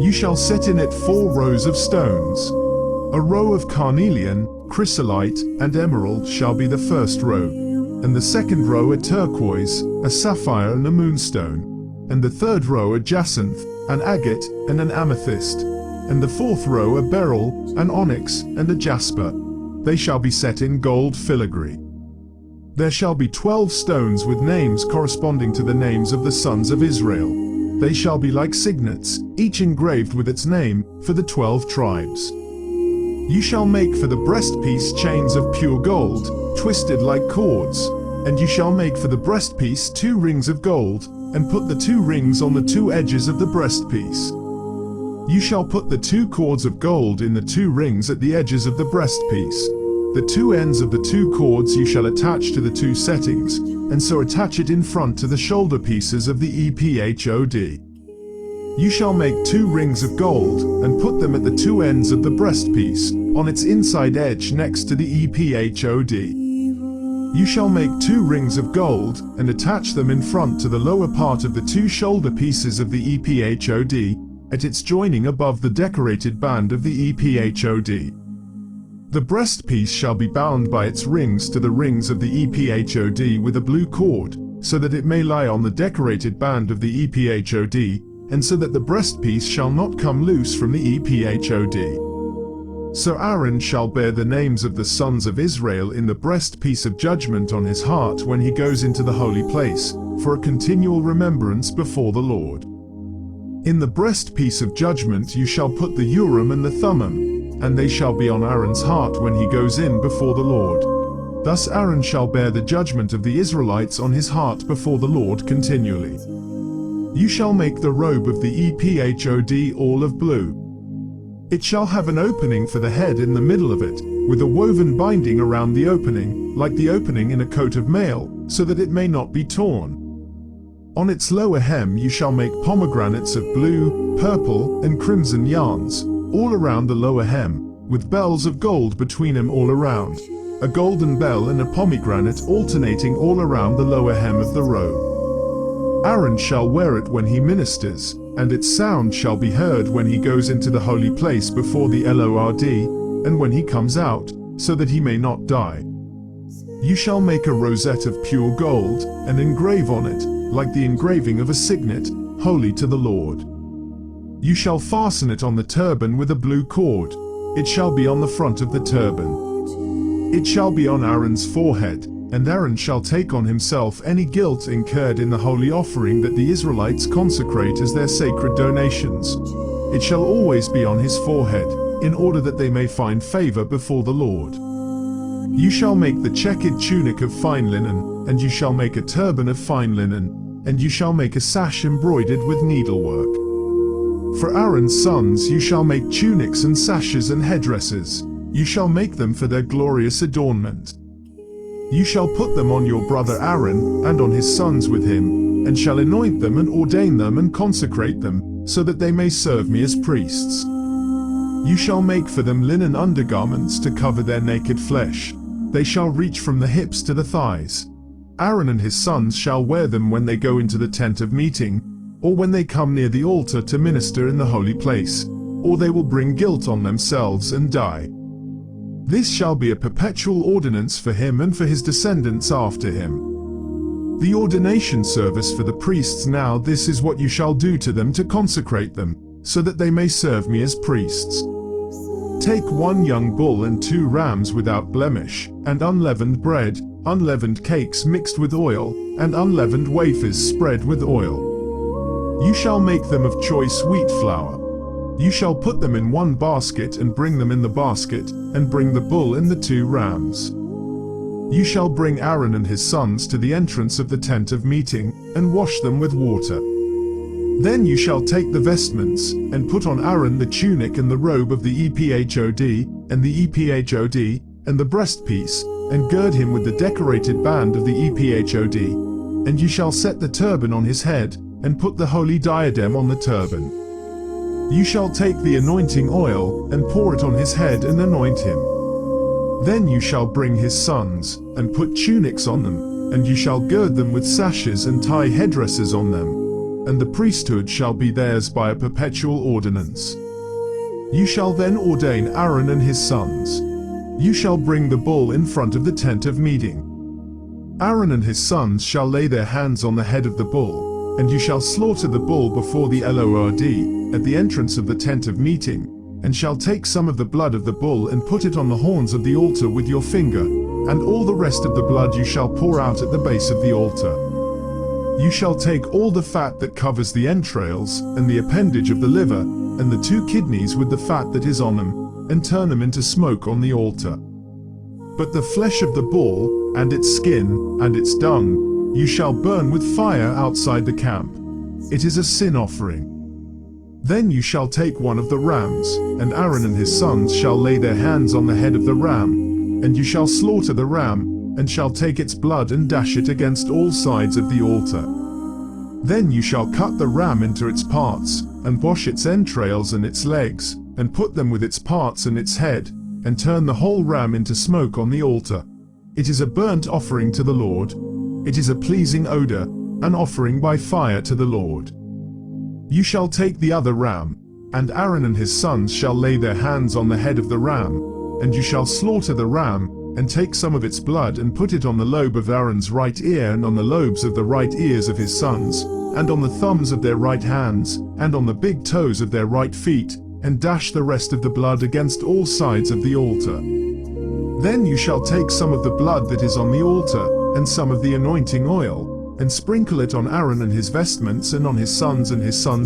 [SPEAKER 1] You shall set in it 4 rows of stones. A row of carnelian, chrysolite, and emerald shall be the first row, and the second row a turquoise, a sapphire and a moonstone, and the third row a jacinth, an agate, and an amethyst, and the fourth row a beryl, an onyx, and a jasper. They shall be set in gold filigree. There shall be 12 stones with names corresponding to the names of the sons of Israel. They shall be like signets, each engraved with its name, for the 12 tribes. You shall make for the breastpiece chains of pure gold, twisted like cords, and you shall make for the breastpiece 2 rings of gold, and put the 2 rings on the 2 edges of the breastpiece. You shall put the 2 cords of gold in the 2 rings at the edges of the breastpiece. The 2 ends of the 2 cords you shall attach to the 2 settings, and so attach it in front to the shoulder pieces of the ephod. You shall make 2 rings of gold, and put them at the 2 ends of the breastpiece, on its inside edge next to the ephod. You shall make 2 rings of gold, and attach them in front to the lower part of the 2 shoulder pieces of the ephod, at its joining above the decorated band of the ephod. The breastpiece shall be bound by its rings to the rings of the ephod with a blue cord, so that it may lie on the decorated band of the ephod, and so that the breastpiece shall not come loose from the ephod. So Aaron shall bear the names of the sons of Israel in the breastpiece of judgment on his heart when he goes into the holy place, for a continual remembrance before the Lord. In the breastpiece of judgment you shall put the Urim and the Thummim, and they shall be on Aaron's heart when he goes in before the Lord. Thus Aaron shall bear the judgment of the Israelites on his heart before the Lord continually. You shall make the robe of the ephod all of blue. It shall have an opening for the head in the middle of it, with a woven binding around the opening, like the opening in a coat of mail, so that it may not be torn. On its lower hem you shall make pomegranates of blue, purple, and crimson yarns, all around the lower hem, with bells of gold between them all around, a golden bell and a pomegranate alternating all around the lower hem of the robe. Aaron shall wear it when he ministers, and its sound shall be heard when he goes into the holy place before the Lord, and when he comes out, so that he may not die. You shall make a rosette of pure gold, and engrave on it, like the engraving of a signet, holy to the Lord. You shall fasten it on the turban with a blue cord. It shall be on the front of the turban. It shall be on Aaron's forehead, and Aaron shall take on himself any guilt incurred in the holy offering that the Israelites consecrate as their sacred donations. It shall always be on his forehead, in order that they may find favor before the Lord. You shall make the checkered tunic of fine linen, and you shall make a turban of fine linen, and you shall make a sash embroidered with needlework. For Aaron's sons you shall make tunics and sashes and headdresses. You shall make them for their glorious adornment. You shall put them on your brother Aaron, and on his sons with him, and shall anoint them and ordain them and consecrate them, so that they may serve me as priests. You shall make for them linen undergarments to cover their naked flesh. They shall reach from the hips to the thighs. Aaron and his sons shall wear them when they go into the tent of meeting, or when they come near the altar to minister in the holy place, or they will bring guilt on themselves and die. This shall be a perpetual ordinance for him and for his descendants after him. The ordination service for the priests now, this is what you shall do to them to consecrate them, so that they may serve me as priests. Take 1 young bull and 2 rams without blemish, and unleavened bread, unleavened cakes mixed with oil, and unleavened wafers spread with oil. You shall make them of choice wheat flour. You shall put them in 1 basket and bring them in the basket, and bring the bull and the 2 rams. You shall bring Aaron and his sons to the entrance of the tent of meeting, and wash them with water. Then you shall take the vestments, and put on Aaron the tunic and the robe of the ephod, and the ephod, and the breastpiece, and gird him with the decorated band of the ephod. And you shall set the turban on his head, and put the holy diadem on the turban. You shall take the anointing oil, and pour it on his head and anoint him. Then you shall bring his sons, and put tunics on them, and you shall gird them with sashes and tie headdresses on them. And the priesthood shall be theirs by a perpetual ordinance. You shall then ordain Aaron and his sons. You shall bring the bull in front of the tent of meeting. Aaron and his sons shall lay their hands on the head of the bull, and you shall slaughter the bull before the Lord, at the entrance of the tent of meeting, and shall take some of the blood of the bull and put it on the horns of the altar with your finger, and all the rest of the blood you shall pour out at the base of the altar. You shall take all the fat that covers the entrails, and the appendage of the liver, and the 2 kidneys with the fat that is on them, and turn them into smoke on the altar. But the flesh of the bull, and its skin, and its dung, you shall burn with fire outside the camp. It is a sin offering. Then you shall take 1 of the rams, and Aaron and his sons shall lay their hands on the head of the ram, and you shall slaughter the ram, and shall take its blood and dash it against all sides of the altar. Then you shall cut the ram into its parts, and wash its entrails and its legs, and put them with its parts and its head, and turn the whole ram into smoke on the altar. It is a burnt offering to the Lord. It is a pleasing odor, an offering by fire to the Lord. You shall take the other ram, and Aaron and his sons shall lay their hands on the head of the ram, and you shall slaughter the ram, and take some of its blood and put it on the lobe of Aaron's right ear and on the lobes of the right ears of his sons, and on the thumbs of their right hands, and on the big toes of their right feet, and dash the rest of the blood against all sides of the altar. Then you shall take some of the blood that is on the altar, and some of the anointing oil, and sprinkle it on Aaron and his vestments and on his sons'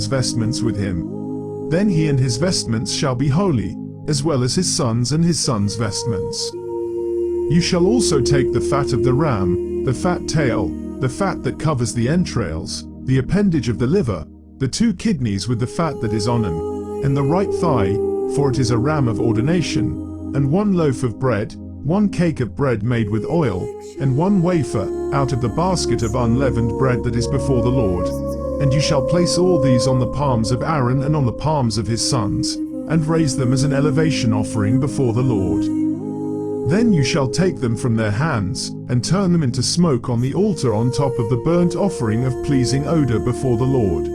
[SPEAKER 1] vestments with him. Then he and his vestments shall be holy, as well as his sons' vestments. You shall also take the fat of the ram, the fat tail, the fat that covers the entrails, the appendage of the liver, the 2 kidneys with the fat that is on them, and the right thigh, for it is a ram of ordination, and 1 loaf of bread, 1 cake of bread made with oil, and 1 wafer, out of the basket of unleavened bread that is before the Lord. And you shall place all these on the palms of Aaron and on the palms of his sons, and raise them as an elevation offering before the Lord. Then you shall take them from their hands, and turn them into smoke on the altar on top of the burnt offering of pleasing odor before the Lord.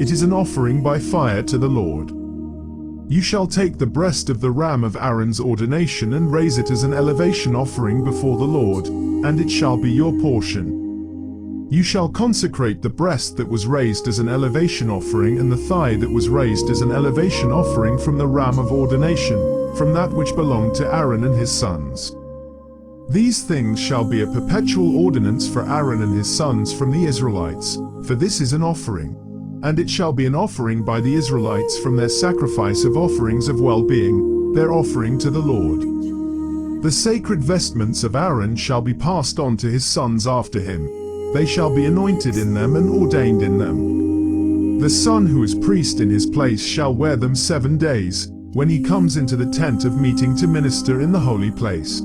[SPEAKER 1] It is an offering by fire to the Lord. You shall take the breast of the ram of Aaron's ordination and raise it as an elevation offering before the Lord, and it shall be your portion. You shall consecrate the breast that was raised as an elevation offering and the thigh that was raised as an elevation offering from the ram of ordination, from that which belonged to Aaron and his sons. These things shall be a perpetual ordinance for Aaron and his sons from the Israelites, for this is an offering. And it shall be an offering by the Israelites from their sacrifice of offerings of well-being, their offering to the Lord. The sacred vestments of Aaron shall be passed on to his sons after him. They shall be anointed in them and ordained in them. The son who is priest in his place shall wear them 7 days, when he comes into the tent of meeting to minister in the holy place.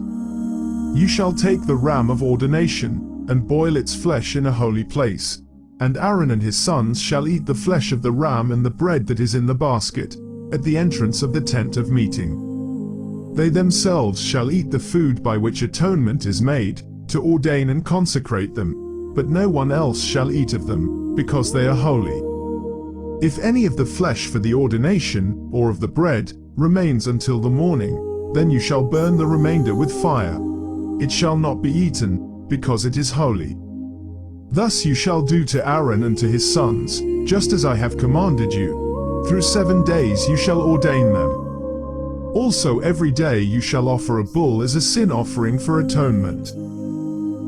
[SPEAKER 1] You shall take the ram of ordination, and boil its flesh in a holy place. And Aaron and his sons shall eat the flesh of the ram and the bread that is in the basket, at the entrance of the tent of meeting. They themselves shall eat the food by which atonement is made, to ordain and consecrate them, but no one else shall eat of them, because they are holy. If any of the flesh for the ordination, or of the bread, remains until the morning, then you shall burn the remainder with fire. It shall not be eaten, because it is holy. Thus you shall do to Aaron and to his sons, just as I have commanded you. Through 7 days you shall ordain them. Also every day you shall offer a bull as a sin offering for atonement.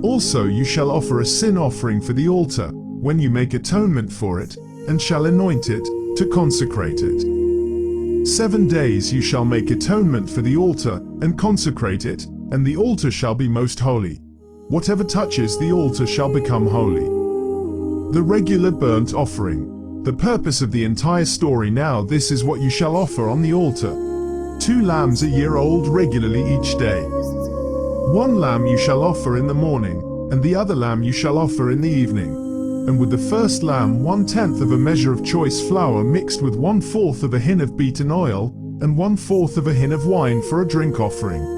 [SPEAKER 1] Also you shall offer a sin offering for the altar, when you make atonement for it, and shall anoint it, to consecrate it. 7 days you shall make atonement for the altar, and consecrate it, and the altar shall be most holy. Whatever touches the altar shall become holy. The regular burnt offering. The purpose of the entire story now: this is what you shall offer on the altar. 2 lambs a year old regularly each day. 1 lamb you shall offer in the morning, and the other lamb you shall offer in the evening. And with the first lamb 1/10 of a measure of choice flour mixed with 1/4 of a hin of beaten oil, and 1/4 of a hin of wine for a drink offering.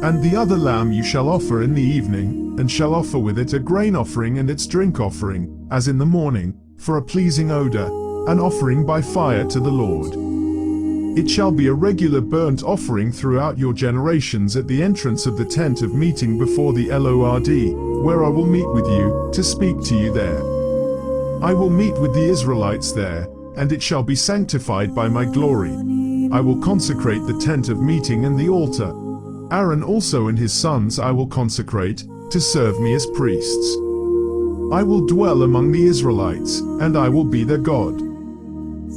[SPEAKER 1] And the other lamb you shall offer in the evening, and shall offer with it a grain offering and its drink offering, as in the morning, for a pleasing odor, an offering by fire to the Lord. It shall be a regular burnt offering throughout your generations at the entrance of the tent of meeting before the Lord, where I will meet with you, to speak to you there. I will meet with the Israelites there, and it shall be sanctified by my glory. I will consecrate the tent of meeting and the altar. Aaron also and his sons I will consecrate, to serve me as priests. I will dwell among the Israelites, and I will be their God.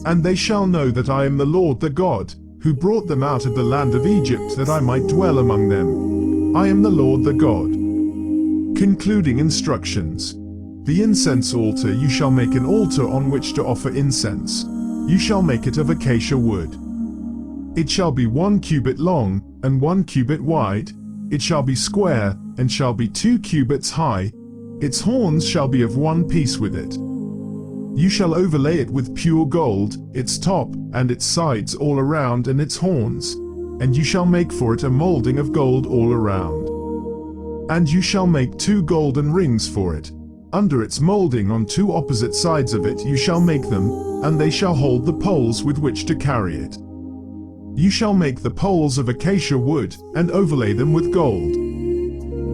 [SPEAKER 1] And they shall know that I am the Lord their God, who brought them out of the land of Egypt, that I might dwell among them. I am the Lord their God. Concluding instructions. The incense altar: you shall make an altar on which to offer incense. You shall make it of acacia wood. It shall be 1 cubit long, and 1 cubit wide. It shall be square, and shall be 2 cubits high. Its horns shall be of one piece with it. You shall overlay it with pure gold, its top, and its sides all around, and its horns. and you shall make for it a molding of gold all around. And you shall make 2 golden rings for it. Under its molding on 2 opposite sides of it you shall make them, and they shall hold the poles with which to carry it. You shall make the poles of acacia wood, and overlay them with gold.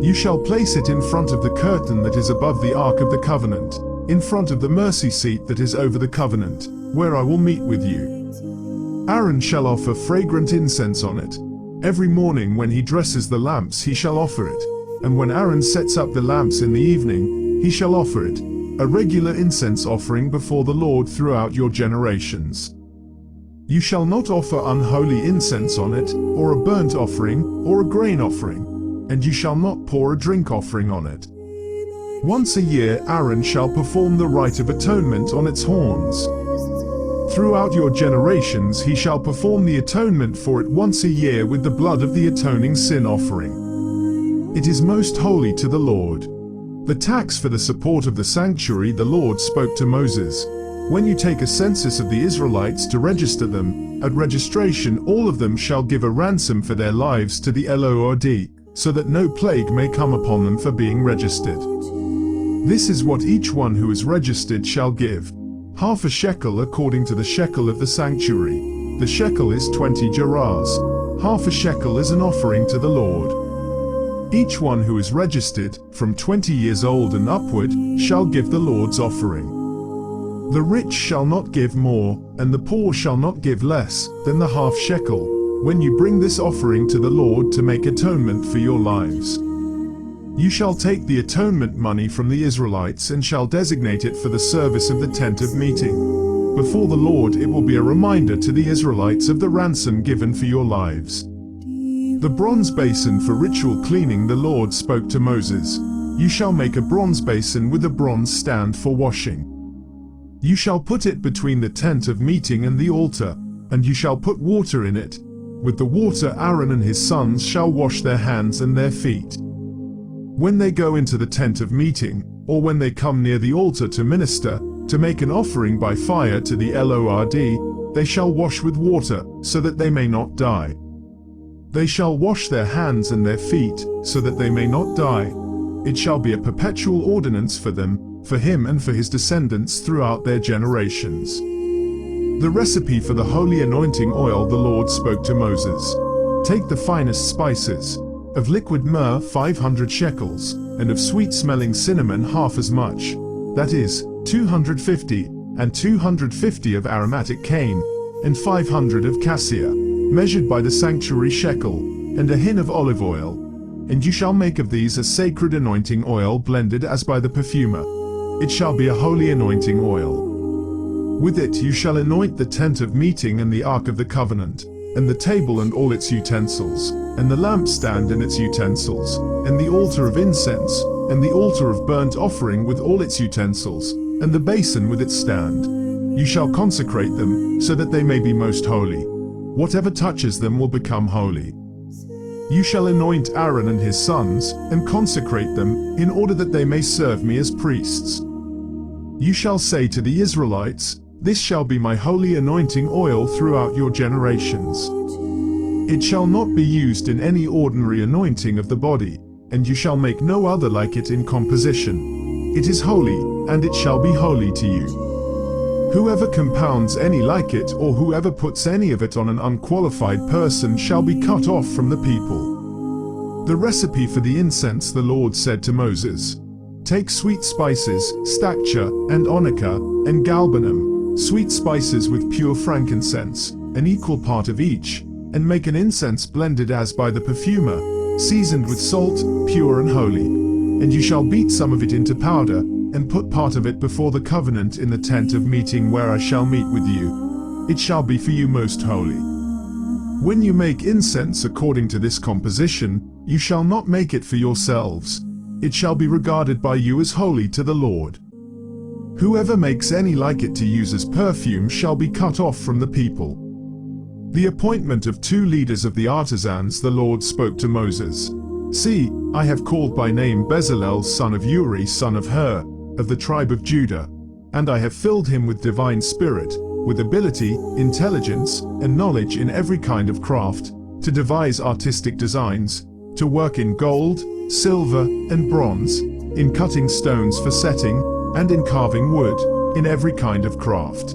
[SPEAKER 1] You shall place it in front of the curtain that is above the Ark of the Covenant, in front of the mercy seat that is over the covenant, where I will meet with you. Aaron shall offer fragrant incense on it. Every morning when he dresses the lamps he shall offer it, and when Aaron sets up the lamps in the evening, he shall offer it, a regular incense offering before the Lord throughout your generations. You shall not offer unholy incense on it, or a burnt offering, or a grain offering, and you shall not pour a drink offering on it. Once a year Aaron shall perform the rite of atonement on its horns. Throughout your generations he shall perform the atonement for it once a year with the blood of the atoning sin offering. It is most holy to the Lord. The tax for the support of the sanctuary the Lord spoke to Moses. When you take a census of the Israelites to register them, at registration all of them shall give a ransom for their lives to the Lord, so that no plague may come upon them for being registered. This is what each one who is registered shall give: half a shekel according to the shekel of the sanctuary. The shekel is 20 gerahs. Half a shekel is an offering to the Lord. Each one who is registered, from 20 years old and upward, shall give the Lord's offering. The rich shall not give more, and the poor shall not give less than the half shekel, when you bring this offering to the Lord to make atonement for your lives. You shall take the atonement money from the Israelites and shall designate it for the service of the tent of meeting. Before the Lord it will be a reminder to the Israelites of the ransom given for your lives. The bronze basin for ritual cleaning the Lord spoke to Moses. You shall make a bronze basin with a bronze stand for washing. You shall put it between the tent of meeting and the altar, and you shall put water in it. With the water Aaron and his sons shall wash their hands and their feet. When they go into the tent of meeting, or when they come near the altar to minister, to make an offering by fire to the Lord, they shall wash with water, so that they may not die. They shall wash their hands and their feet, so that they may not die. It shall be a perpetual ordinance for them, for him and for his descendants throughout their generations. The recipe for the holy anointing oil the Lord spoke to Moses. Take the finest spices, of liquid myrrh 500 shekels, and of sweet-smelling cinnamon half as much, that is, 250, and 250 of aromatic cane, and 500 of cassia, measured by the sanctuary shekel, and a hin of olive oil. And you shall make of these a sacred anointing oil blended as by the perfumer. It shall be a holy anointing oil. With it you shall anoint the tent of meeting and the ark of the covenant, and the table and all its utensils, and the lampstand and its utensils, and the altar of incense, and the altar of burnt offering with all its utensils, and the basin with its stand. You shall consecrate them, so that they may be most holy. Whatever touches them will become holy. You shall anoint Aaron and his sons, and consecrate them, in order that they may serve me as priests. You shall say to the Israelites, "This shall be my holy anointing oil throughout your generations. It shall not be used in any ordinary anointing of the body, and you shall make no other like it in composition. It is holy, and it shall be holy to you. Whoever compounds any like it, or whoever puts any of it on an unqualified person shall be cut off from the people." The recipe for the incense the Lord said to Moses. Take sweet spices, staccia, and onycha, and galbanum, sweet spices with pure frankincense, an equal part of each, and make an incense blended as by the perfumer, seasoned with salt, pure and holy. And you shall beat some of it into powder, and put part of it before the covenant in the tent of meeting where I shall meet with you. It shall be for you most holy. When you make incense according to this composition, you shall not make it for yourselves. It shall be regarded by you as holy to the Lord. Whoever makes any like it to use as perfume shall be cut off from the people. The appointment of 2 leaders of the artisans the Lord spoke to Moses. See, I have called by name Bezalel son of Uri son of Hur, of the tribe of Judah, and I have filled him with divine spirit, with ability, intelligence, and knowledge in every kind of craft, to devise artistic designs, to work in gold, silver, and bronze, in cutting stones for setting, and in carving wood, in every kind of craft.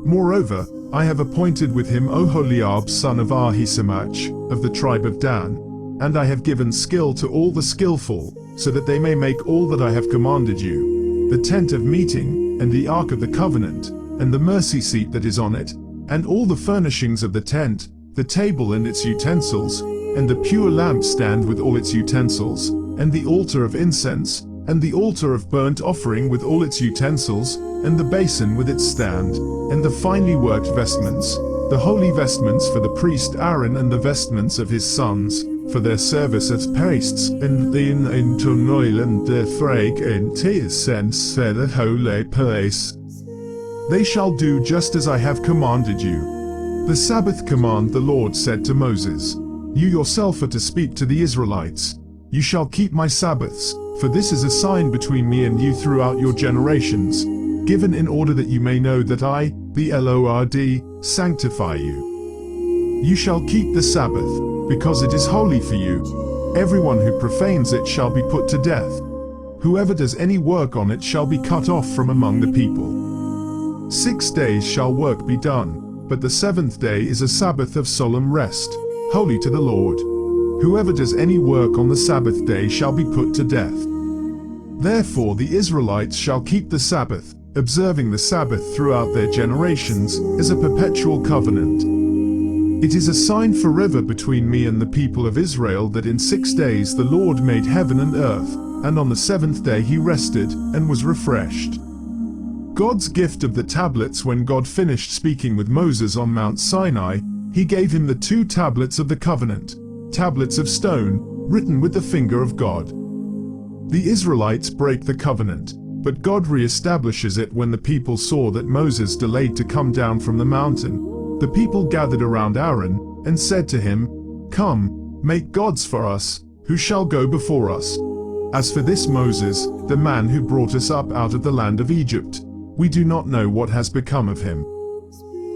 [SPEAKER 1] Moreover, I have appointed with him Oholiab son of Ahisamach, of the tribe of Dan, and I have given skill to all the skillful, so that they may make all that I have commanded you, the tent of meeting, and the ark of the covenant, and the mercy seat that is on it, and all the furnishings of the tent, the table and its utensils, and the pure lampstand with all its utensils, and the altar of incense, and the altar of burnt offering with all its utensils, and the basin with its stand, and the finely worked vestments, the holy vestments for the priest Aaron and the vestments of his sons, for their service as priests, and the intonoil and the thrag and sense for the holy place. They shall do just as I have commanded you. The Sabbath command the Lord said to Moses, You yourself are to speak to the Israelites. You shall keep my Sabbaths, for this is a sign between me and you throughout your generations, given in order that you may know that I, the Lord, sanctify you. You shall keep the Sabbath, because it is holy for you. Everyone who profanes it shall be put to death. Whoever does any work on it shall be cut off from among the people. 6 days shall work be done, but the seventh day is a Sabbath of solemn rest, holy to the Lord. Whoever does any work on the Sabbath day shall be put to death. Therefore the Israelites shall keep the Sabbath, observing the Sabbath throughout their generations, as a perpetual covenant. It is a sign forever between me and the people of Israel that in 6 days the Lord made heaven and earth, and on the seventh day he rested, and was refreshed. God's gift of the tablets. When God finished speaking with Moses on Mount Sinai, he gave him the 2 tablets of the covenant, tablets of stone, written with the finger of God. The Israelites break the covenant, but God re-establishes it when the people saw that Moses delayed to come down from the mountain. The people gathered around Aaron, and said to him, Come, make gods for us, who shall go before us. As for this Moses, the man who brought us up out of the land of Egypt, we do not know what has become of him.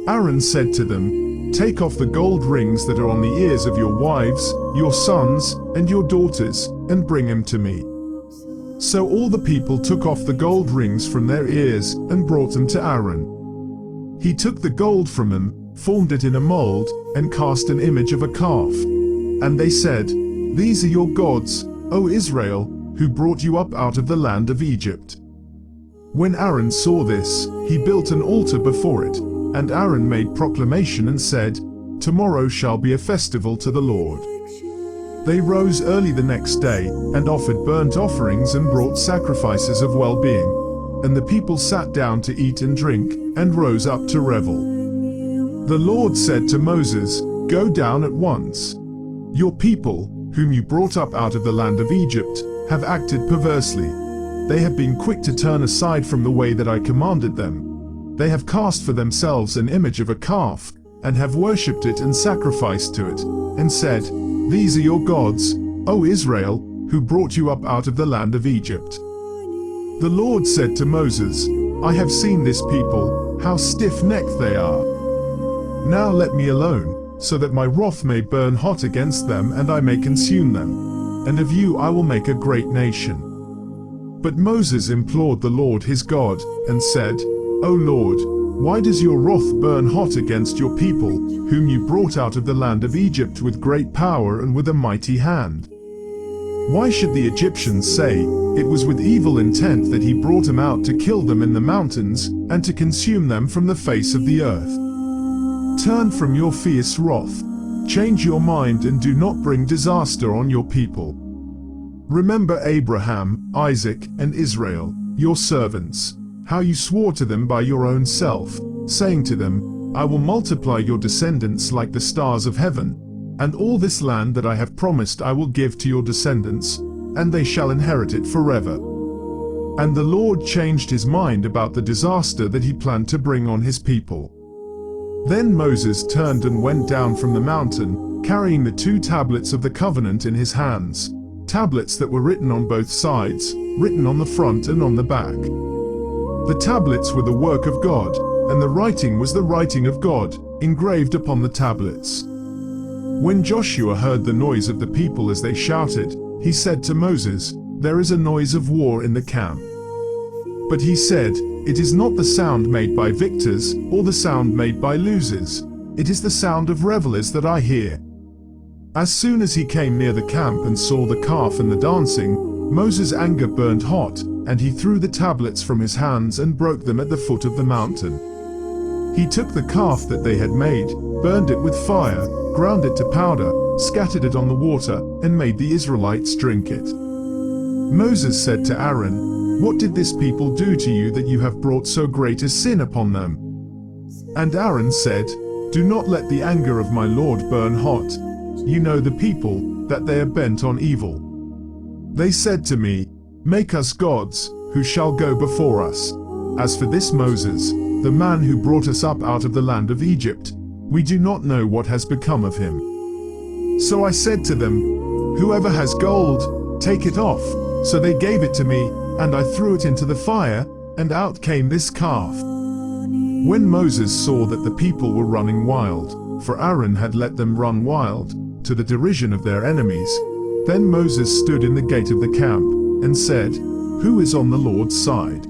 [SPEAKER 1] Aaron said to them, Take off the gold rings that are on the ears of your wives, your sons, and your daughters, and bring them to me. So all the people took off the gold rings from their ears, and brought them to Aaron. He took the gold from them, formed it in a mold, and cast an image of a calf. And they said, These are your gods, O Israel, who brought you up out of the land of Egypt. When Aaron saw this, he built an altar before it, and Aaron made proclamation and said, Tomorrow shall be a festival to the Lord. They rose early the next day, and offered burnt offerings and brought sacrifices of well-being. And the people sat down to eat and drink, and rose up to revel. The Lord said to Moses, Go down at once. Your people, whom you brought up out of the land of Egypt, have acted perversely. They have been quick to turn aside from the way that I commanded them. They have cast for themselves an image of a calf, and have worshipped it and sacrificed to it, and said, These are your gods, O Israel, who brought you up out of the land of Egypt. The Lord said to Moses, I have seen this people, how stiff-necked they are. Now let me alone, so that my wrath may burn hot against them and I may consume them. And of you I will make a great nation. But Moses implored the Lord his God, and said, O Lord, why does your wrath burn hot against your people, whom you brought out of the land of Egypt with great power and with a mighty hand? Why should the Egyptians say, It was with evil intent that he brought them out to kill them in the mountains, and to consume them from the face of the earth? Turn from your fierce wrath. Change your mind and do not bring disaster on your people. Remember Abraham, Isaac, and Israel, your servants, how you swore to them by your own self, saying to them, I will multiply your descendants like the stars of heaven, and all this land that I have promised I will give to your descendants, and they shall inherit it forever. And the Lord changed his mind about the disaster that he planned to bring on his people. Then Moses turned and went down from the mountain, carrying the 2 tablets of the covenant in his hands, tablets that were written on both sides, written on the front and on the back. The tablets were the work of God, and the writing was the writing of God, engraved upon the tablets. When Joshua heard the noise of the people as they shouted, he said to Moses, "There is a noise of war in the camp." But he said, "It is not the sound made by victors, or the sound made by losers. It is the sound of revelers that I hear." As soon as he came near the camp and saw the calf and the dancing, Moses' anger burned hot, and he threw the tablets from his hands and broke them at the foot of the mountain. He took the calf that they had made, burned it with fire, ground it to powder, scattered it on the water, and made the Israelites drink it. Moses said to Aaron, "What did this people do to you that you have brought so great a sin upon them?" And Aaron said, "Do not let the anger of my Lord burn hot. You know the people, that they are bent on evil. They said to me, 'Make us gods, who shall go before us.' As for this Moses, the man who brought us up out of the land of Egypt, we do not know what has become of him." So I said to them, "Whoever has gold, take it off." So they gave it to me, and I threw it into the fire, and out came this calf. When Moses saw that the people were running wild, for Aaron had let them run wild, to the derision of their enemies, then Moses stood in the gate of the camp, and said, "Who is on the Lord's side?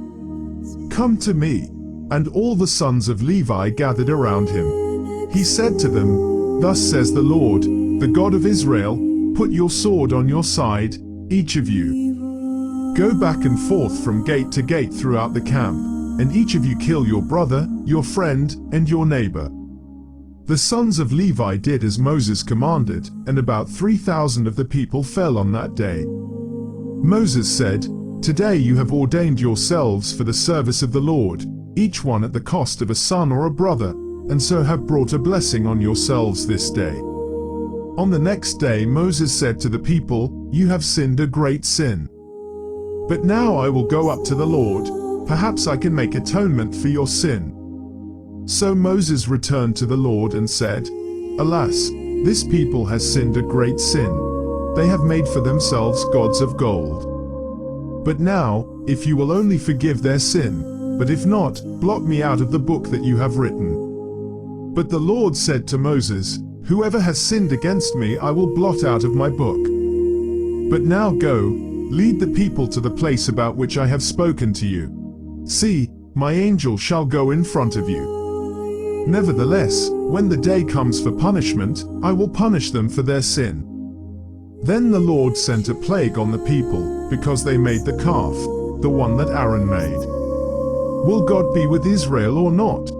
[SPEAKER 1] Come to me." And all the sons of Levi gathered around him. He said to them, "Thus says the Lord, the God of Israel, put your sword on your side, each of you. Go back and forth from gate to gate throughout the camp, and each of you kill your brother, your friend, and your neighbor." The sons of Levi did as Moses commanded, and about 3,000 of the people fell on that day. Moses said, "Today you have ordained yourselves for the service of the Lord, each one at the cost of a son or a brother, and so have brought a blessing on yourselves this day." On the next day Moses said to the people, "You have sinned a great sin. But now I will go up to the Lord, perhaps I can make atonement for your sin." So Moses returned to the Lord and said, "Alas, this people has sinned a great sin. They have made for themselves gods of gold. But now, if you will only forgive their sin, but if not, blot me out of the book that you have written." But the Lord said to Moses, "Whoever has sinned against me I will blot out of my book. But now go, lead the people to the place about which I have spoken to you. See, my angel shall go in front of you. Nevertheless, when the day comes for punishment, I will punish them for their sin." Then the Lord sent a plague on the people, because they made the calf, the one that Aaron made. Will God be with Israel or not?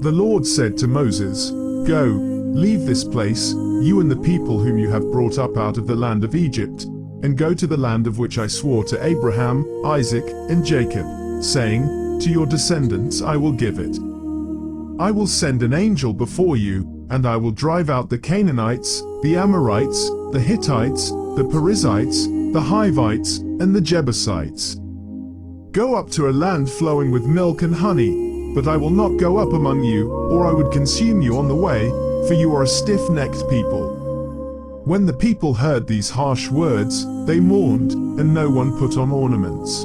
[SPEAKER 1] The Lord said to Moses, "Go, leave this place, you and the people whom you have brought up out of the land of Egypt, and go to the land of which I swore to Abraham, Isaac, and Jacob, saying, 'To your descendants I will give it.' I will send an angel before you, and I will drive out the Canaanites, the Amorites, the Hittites, the Perizzites, the Hivites, and the Jebusites. Go up to a land flowing with milk and honey, but I will not go up among you, or I would consume you on the way, for you are a stiff-necked people." When the people heard these harsh words, they mourned, and no one put on ornaments.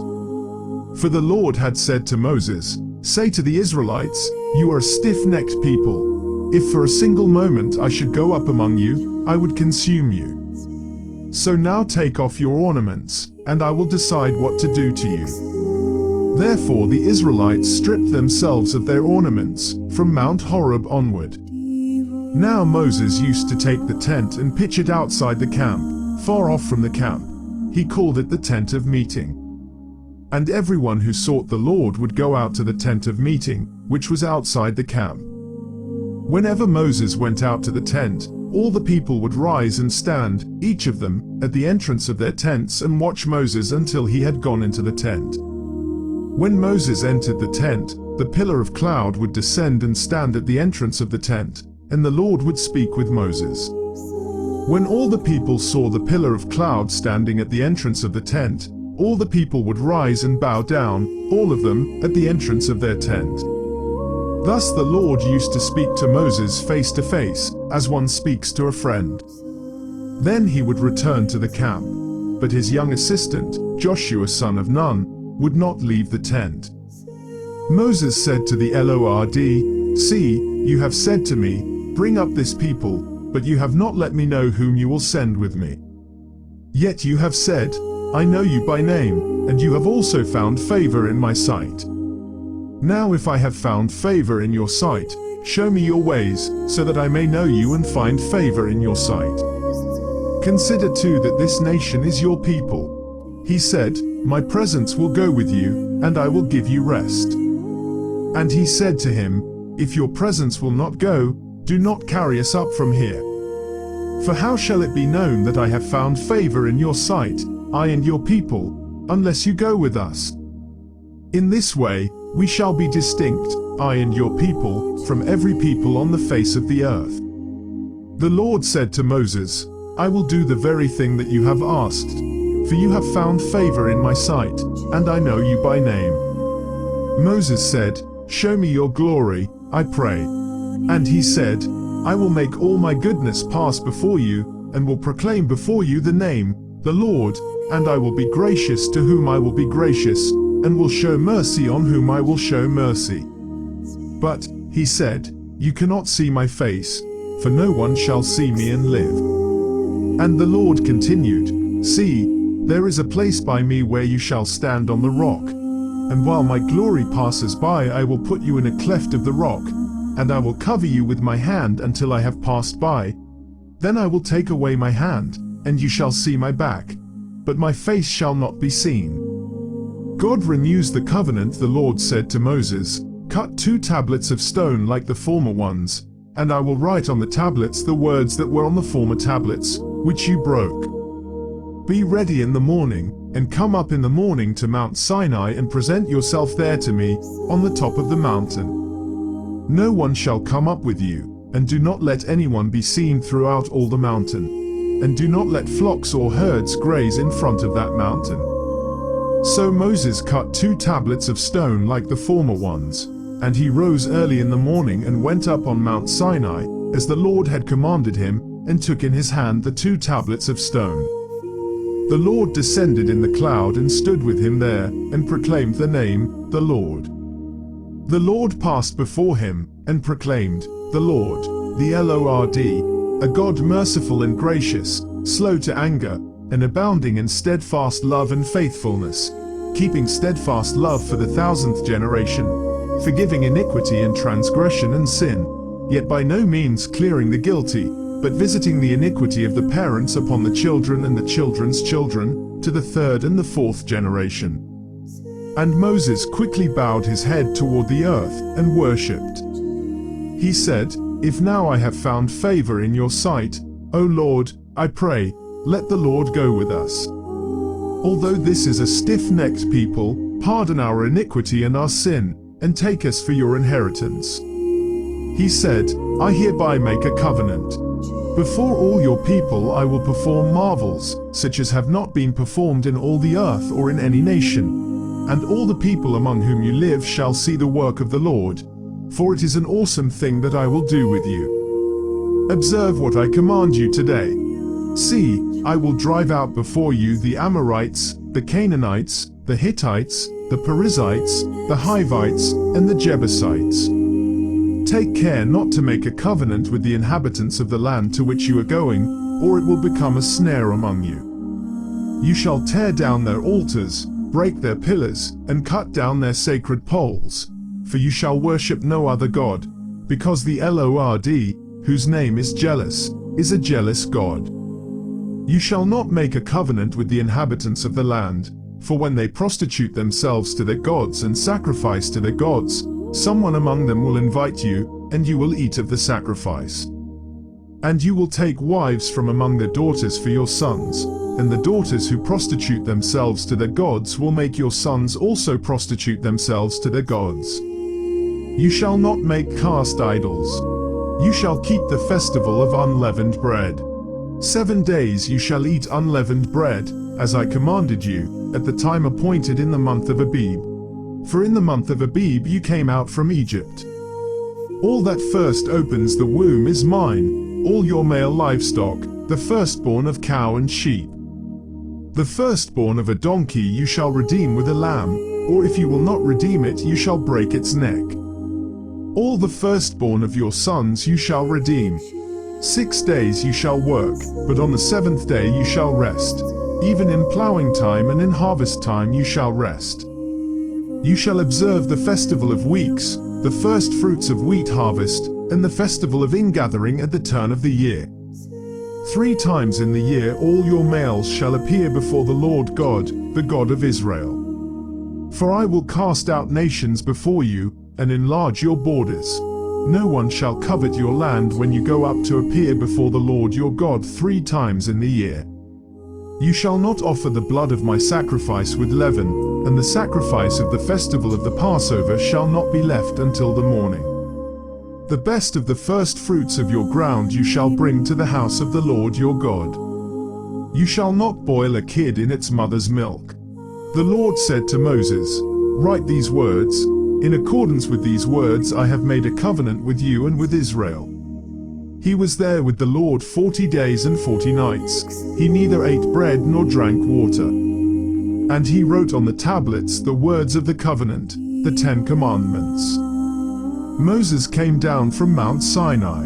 [SPEAKER 1] For the Lord had said to Moses, "Say to the Israelites, 'You are a stiff-necked people. If for a single moment I should go up among you, I would consume you. So now take off your ornaments, and I will decide what to do to you." Therefore the Israelites stripped themselves of their ornaments, from Mount Horeb onward. Now Moses used to take the tent and pitch it outside the camp, far off from the camp. He called it the tent of meeting. And everyone who sought the Lord would go out to the tent of meeting, which was outside the camp. Whenever Moses went out to the tent, all the people would rise and stand, each of them, at the entrance of their tents and watch Moses until he had gone into the tent. When Moses entered the tent, the pillar of cloud would descend and stand at the entrance of the tent, and the Lord would speak with Moses. When all the people saw the pillar of cloud standing at the entrance of the tent, all the people would rise and bow down, all of them, at the entrance of their tent. Thus the Lord used to speak to Moses face to face, as one speaks to a friend. Then he would return to the camp. But his young assistant, Joshua son of Nun, would not leave the tent. Moses said to the Lord, "See, you have said to me, 'Bring up this people, but you have not let me know whom you will send with me. Yet you have said, I know you by name, and you have also found favor in my sight. Now if I have found favor in your sight, show me your ways, so that I may know you and find favor in your sight. Consider too that this nation is your people. He said, my presence will go with you, and I will give you rest. And he said to him, if your presence will not go, do not carry us up from here. For how shall it be known that I have found favor in your sight, I and your people, unless you go with us? In this way, we shall be distinct, I and your people, from every people on the face of the earth. The Lord said to Moses, I will do the very thing that you have asked, for you have found favor in my sight, and I know you by name. Moses said, show me your glory, I pray. And he said, I will make all my goodness pass before you, and will proclaim before you the name, the Lord, and I will be gracious to whom I will be gracious, and will show mercy on whom I will show mercy. But, he said, you cannot see my face, for no one shall see me and live. And the Lord continued, see, there is a place by me where you shall stand on the rock. And while my glory passes by, I will put you in a cleft of the rock, and I will cover you with my hand until I have passed by. Then I will take away my hand, and you shall see my back, but my face shall not be seen. God renews the covenant. The Lord said to Moses, cut 2 tablets of stone like the former ones, and I will write on the tablets the words that were on the former tablets, which you broke. Be ready in the morning, and come up in the morning to Mount Sinai and present yourself there to me, on the top of the mountain. No one shall come up with you, and do not let anyone be seen throughout all the mountain, and do not let flocks or herds graze in front of that mountain. So Moses cut 2 tablets of stone like the former ones, and he rose early in the morning and went up on Mount Sinai, as the Lord had commanded him, and took in his hand the 2 tablets of stone. The Lord descended in the cloud and stood with him there, and proclaimed the name, the Lord. The Lord passed before him, and proclaimed, the Lord, the Lord, a God merciful and gracious, slow to anger, and abounding in steadfast love and faithfulness, keeping steadfast love for the 1000th generation, forgiving iniquity and transgression and sin, yet by no means clearing the guilty, but visiting the iniquity of the parents upon the children and the children's children, to the 3rd and the 4th generation. And Moses quickly bowed his head toward the earth, and worshipped. He said, if now I have found favor in your sight, O Lord, I pray, let the Lord go with us. Although this is a stiff-necked people, pardon our iniquity and our sin, and take us for your inheritance. He said, I hereby make a covenant. Before all your people I will perform marvels, such as have not been performed in all the earth or in any nation. And all the people among whom you live shall see the work of the Lord, for it is an awesome thing that I will do with you. Observe what I command you today. See, I will drive out before you the Amorites, the Canaanites, the Hittites, the Perizzites, the Hivites, and the Jebusites. Take care not to make a covenant with the inhabitants of the land to which you are going, or it will become a snare among you. You shall tear down their altars, break their pillars, and cut down their sacred poles, for you shall worship no other God, because the Lord, whose name is jealous, is a jealous God. You shall not make a covenant with the inhabitants of the land, for when they prostitute themselves to their gods and sacrifice to their gods, someone among them will invite you, and you will eat of the sacrifice. And you will take wives from among their daughters for your sons, and the daughters who prostitute themselves to their gods will make your sons also prostitute themselves to their gods. You shall not make cast idols. You shall keep the festival of unleavened bread. 7 days you shall eat unleavened bread, as I commanded you, at the time appointed in the month of Abib. For in the month of Abib you came out from Egypt. All that first opens the womb is mine, all your male livestock, the firstborn of cow and sheep. The firstborn of a donkey you shall redeem with a lamb, or if you will not redeem it you shall break its neck. All the firstborn of your sons you shall redeem. 6 days you shall work, but on the seventh day you shall rest. Even in plowing time and in harvest time you shall rest. You shall observe the festival of weeks, the first fruits of wheat harvest, and the festival of ingathering at the turn of the year. 3 times in the year all your males shall appear before the Lord God, the God of Israel. For I will cast out nations before you, and enlarge your borders. No one shall covet your land when you go up to appear before the Lord your God 3 times in the year. You shall not offer the blood of my sacrifice with leaven, and the sacrifice of the festival of the Passover shall not be left until the morning. The best of the first fruits of your ground you shall bring to the house of the Lord your God. You shall not boil a kid in its mother's milk. The Lord said to Moses, "Write these words. In accordance with these words I have made a covenant with you and with Israel." He was there with the Lord 40 days and 40 nights. He neither ate bread nor drank water. And he wrote on the tablets the words of the covenant, the 10 Commandments. Moses came down from Mount Sinai.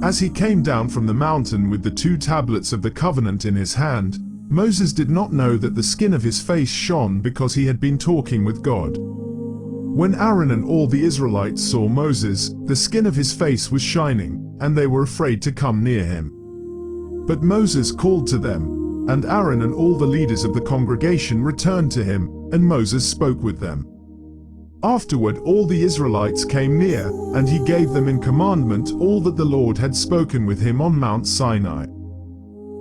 [SPEAKER 1] As he came down from the mountain with the 2 tablets of the covenant in his hand, Moses did not know that the skin of his face shone because he had been talking with God. When Aaron and all the Israelites saw Moses, the skin of his face was shining, and they were afraid to come near him. But Moses called to them, and Aaron and all the leaders of the congregation returned to him, and Moses spoke with them. Afterward all the Israelites came near, and he gave them in commandment all that the Lord had spoken with him on Mount Sinai.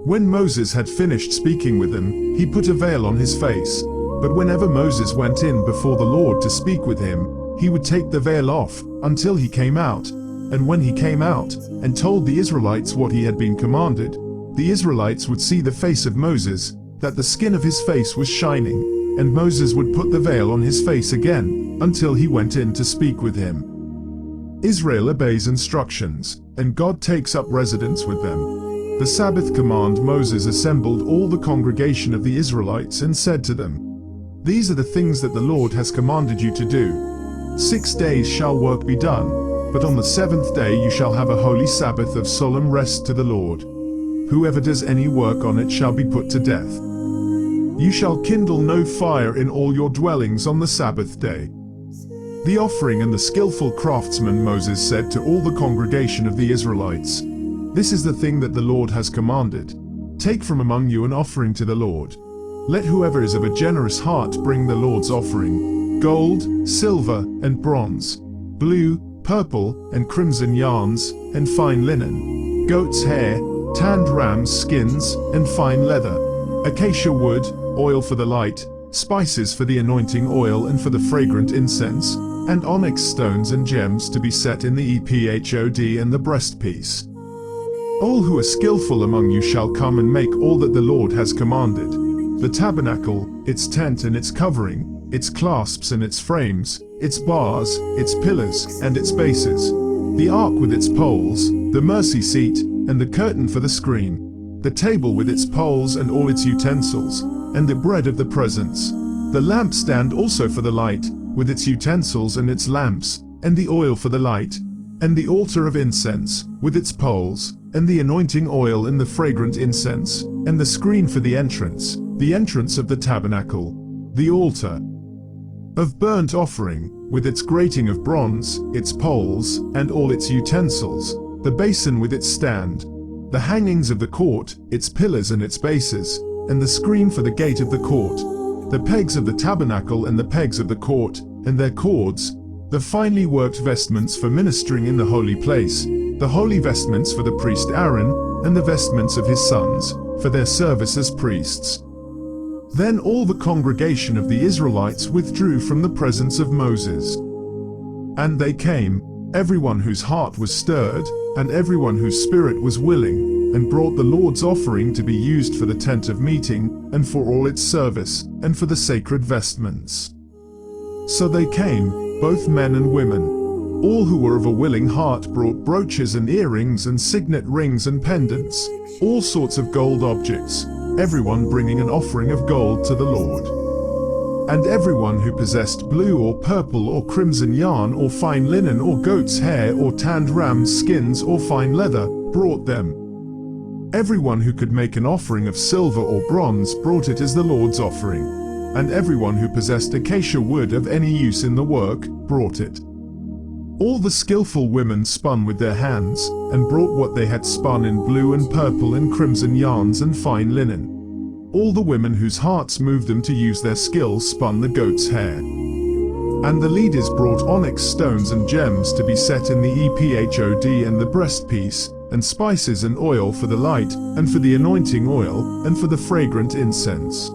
[SPEAKER 1] When Moses had finished speaking with them, he put a veil on his face, but whenever Moses went in before the Lord to speak with him, he would take the veil off until he came out. And when he came out and told the Israelites what he had been commanded, the Israelites would see the face of Moses, that the skin of his face was shining, and Moses would put the veil on his face again until he went in to speak with him. Israel obeys instructions, and God takes up residence with them. The Sabbath command Moses assembled all the congregation of the Israelites and said to them, "These are the things that the Lord has commanded you to do. 6 days shall work be done, but on the 7th day you shall have a holy Sabbath of solemn rest to the Lord. Whoever does any work on it shall be put to death. You shall kindle no fire in all your dwellings on the Sabbath day." The offering and the skillful craftsman Moses said to all the congregation of the Israelites, "This is the thing that the Lord has commanded. Take from among you an offering to the Lord. Let whoever is of a generous heart bring the Lord's offering, gold, silver, and bronze, blue, purple, and crimson yarns, and fine linen, goat's hair, tanned ram's skins, and fine leather, acacia wood, oil for the light, spices for the anointing oil and for the fragrant incense, and onyx stones and gems to be set in the ephod and the breastpiece. All who are skillful among you shall come and make all that the Lord has commanded: the tabernacle, its tent and its covering, its clasps and its frames, its bars, its pillars, and its bases, the ark with its poles, the mercy seat, and the curtain for the screen, the table with its poles and all its utensils, and the bread of the presence, the lampstand also for the light, with its utensils and its lamps, and the oil for the light, and the altar of incense, with its poles, and the anointing oil and the fragrant incense, and the screen for the entrance of the tabernacle, the altar of burnt offering, with its grating of bronze, its poles, and all its utensils, the basin with its stand, the hangings of the court, its pillars and its bases, and the screen for the gate of the court, the pegs of the tabernacle and the pegs of the court, and their cords, the finely worked vestments for ministering in the holy place, the holy vestments for the priest Aaron, and the vestments of his sons, for their service as priests. Then all the congregation of the Israelites withdrew from the presence of Moses. And they came, everyone whose heart was stirred, and everyone whose spirit was willing, and brought the Lord's offering to be used for the tent of meeting, and for all its service, and for the sacred vestments. So they came, both men and women. All who were of a willing heart brought brooches and earrings and signet rings and pendants, all sorts of gold objects, everyone bringing an offering of gold to the Lord. And everyone who possessed blue or purple or crimson yarn or fine linen or goat's hair or tanned ram's skins or fine leather brought them. Everyone who could make an offering of silver or bronze brought it as the Lord's offering, and everyone who possessed acacia wood of any use in the work brought it. All the skillful women spun with their hands, and brought what they had spun in blue and purple and crimson yarns and fine linen. All the women whose hearts moved them to use their skill spun the goat's hair. And the leaders brought onyx stones and gems to be set in the ephod and the breastpiece, and spices and oil for the light, and for the anointing oil, and for the fragrant incense.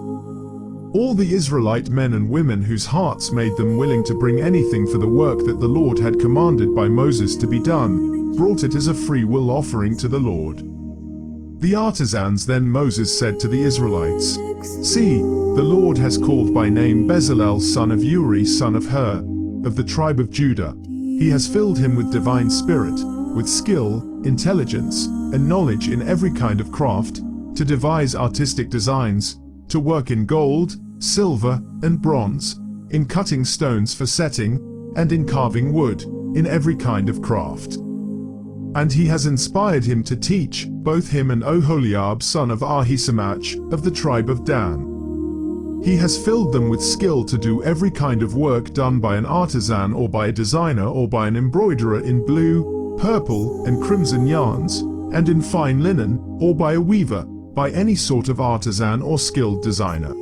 [SPEAKER 1] All the Israelite men and women whose hearts made them willing to bring anything for the work that the Lord had commanded by Moses to be done, brought it as a free-will offering to the Lord. The artisans then Moses said to the Israelites, "See, the Lord has called by name Bezalel son of Uri son of Hur, of the tribe of Judah. He has filled him with divine spirit, with skill, intelligence, and knowledge in every kind of craft, to devise artistic designs, to work in gold, silver, and bronze, in cutting stones for setting, and in carving wood, in every kind of craft. And he has inspired him to teach, both him and Oholiab son of Ahisamach, of the tribe of Dan. He has filled them with skill to do every kind of work done by an artisan or by a designer or by an embroiderer in blue, purple, and crimson yarns, and in fine linen, or by a weaver, by any sort of artisan or skilled designer.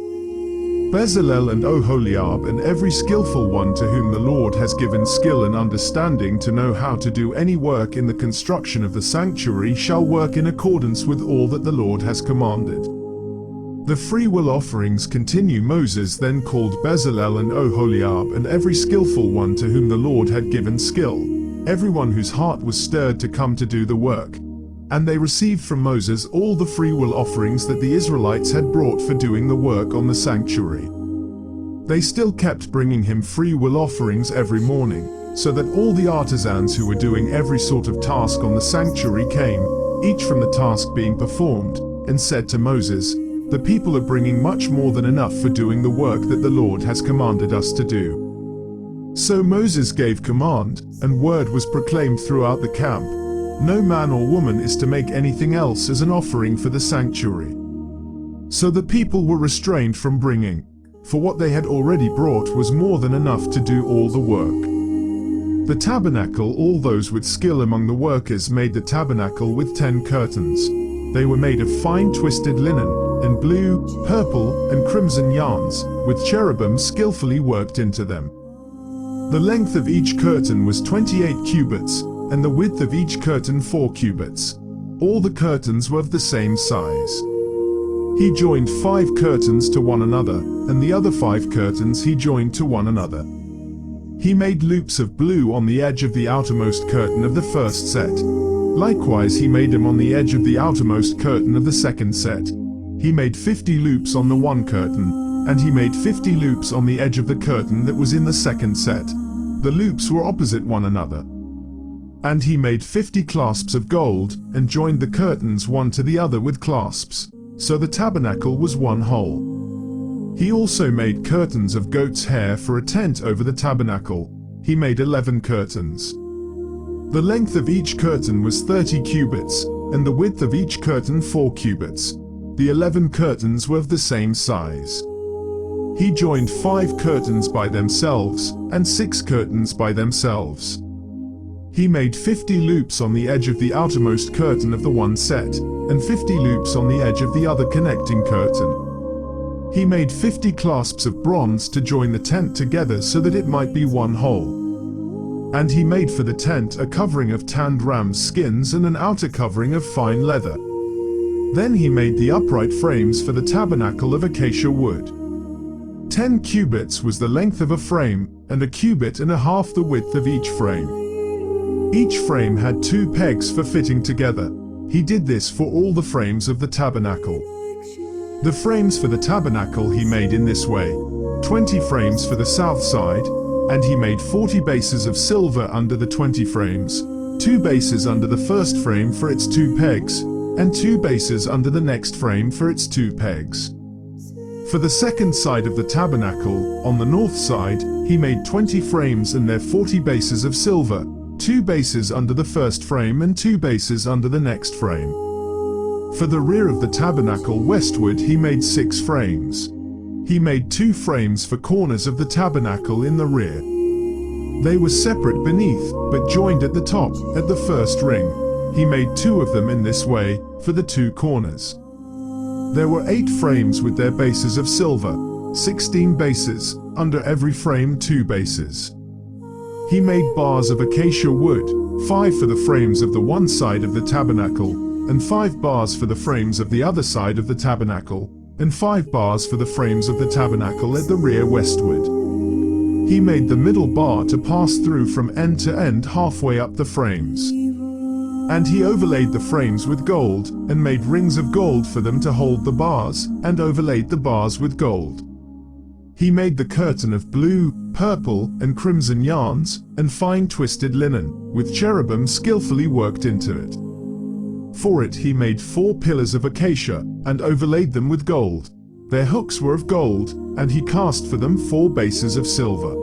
[SPEAKER 1] Bezalel and Oholiab and every skillful one to whom the Lord has given skill and understanding to know how to do any work in the construction of the sanctuary shall work in accordance with all that the Lord has commanded." The freewill offerings continue. Moses then called Bezalel and Oholiab and every skillful one to whom the Lord had given skill, everyone whose heart was stirred to come to do the work. And they received from Moses all the freewill offerings that the Israelites had brought for doing the work on the sanctuary. They still kept bringing him freewill offerings every morning, so that all the artisans who were doing every sort of task on the sanctuary came, each from the task being performed, and said to Moses, "The people are bringing much more than enough for doing the work that the Lord has commanded us to do." So Moses gave command, and word was proclaimed throughout the camp, "No man or woman is to make anything else as an offering for the sanctuary." So the people were restrained from bringing, for what they had already brought was more than enough to do all the work. The tabernacle. All those with skill among the workers made the tabernacle with 10 curtains. They were made of fine twisted linen, and blue, purple, and crimson yarns, with cherubim skillfully worked into them. The length of each curtain was 28 cubits, and the width of each curtain 4 cubits. All the curtains were of the same size. He joined 5 curtains to one another, and the other 5 curtains he joined to one another. He made loops of blue on the edge of the outermost curtain of the first set. Likewise he made them on the edge of the outermost curtain of the second set. He made 50 loops on the one curtain, and he made 50 loops on the edge of the curtain that was in the second set. The loops were opposite one another. And he made 50 clasps of gold, and joined the curtains one to the other with clasps, so the tabernacle was one whole. He also made curtains of goat's hair for a tent over the tabernacle. He made 11 curtains. The length of each curtain was 30 cubits, and the width of each curtain 4 cubits. The 11 curtains were of the same size. He joined 5 curtains by themselves, and 6 curtains by themselves. He made 50 loops on the edge of the outermost curtain of the one set, and 50 loops on the edge of the other connecting curtain. He made 50 clasps of bronze to join the tent together so that it might be one whole. And he made for the tent a covering of tanned ram's skins and an outer covering of fine leather. Then he made the upright frames for the tabernacle of acacia wood. 10 cubits was the length of a frame, and a cubit and a half the width of each frame. Each frame had 2 pegs for fitting together. He did this for all the frames of the tabernacle. The frames for the tabernacle he made in this way: 20 frames for the south side, and he made 40 bases of silver under the 20 frames, 2 bases under the first frame for its 2 pegs, and 2 bases under the next frame for its 2 pegs. For the second side of the tabernacle, on the north side, he made 20 frames and their 40 bases of silver, 2 bases under the first frame and 2 bases under the next frame. For the rear of the tabernacle westward he made 6 frames. He made 2 frames for corners of the tabernacle in the rear. They were separate beneath, but joined at the top, at the first ring. He made 2 of them in this way, for the 2 corners. There were 8 frames with their bases of silver, 16 bases, under every frame 2 bases. He made bars of acacia wood, 5 for the frames of the one side of the tabernacle, and 5 bars for the frames of the other side of the tabernacle, and 5 bars for the frames of the tabernacle at the rear westward. He made the middle bar to pass through from end to end halfway up the frames. And he overlaid the frames with gold, and made rings of gold for them to hold the bars, and overlaid the bars with gold. He made the curtain of blue, purple, and crimson yarns, and fine twisted linen, with cherubim skillfully worked into it. For it he made 4 pillars of acacia, and overlaid them with gold. Their hooks were of gold, and he cast for them 4 bases of silver.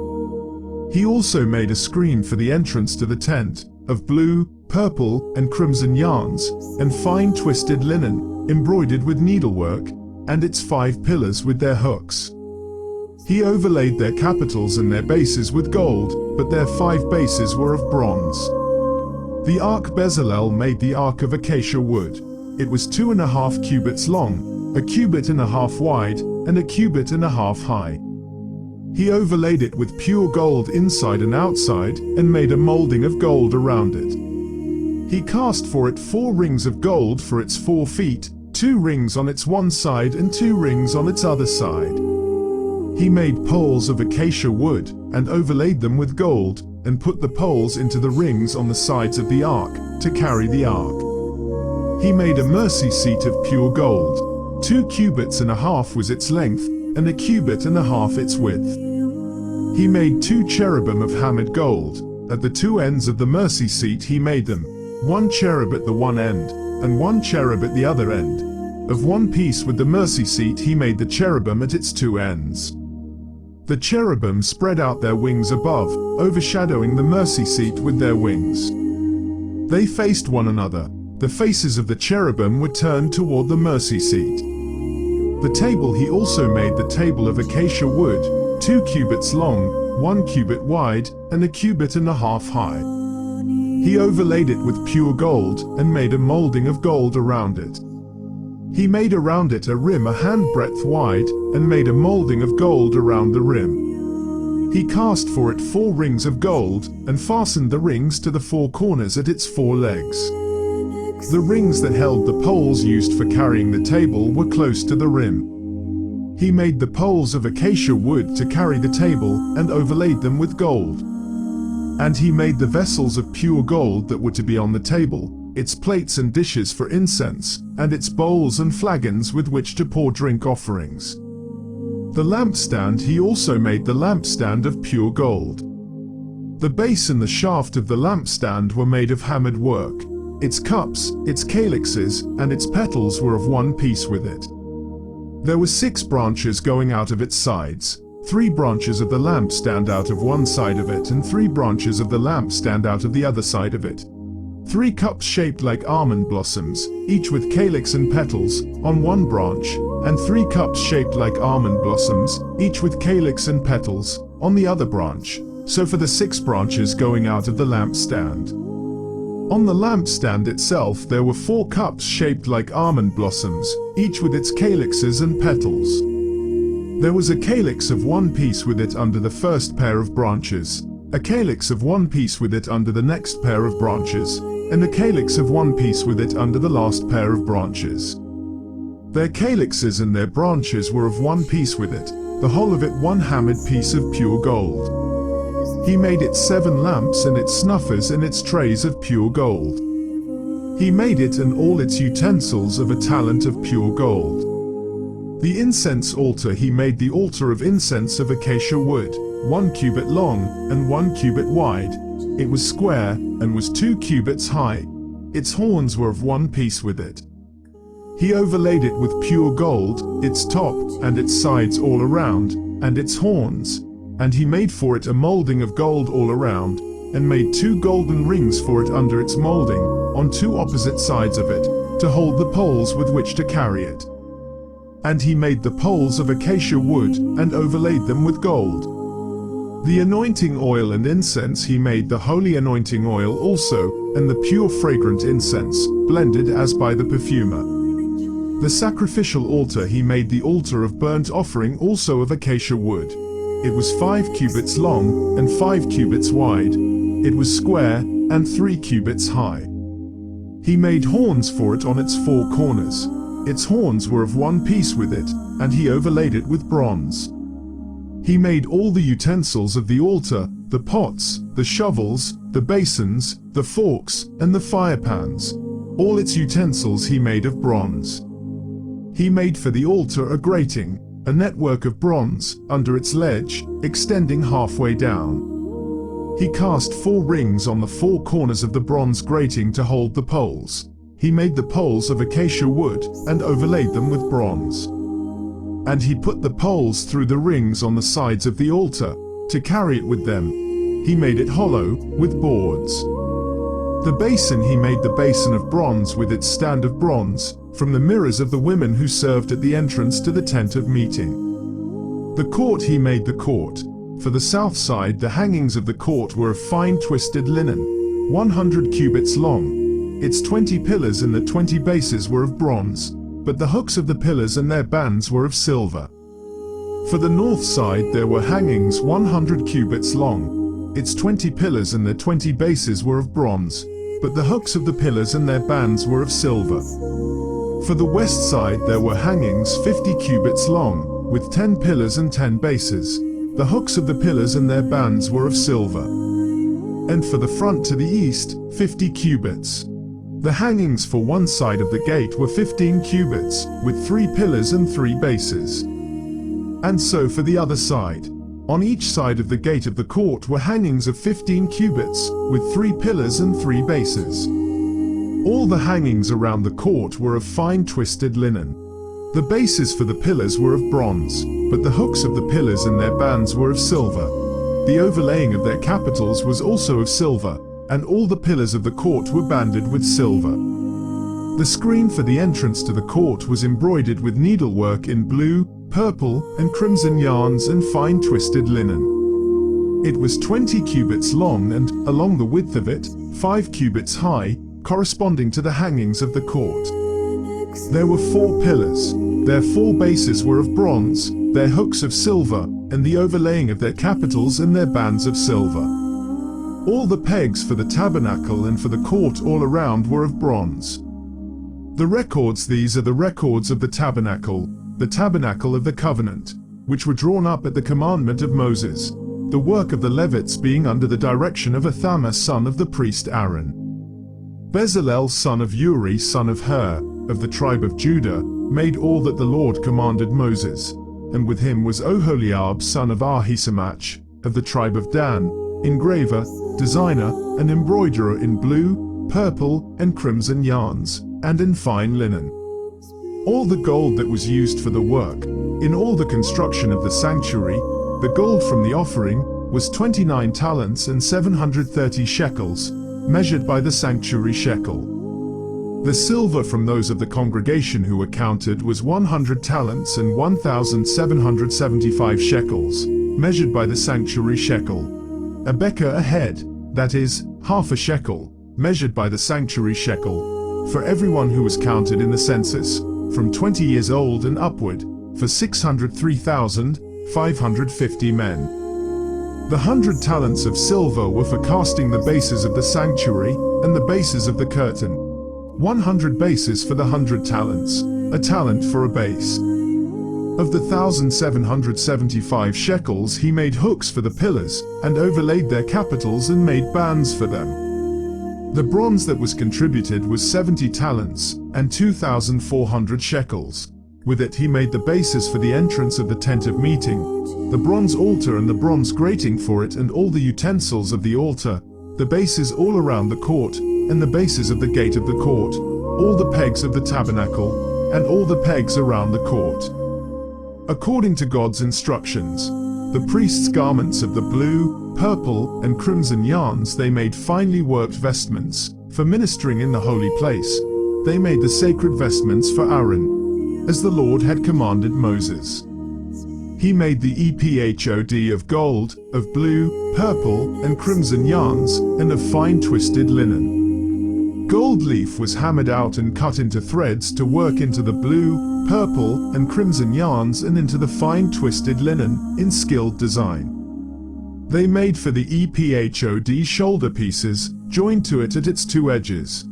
[SPEAKER 1] He also made a screen for the entrance to the tent, of blue, purple, and crimson yarns, and fine twisted linen, embroidered with needlework, and its 5 pillars with their hooks. He overlaid their capitals and their bases with gold, but their 5 bases were of bronze. The ark Bezalel made the ark of acacia wood. It was 2.5 cubits long, 1.5 cubits wide, and 1.5 cubits high. He overlaid it with pure gold inside and outside, and made a molding of gold around it. He cast for it 4 rings of gold for its 4 feet, 2 rings on its one side and 2 rings on its other side. He made poles of acacia wood, and overlaid them with gold, and put the poles into the rings on the sides of the ark, to carry the ark. He made a mercy seat of pure gold. 2.5 cubits was its length, and 1.5 cubits its width. He made 2 cherubim of hammered gold. At the 2 ends of the mercy seat he made them, 1 cherub at the one end, and 1 cherub at the other end. Of one piece with the mercy seat he made the cherubim at its 2 ends. The cherubim spread out their wings above, overshadowing the mercy seat with their wings. They faced one another. The faces of the cherubim were turned toward the mercy seat. The table he also made the table of acacia wood, 2 cubits long, 1 cubit wide, and 1.5 cubits high. He overlaid it with pure gold, and made a molding of gold around it. He made around it a rim a handbreadth wide, and made a molding of gold around the rim. He cast for it 4 rings of gold, and fastened the rings to the 4 corners at its 4 legs. The rings that held the poles used for carrying the table were close to the rim. He made the poles of acacia wood to carry the table, and overlaid them with gold. And he made the vessels of pure gold that were to be on the table, its plates and dishes for incense, and its bowls and flagons with which to pour drink offerings. The lampstand he also made the lampstand of pure gold. The base and the shaft of the lampstand were made of hammered work. Its cups, its calyxes, and its petals were of one piece with it. There were 6 branches going out of its sides, 3 branches of the lampstand out of one side of it, and 3 branches of the lampstand out of the other side of it. 3 cups shaped like almond blossoms, each with calyx and petals, on one branch, and 3 cups shaped like almond blossoms, each with calyx and petals, on the other branch, so for the 6 branches going out of the lampstand. On the lampstand itself there were 4 cups shaped like almond blossoms, each with its calyxes and petals. There was a calyx of one piece with it under the first pair of branches, a calyx of one piece with it under the next pair of branches, and a calyx of one piece with it under the last pair of branches. Their calyxes and their branches were of one piece with it, the whole of it one hammered piece of pure gold. He made it 7 lamps and its snuffers and its trays of pure gold. He made it and all its utensils of a talent of pure gold. The incense altar he made the altar of incense of acacia wood, 1 cubit long, and 1 cubit wide. It was square, and was 2 cubits high. Its horns were of one piece with it. He overlaid it with pure gold, its top, and its sides all around, and its horns. And he made for it a molding of gold all around, and made 2 golden rings for it under its molding, on 2 opposite sides of it, to hold the poles with which to carry it. And he made the poles of acacia wood, and overlaid them with gold. The anointing oil and incense he made the holy anointing oil also, and the pure fragrant incense, blended as by the perfumer. The sacrificial altar he made the altar of burnt offering also of acacia wood. It was 5 cubits long, and 5 cubits wide. It was square, and 3 cubits high. He made horns for it on its 4 corners. Its horns were of one piece with it, and he overlaid it with bronze. He made all the utensils of the altar, the pots, the shovels, the basins, the forks, and the firepans. All its utensils he made of bronze. He made for the altar a grating, a network of bronze, under its ledge, extending halfway down. He cast 4 rings on the 4 corners of the bronze grating to hold the poles. He made the poles of acacia wood, and overlaid them with bronze. And he put the poles through the rings on the sides of the altar, to carry it with them. He made it hollow, with boards. The basin he made the basin of bronze with its stand of bronze, from the mirrors of the women who served at the entrance to the tent of meeting. The court he made the court. For the south side the hangings of the court were of fine twisted linen, 100 cubits long. Its 20 pillars and the 20 bases were of bronze, but the hooks of the pillars and their bands were of silver. For the north side there were hangings 100 cubits long. Its 20 pillars and their 20 bases were of bronze, but the hooks of the pillars and their bands were of silver. For the west side there were hangings 50 cubits long, with 10 pillars and 10 bases. The hooks of the pillars and their bands were of silver. And for the front to the east, 50 cubits. The hangings for one side of the gate were 15 cubits, with 3 pillars and 3 bases. And so for the other side. On each side of the gate of the court were hangings of 15 cubits, with 3 pillars and 3 bases. All the hangings around the court were of fine twisted linen. The bases for the pillars were of bronze, but the hooks of the pillars and their bands were of silver. The overlaying of their capitals was also of silver, and all the pillars of the court were banded with silver. The screen for the entrance to the court was embroidered with needlework in blue, purple, and crimson yarns and fine twisted linen. It was 20 cubits long and, along the width of it, 5 cubits high, corresponding to the hangings of the court. There were 4 pillars. Their 4 bases were of bronze, their hooks of silver, and the overlaying of their capitals and their bands of silver. All the pegs for the tabernacle and for the court all around were of bronze. The records, these are the records of the tabernacle of the covenant, which were drawn up at the commandment of Moses, the work of the Levites being under the direction of Ithamar son of the priest Aaron. Bezalel son of Uri son of Hur, of the tribe of Judah, made all that the Lord commanded Moses, and with him was Oholiab son of Ahisamach, of the tribe of Dan, engraver, designer, and embroiderer in blue, purple, and crimson yarns, and in fine linen. All the gold that was used for the work, in all the construction of the sanctuary, the gold from the offering, was 29 talents and 730 shekels, measured by the sanctuary shekel. The silver from those of the congregation who were counted was 100 talents and 1,775 shekels, measured by the sanctuary shekel. A beker a head, that is, half a shekel, measured by the sanctuary shekel, for everyone who was counted in the census, from 20 years old and upward, for 603,550 men. The 100 talents of silver were for casting the bases of the sanctuary, and the bases of the curtain. 100 bases for the 100 talents, a talent for a base. Of the 1,775 shekels he made hooks for the pillars, and overlaid their capitals and made bands for them. The bronze that was contributed was 70 talents, and 2,400 shekels. With it he made the bases for the entrance of the tent of meeting, the bronze altar and the bronze grating for it and all the utensils of the altar, the bases all around the court, and the bases of the gate of the court, all the pegs of the tabernacle, and all the pegs around the court. According to God's instructions, The priests' garments of the blue, purple, and crimson yarns they made finely worked vestments, for ministering in the holy place. They made the sacred vestments for Aaron, as the Lord had commanded Moses. He made the ephod of gold, of blue, purple, and crimson yarns, and of fine twisted linen. Gold leaf was hammered out and cut into threads to work into the blue, purple, and crimson yarns and into the fine twisted linen, in skilled design. They made for the ephod shoulder pieces, joined to it at its two edges.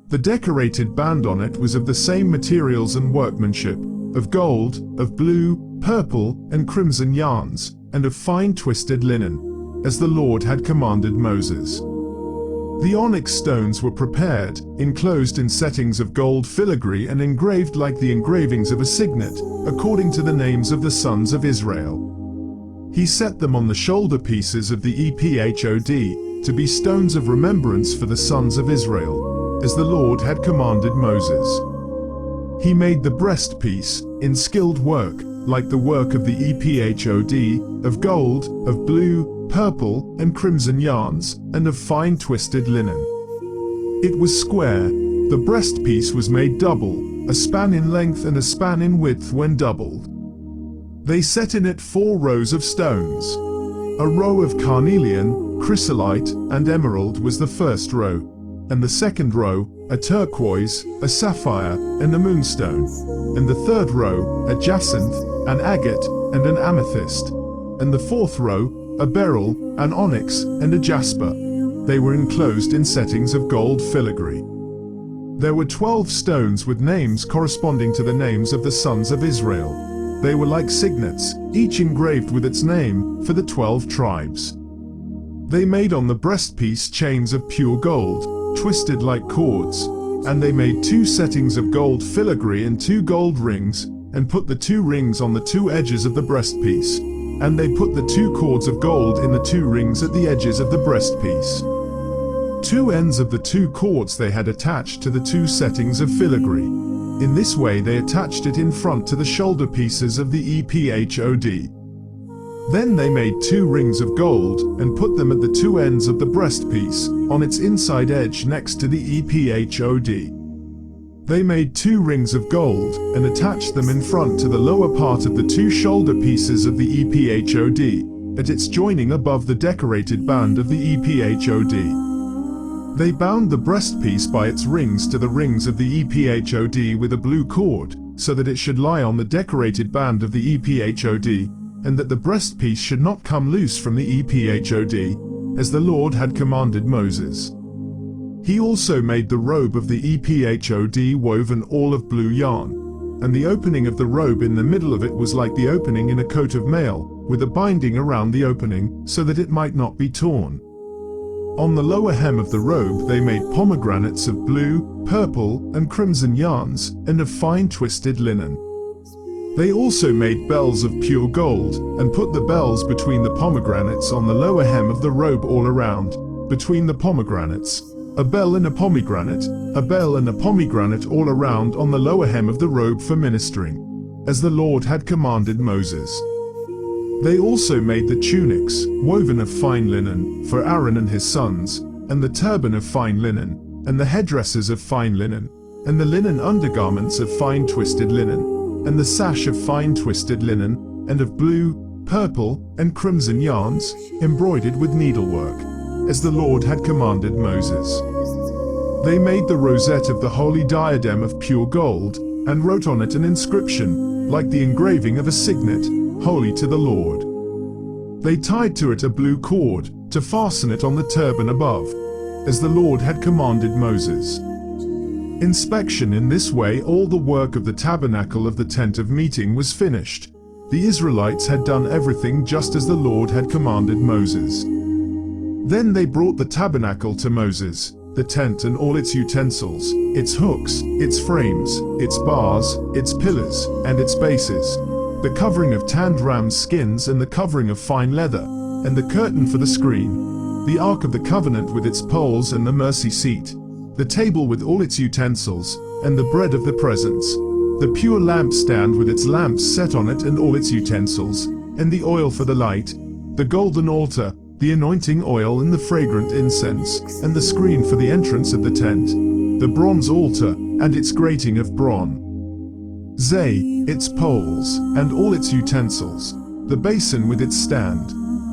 [SPEAKER 1] The decorated band on it was of the same materials and workmanship, of gold, of blue, purple, and crimson yarns, and of fine twisted linen, as the Lord had commanded Moses. The onyx stones were prepared, enclosed in settings of gold filigree and engraved like the engravings of a signet, according to the names of the sons of Israel. He set them on the shoulder pieces of the ephod, to be stones of remembrance for the sons of Israel, as the Lord had commanded Moses. He made the breastpiece, in skilled work, like the work of the ephod, of gold, of blue, purple, and crimson yarns, and of fine twisted linen. It was square. The breastpiece was made double, a span in length and a span in width when doubled. They set in it 4 rows of stones. A row of carnelian, chrysolite, and emerald was the first row, and the second row, a turquoise, a sapphire, and a moonstone, and the third row, a jacinth, an agate, and an amethyst, and the fourth row, a beryl, an onyx, and a jasper. They were enclosed in settings of gold filigree. There were 12 stones with names corresponding to the names of the sons of Israel. They were like signets, each engraved with its name, for the 12 tribes. They made on the breastpiece chains of pure gold, twisted like cords, and they made 2 settings of gold filigree and 2 gold rings, and put the 2 rings on the 2 edges of the breastpiece, and they put the 2 cords of gold in the 2 rings at the edges of the breastpiece. 2 ends of the 2 cords they had attached to the 2 settings of filigree. In this way they attached it in front to the shoulder pieces of the ephod. Then they made 2 rings of gold, and put them at the 2 ends of the breastpiece, on its inside edge next to the ephod. They made 2 rings of gold, and attached them in front to the lower part of the 2 shoulder pieces of the ephod, at its joining above the decorated band of the ephod. They bound the breastpiece by its rings to the rings of the ephod with a blue cord, so that it should lie on the decorated band of the ephod, and that the breastpiece should not come loose from the ephod, as the Lord had commanded Moses. He also made the robe of the ephod woven all of blue yarn, and the opening of the robe in the middle of it was like the opening in a coat of mail, with a binding around the opening, so that it might not be torn. On the lower hem of the robe they made pomegranates of blue, purple, and crimson yarns, and of fine twisted linen. They also made bells of pure gold, and put the bells between the pomegranates on the lower hem of the robe all around, between the pomegranates, a bell and a pomegranate all around on the lower hem of the robe for ministering, as the Lord had commanded Moses. They also made the tunics, woven of fine linen, for Aaron and his sons, and the turban of fine linen, and the headdresses of fine linen, and the linen undergarments of fine twisted linen, and the sash of fine twisted linen, and of blue, purple, and crimson yarns, embroidered with needlework, as the Lord had commanded Moses. They made the rosette of the holy diadem of pure gold, and wrote on it an inscription, like the engraving of a signet, holy to the Lord. They tied to it a blue cord, to fasten it on the turban above, as the Lord had commanded Moses. Inspection. In this way all the work of the tabernacle of the tent of meeting was finished. The Israelites had done everything just as the Lord had commanded Moses. Then they brought the tabernacle to Moses, the tent and all its utensils, its hooks, its frames, its bars, its pillars, and its bases, the covering of tanned ram's skins and the covering of fine leather, and the curtain for the screen, the ark of the covenant with its poles and the mercy seat, the table with all its utensils, and the bread of the presence, the pure lampstand with its lamps set on it and all its utensils, and the oil for the light, the golden altar, the anointing oil and the fragrant incense, and the screen for the entrance of the tent, the bronze altar, and its grating of bronze, its poles, and all its utensils, the basin with its stand,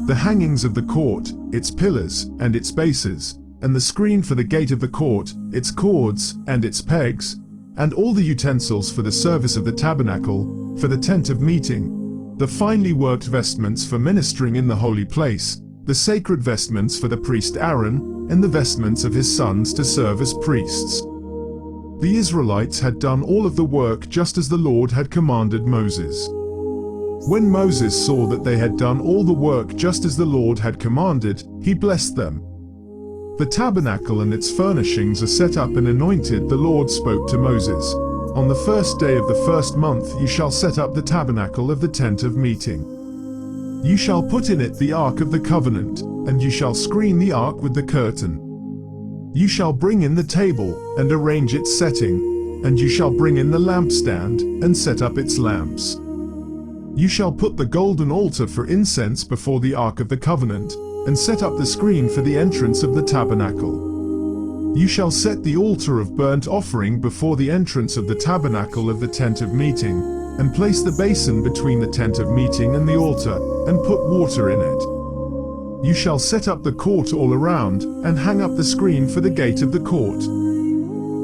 [SPEAKER 1] the hangings of the court, its pillars, and its bases, and the screen for the gate of the court, its cords, and its pegs, and all the utensils for the service of the tabernacle, for the tent of meeting, the finely worked vestments for ministering in the holy place, the sacred vestments for the priest Aaron, and the vestments of his sons to serve as priests. The Israelites had done all of the work just as the Lord had commanded Moses. When Moses saw that they had done all the work just as the Lord had commanded, he blessed them. The tabernacle and its furnishings are set up and anointed. The Lord spoke to Moses, "On the first day of the first month you shall set up the tabernacle of the tent of meeting. You shall put in it the ark of the covenant, and you shall screen the ark with the curtain. You shall bring in the table, and arrange its setting, and you shall bring in the lampstand, and set up its lamps. You shall put the golden altar for incense before the ark of the covenant, and set up the screen for the entrance of the tabernacle. You shall set the altar of burnt offering before the entrance of the tabernacle of the tent of meeting, and place the basin between the tent of meeting and the altar, and put water in it. You shall set up the court all around, and hang up the screen for the gate of the court.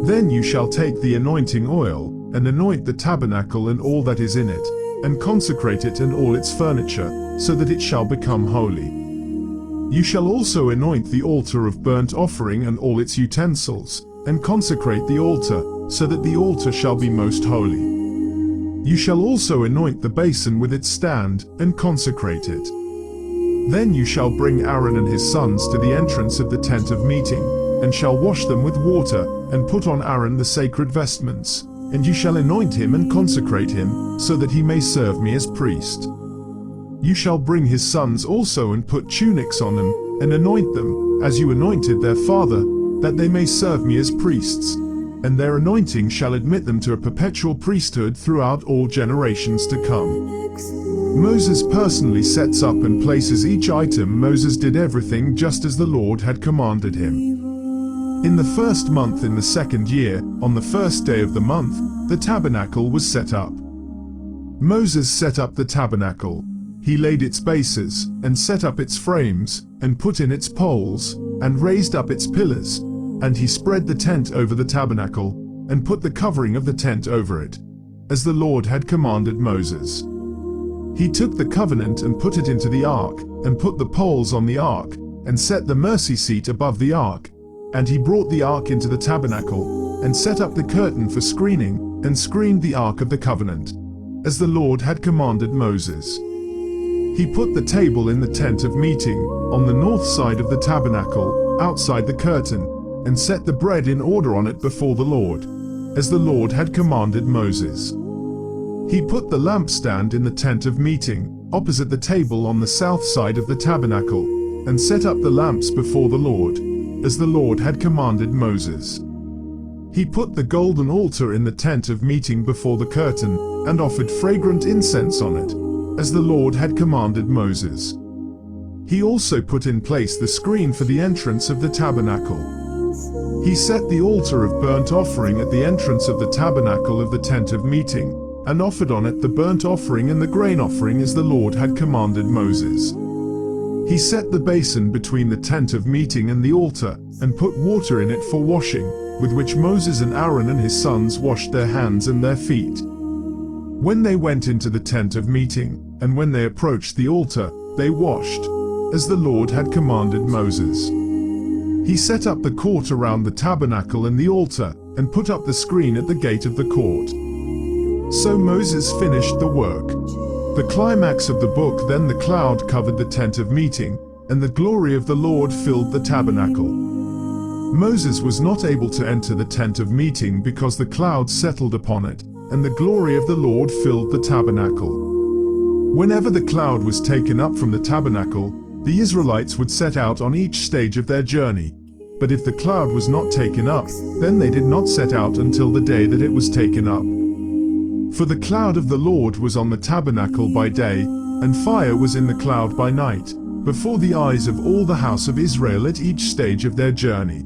[SPEAKER 1] Then you shall take the anointing oil, and anoint the tabernacle and all that is in it, and consecrate it and all its furniture, so that it shall become holy. You shall also anoint the altar of burnt offering and all its utensils, and consecrate the altar, so that the altar shall be most holy. You shall also anoint the basin with its stand, and consecrate it. Then you shall bring Aaron and his sons to the entrance of the tent of meeting, and shall wash them with water, and put on Aaron the sacred vestments, and you shall anoint him and consecrate him, so that he may serve me as priest. You shall bring his sons also and put tunics on them, and anoint them, as you anointed their father, that they may serve me as priests, and their anointing shall admit them to a perpetual priesthood throughout all generations to come. Moses personally sets up and places each item. Moses did everything just as the Lord had commanded him. In the first month in the second year, on the first day of the month, the tabernacle was set up. Moses set up the tabernacle. He laid its bases, and set up its frames, and put in its poles, and raised up its pillars, and he spread the tent over the tabernacle, and put the covering of the tent over it, as the Lord had commanded Moses. He took the covenant and put it into the ark, and put the poles on the ark, and set the mercy seat above the ark, and he brought the ark into the tabernacle, and set up the curtain for screening, and screened the ark of the covenant, as the Lord had commanded Moses. He put the table in the tent of meeting, on the north side of the tabernacle, outside the curtain, and set the bread in order on it before the Lord, as the Lord had commanded Moses. He put the lampstand in the tent of meeting, opposite the table on the south side of the tabernacle, and set up the lamps before the Lord, as the Lord had commanded Moses. He put the golden altar in the tent of meeting before the curtain, and offered fragrant incense on it, as the Lord had commanded Moses. He also put in place the screen for the entrance of the tabernacle. He set the altar of burnt offering at the entrance of the tabernacle of the tent of meeting, and offered on it the burnt offering and the grain offering as the Lord had commanded Moses. He set the basin between the tent of meeting and the altar, and put water in it for washing, with which Moses and Aaron and his sons washed their hands and their feet. When they went into the tent of meeting, and when they approached the altar, they washed, as the Lord had commanded Moses. He set up the court around the tabernacle and the altar, and put up the screen at the gate of the court. So Moses finished the work. The climax of the book. Then the cloud covered the tent of meeting, and the glory of the Lord filled the tabernacle. Moses was not able to enter the tent of meeting because the cloud settled upon it, and the glory of the Lord filled the tabernacle. Whenever the cloud was taken up from the tabernacle, the Israelites would set out on each stage of their journey. But if the cloud was not taken up, then they did not set out until the day that it was taken up. For the cloud of the Lord was on the tabernacle by day, And fire was in the cloud by night, before the eyes of all the house of Israel at each stage of their journey.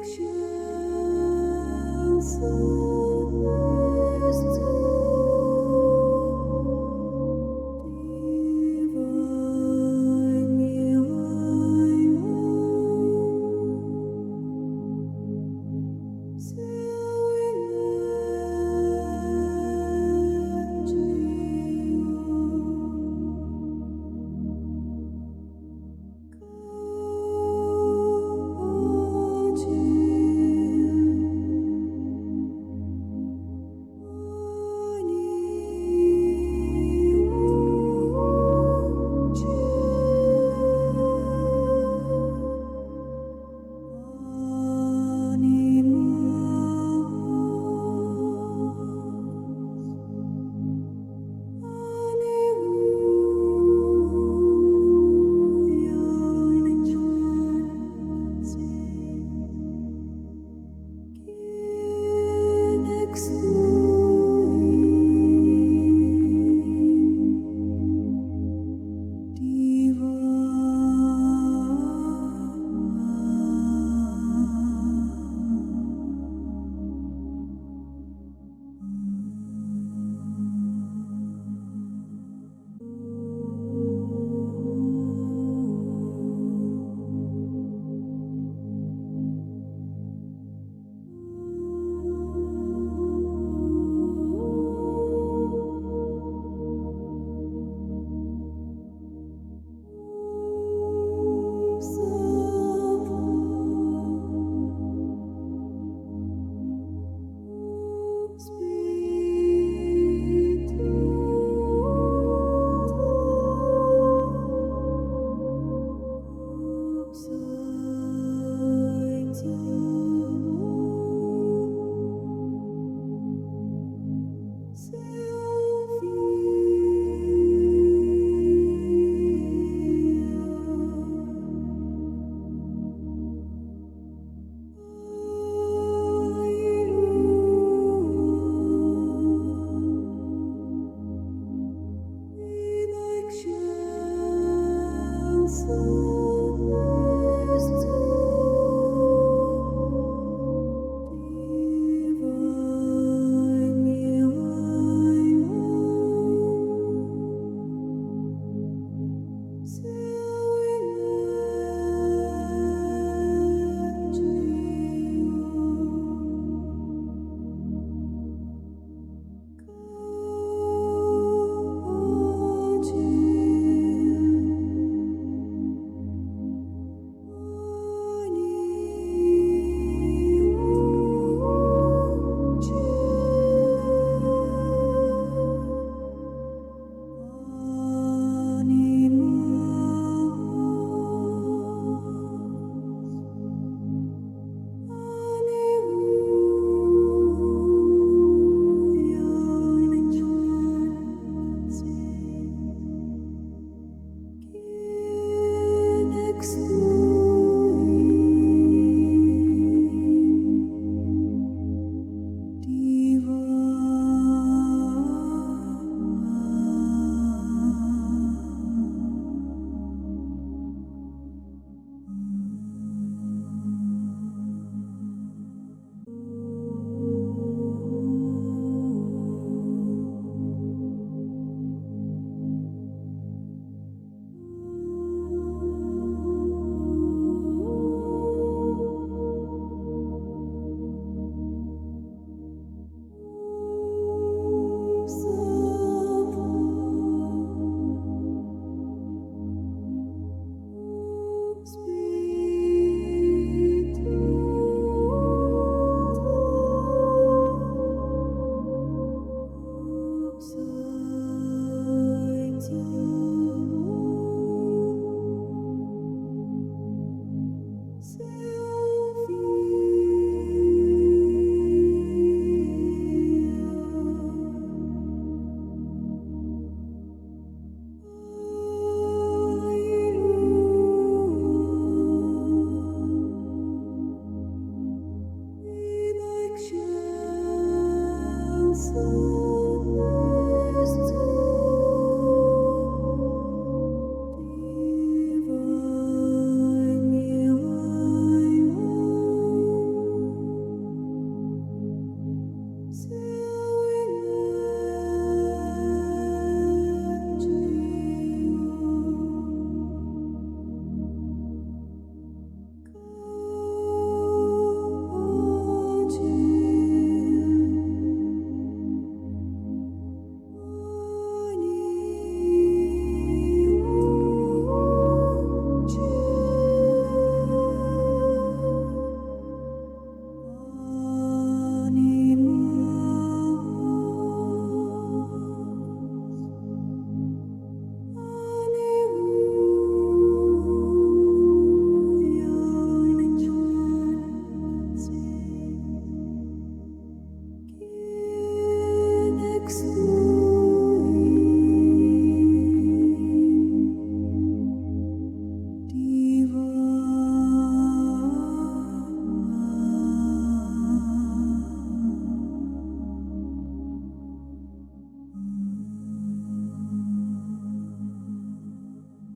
[SPEAKER 2] Devotionals.